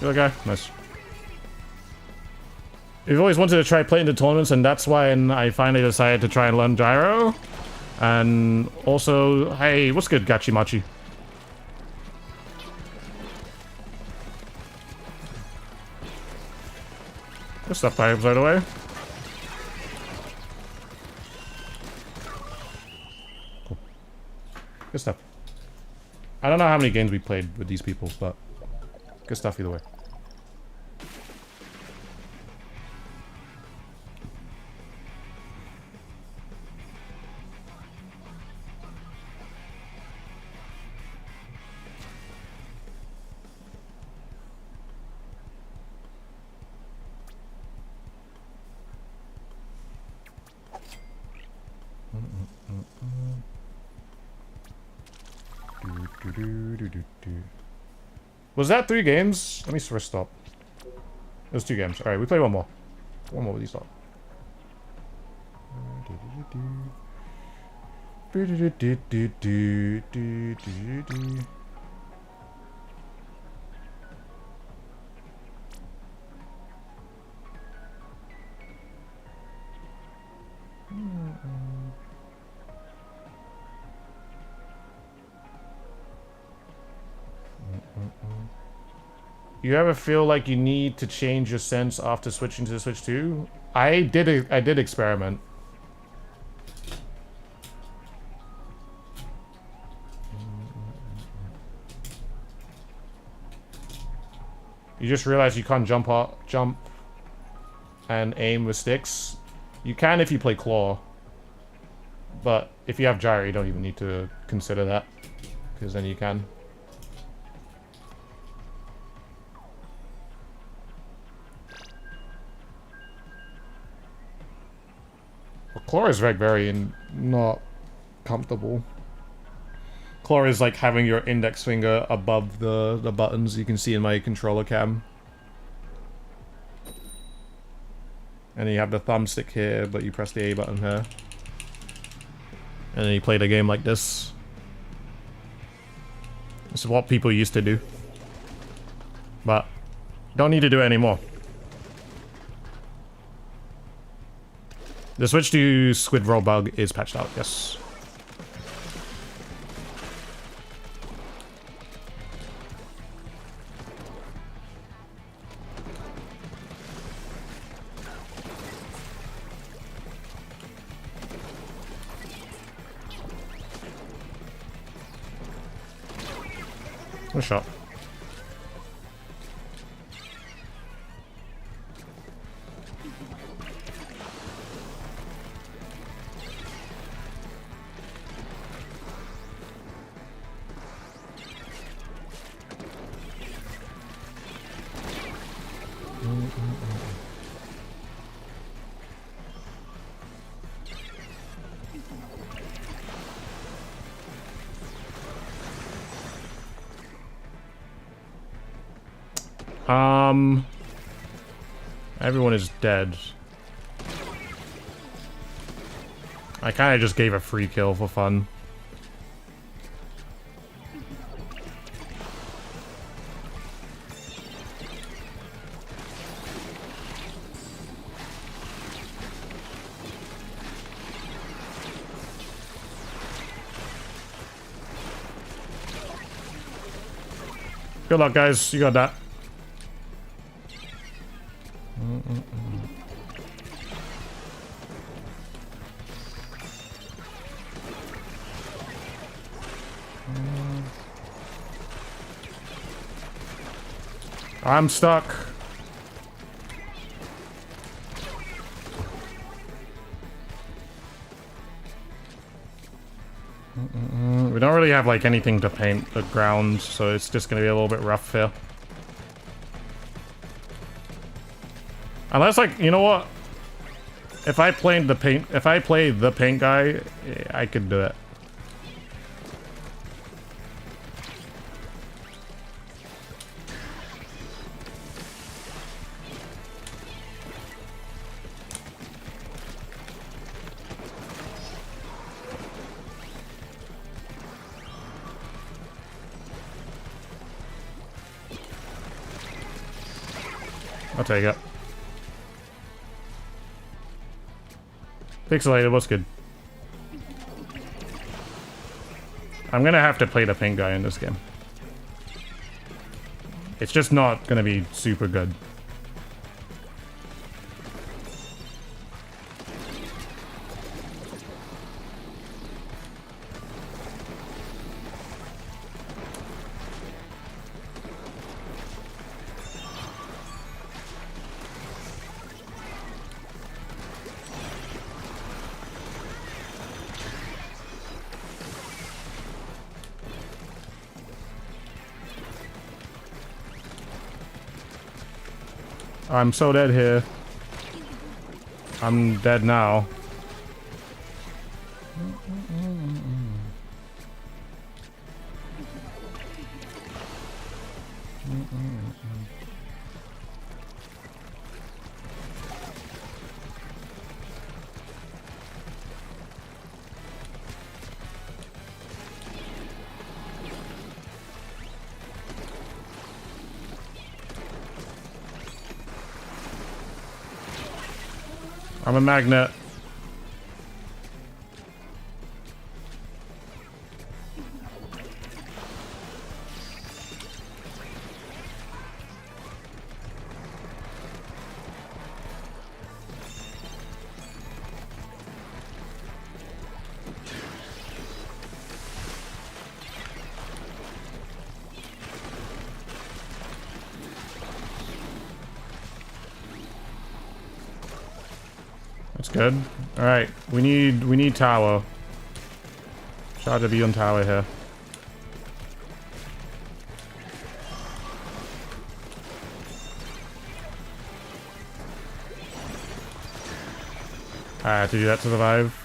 Okay, nice. We've always wanted to try playing the tournaments, and that's why I finally decided to try and learn Gyro. And also, hey, what's good, Gachimachi? Good stuff, vibes, by the way. Cool. Good stuff. I don't know how many games we played with these people, but good stuff either way. Was that 3 games? Let me first stop. It was 2 games. Alright, we play one more. One more with these lot. You ever feel like you need to change your sense after switching to the Switch 2? I did experiment. You just realize you can't jump and aim with sticks. You can if you play claw. But if you have gyro, you don't even need to consider that. Because then you can. But claw is very not comfortable. Claw is like having your index finger above the buttons you can see in my controller cam. And then you have the thumbstick here, but you press the A button here. And then you play the game like this. This is what people used to do. But don't need to do it anymore. The switch to squid roll bug is patched out, yes. Good shot. Everyone is dead. I kind of just gave a free kill for fun. Good luck, guys. You got that. I'm stuck. We don't really have like anything to paint the ground, so it's just gonna be a little bit rough here. Unless, like, you know what? If I played the paint guy, I could do it. I'll take it. Pixelated, what's good? I'm gonna have to play the pink guy in this game. It's just not gonna be super good. I'm so dead here. I'm dead now. I'm a magnet. That's good. Alright, we need tower. Try to be on tower here. I have to do that to survive.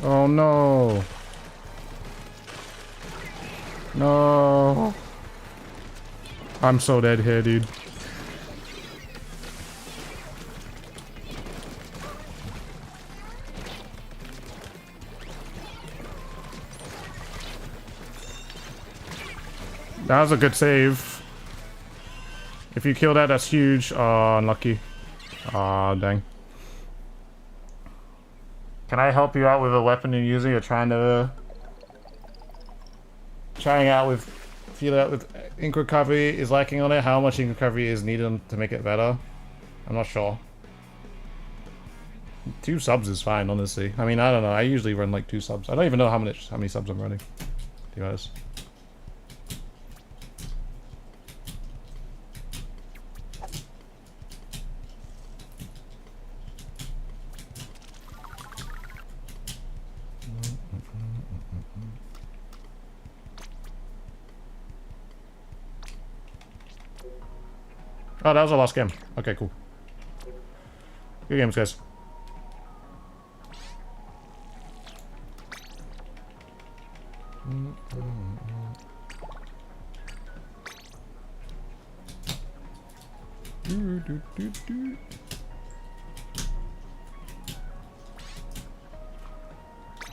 Oh no. No. I'm so dead here, dude. That was a good save. If you kill that, that's huge. Oh, unlucky. Oh, dang. Can I help you out with a weapon you're using? You're trying out with... Feel out with ink recovery is lacking on it. How much ink recovery is needed to make it better? I'm not sure. 2 subs is fine, honestly. I mean, I don't know. I usually run like 2 subs. I don't even know how many subs I'm running. To be honest. Oh, that was a lost game. Okay, cool. Good games, guys.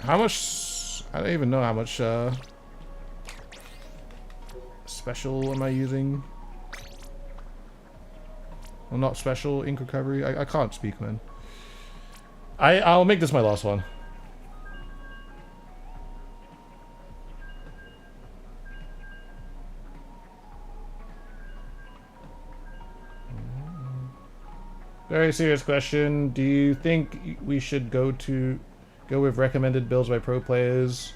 How much... I don't even know how much, special am I using? Well, not special, ink recovery. I can't speak, man. I'll make this my last one. Very serious question. Do you think we should go with recommended builds by pro players?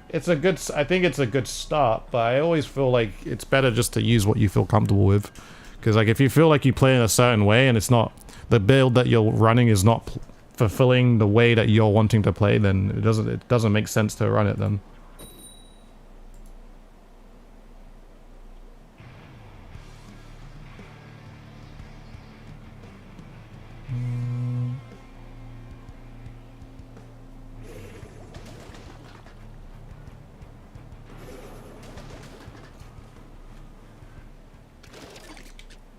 It's a good... I think it's a good start, but I always feel like it's better just to use what you feel comfortable with. Because, like, if you feel like you play in a certain way and it's not... The build that you're running is not fulfilling the way that you're wanting to play, then it doesn't make sense to run it then.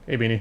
Hey, Beanie.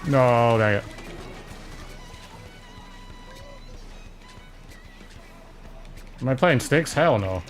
No, dang it. Am I playing sticks? Hell no.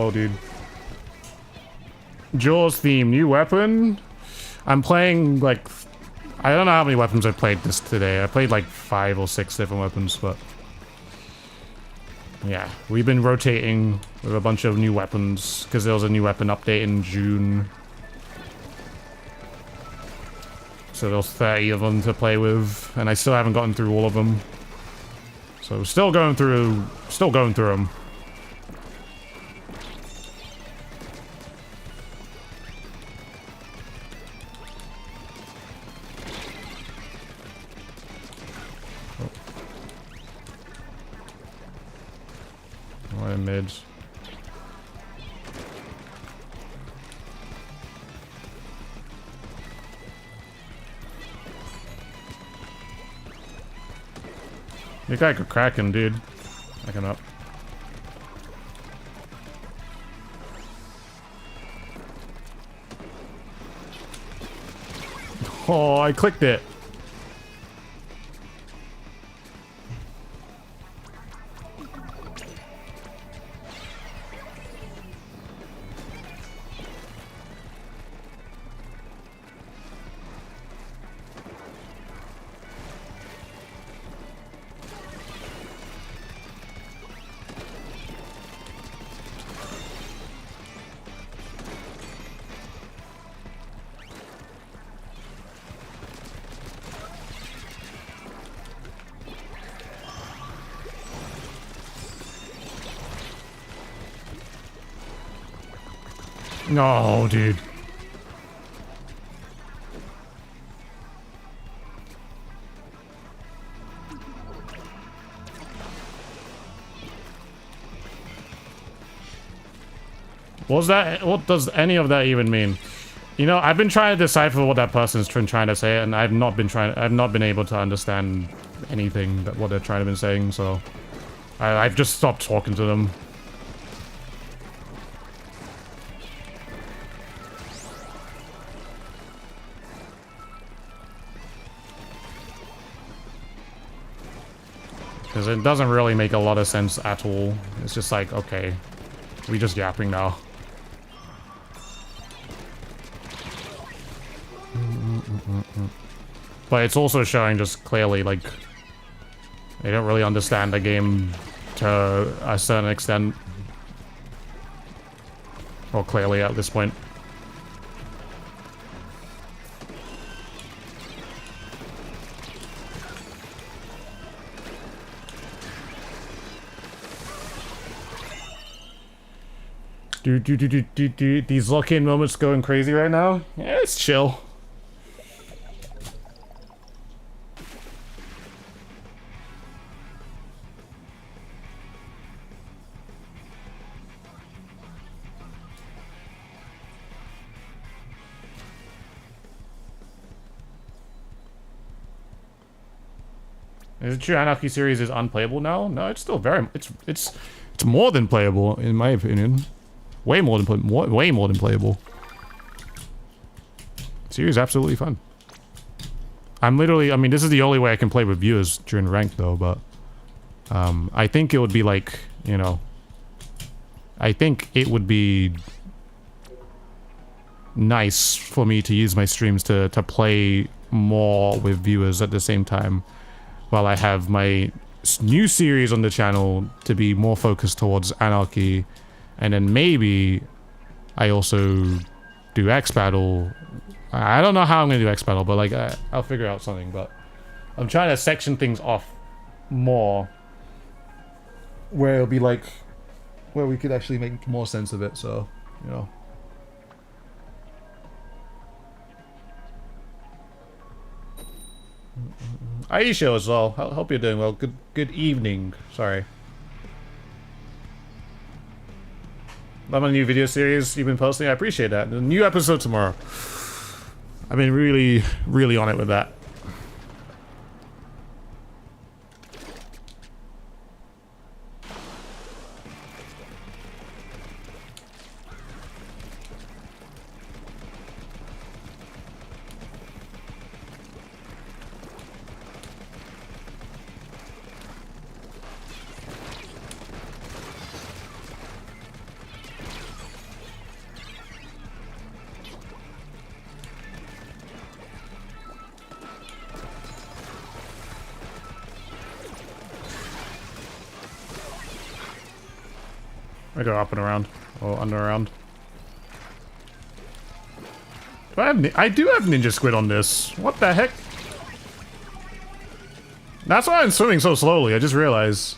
go, dude. Jaws theme, new weapon. I'm playing like, I don't know how many weapons I played this today. I played like 5 or 6 different weapons, but yeah, we've been rotating with a bunch of new weapons because there was a new weapon update in June. So there was 30 of them to play with, and I still haven't gotten through all of them. So still going through them. Oh, mid. You guy could crack him, dude. Back him up. Oh, I clicked it. No, dude. What does any of that even mean? You know, I've been trying to decipher what that person's trying to say, and I've not been able to understand anything that what they're trying to be saying, so I've just stopped talking to them. Because it doesn't really make a lot of sense at all. It's just like, okay, we just yapping now. But it's also showing just clearly, like, they don't really understand the game to a certain extent. Or clearly at this point. These lock-in moments going crazy right now? Yeah, it's chill. Is it true Anarchy series is unplayable now? No, it's still very it's more than playable in my opinion. Way more than playable. Series is absolutely fun. I mean, this is the only way I can play with viewers during ranked though, but I think it would be like, you know, I think it would be nice for me to use my streams to play more with viewers at the same time, while I have my new series on the channel to be more focused towards Anarchy, and then maybe I also do X Battle. I don't know how I'm gonna do X Battle, but like I'll figure out something. But I'm trying to section things off more, where it'll be like, where we could actually make more sense of it. So, you know. Aisha as well. Hope you're doing well. Good evening. Sorry. Love my new video series you've been posting. I appreciate that. The new episode tomorrow. I've been really on it with that. I go up and around. Or under around. Do I have I do have Ninja Squid on this. What the heck? That's why I'm swimming so slowly, I just realized.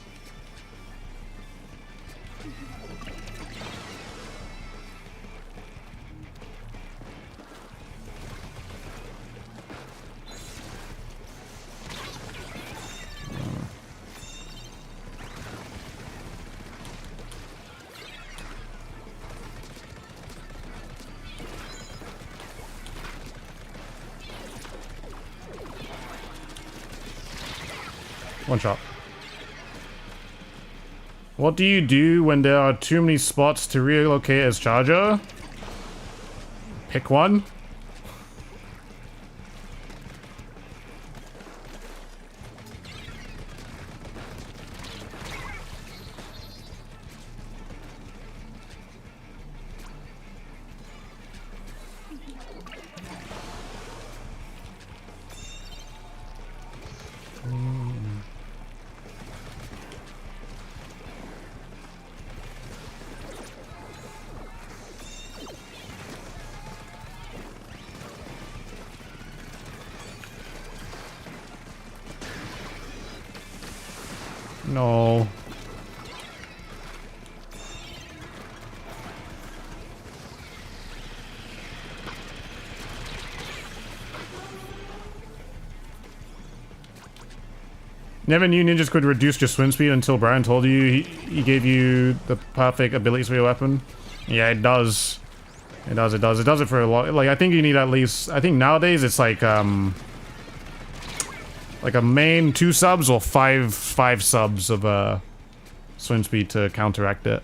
One shot. What do you do when there are too many spots to relocate as charger? Pick one. No. Never knew ninjas could reduce your swim speed until Brian told you he gave you the perfect abilities for your weapon. Yeah, it does. It does, it does. It does it for a lot. Like, I think you need at least... I think nowadays it's like a main 2 subs or 5 subs of swim speed to counteract it.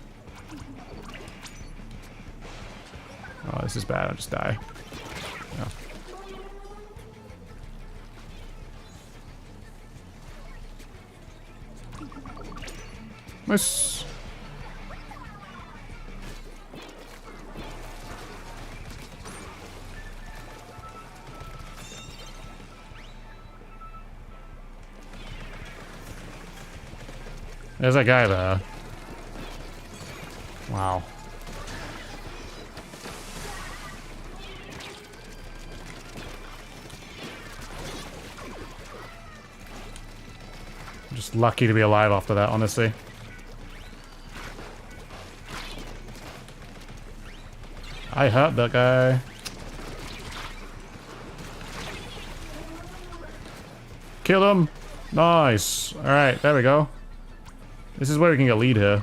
Oh, this is bad. I'll just die. Yeah. Nice. There's that guy there. Wow. I'm just lucky to be alive after that, honestly. I hurt that guy. Kill him! Nice! Alright, there we go. This is where we can get a lead here.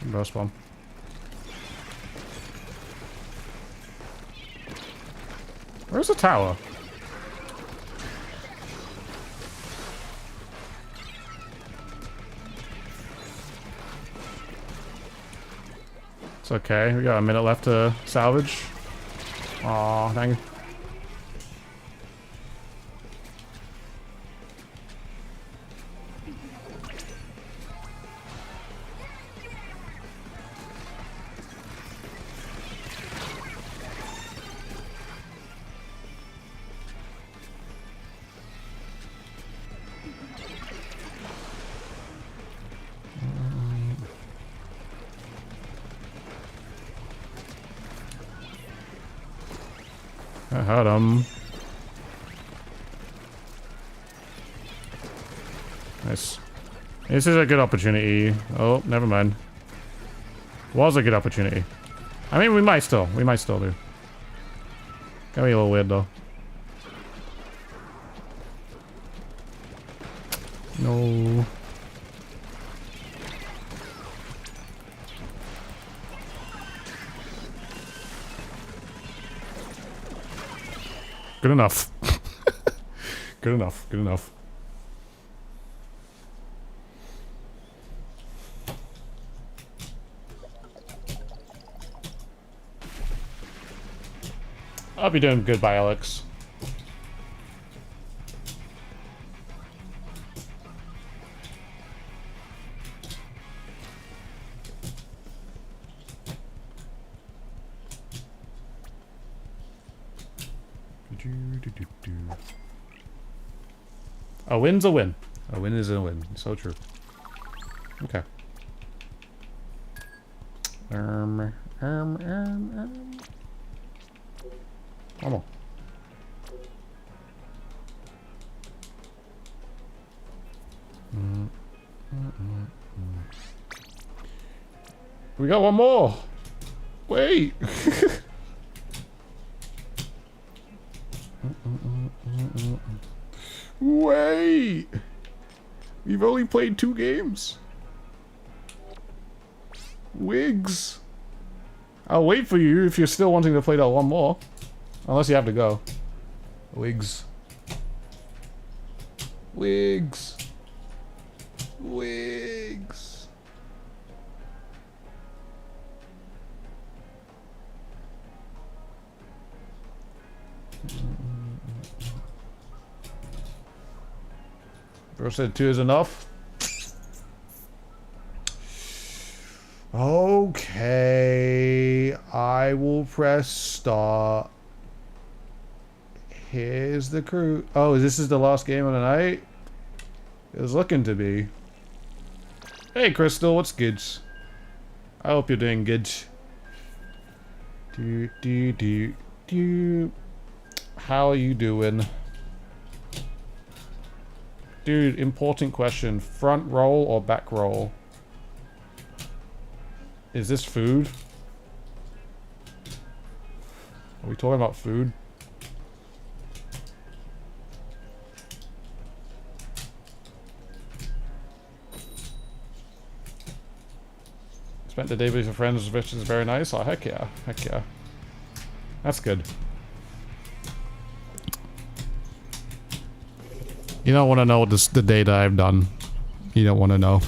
Burst bomb. Where's the tower? It's okay. We got a minute left to salvage. Aw, dang. I had him. Nice. This is a good opportunity. Oh, never mind. Was a good opportunity. I mean, we might still do. Gonna be a little weird though. No. Good enough. Good enough. Good enough. I'll be doing good by Alex. A win's a win. A win is a win. So true. Okay. One more. We got one more. Wait. Wait. We've only played 2 games. Wigs. I'll wait for you if you're still wanting to play that one more. Unless you have to go. Wigs. Wigs. Wigs. Bro said 2 is enough. Okay, I will press start. Here's the crew. Oh, this is the last game of the night? It was looking to be. Hey, Crystal, what's good? I hope you're doing good. How are you doing? Dude, important question. Front roll or back roll? Is this food? Are we talking about food? Spent the day with your friends, which is very nice. Oh, heck yeah. Heck yeah. That's good. You don't want to know what the day that I've done. You don't want to know.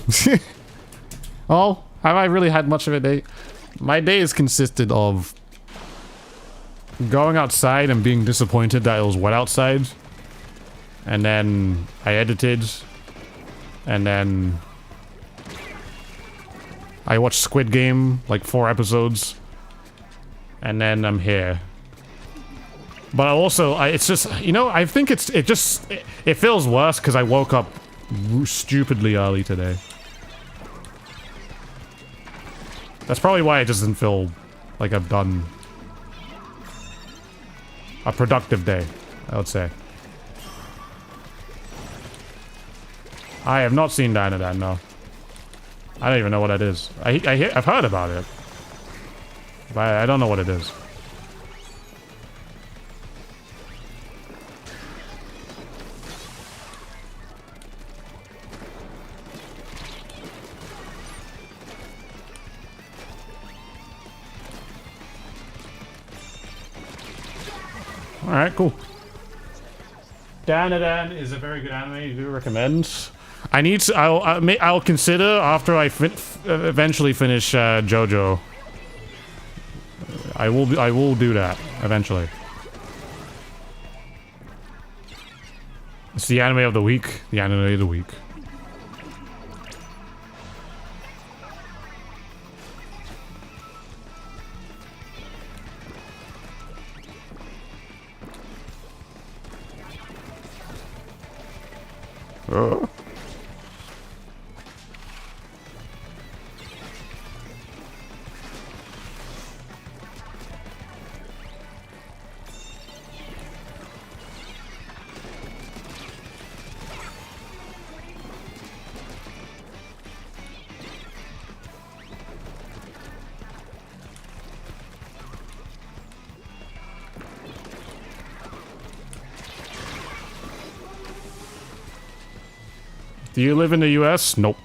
Oh, have I really had much of a day? My day has consisted of going outside and being disappointed that it was wet outside. And then I edited. And then I watched Squid Game, like 4 episodes. And then I'm here. But also, it's just, you know, I think it feels worse because I woke up stupidly early today. That's probably why it doesn't feel like I've done a productive day, I would say. I have not seen Dynadine, no. I don't even know what that is. I've heard about it. But I don't know what it is. Alright, cool. Danadan is a very good anime. You do recommend. I need to. I'll consider after I eventually finish JoJo. I will do that eventually. It's the anime of the week. The anime of the week. Do you live in the US? Nope.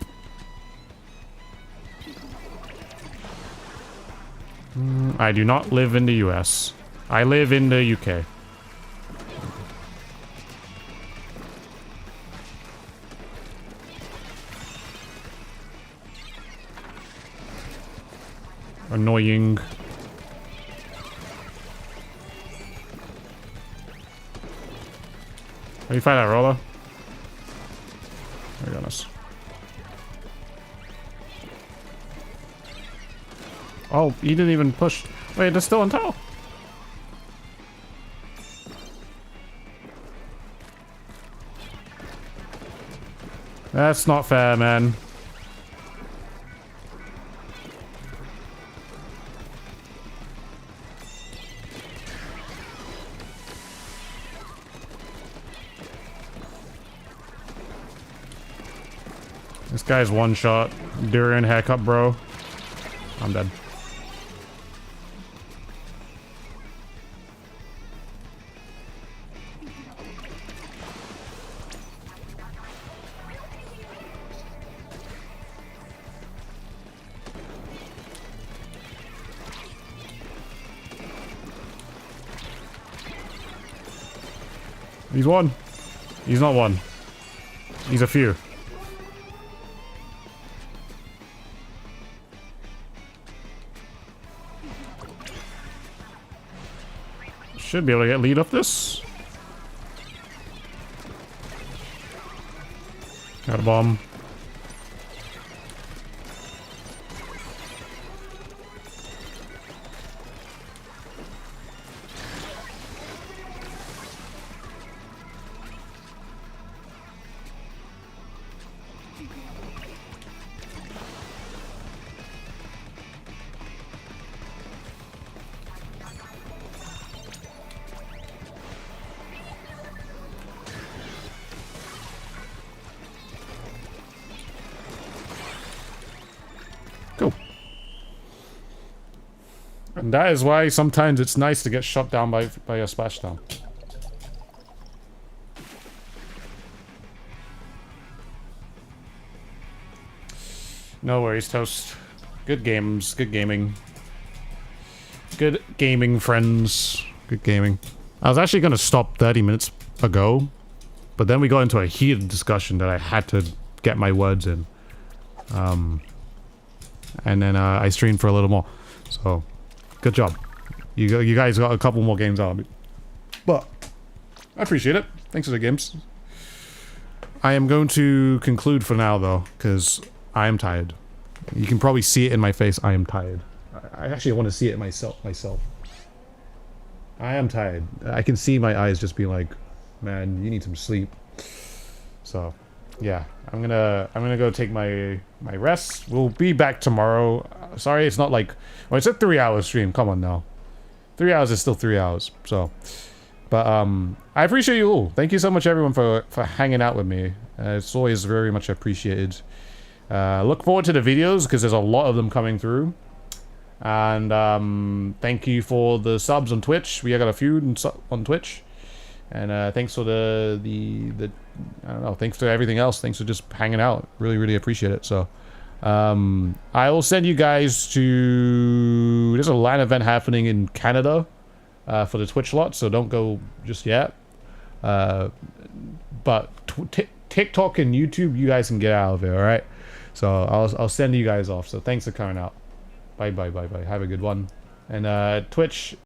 I do not live in the US. I live in the UK. Annoying. How do you find that roller? My goodness. Oh, he didn't even push. Wait, they're still on top. That's not fair, man. This guy's one shot. Durian haircut, bro. I'm dead. He's one. He's not one. He's a few. Should be able to get lead off this. Got a bomb. And that is why sometimes it's nice to get shot down by a splashdown. No worries, Toast. Good games, good gaming. Good gaming, friends. Good gaming. I was actually going to stop 30 minutes ago, but then we got into a heated discussion that I had to get my words in. And then I streamed for a little more. So... good job. You guys got a couple more games out of me. But, I appreciate it. Thanks for the games. I am going to conclude for now, though, because I am tired. You can probably see it in my face. I am tired. I actually want to see it myself. I am tired. I can see my eyes just be like, man, you need some sleep. So, yeah. I'm gonna go take my rest. We'll be back tomorrow. Sorry, it's not like... well, it's a 3-hour stream. Come on now. 3 hours is still 3 hours. So... but, I appreciate you all. Thank you so much, everyone, for hanging out with me. It's always very much appreciated. Look forward to the videos, because there's a lot of them coming through. And, thank you for the subs on Twitch. We got a few on Twitch. And, thanks for the I don't know, thanks to everything else. Thanks for just hanging out. Really, really appreciate it. So, I will send you guys to... there's a LAN event happening in Canada for the Twitch lot, so don't go just yet. But TikTok and YouTube, you guys can get out of it, alright? So, I'll send you guys off. So, thanks for coming out. Bye, bye, bye, bye. Have a good one. And Twitch,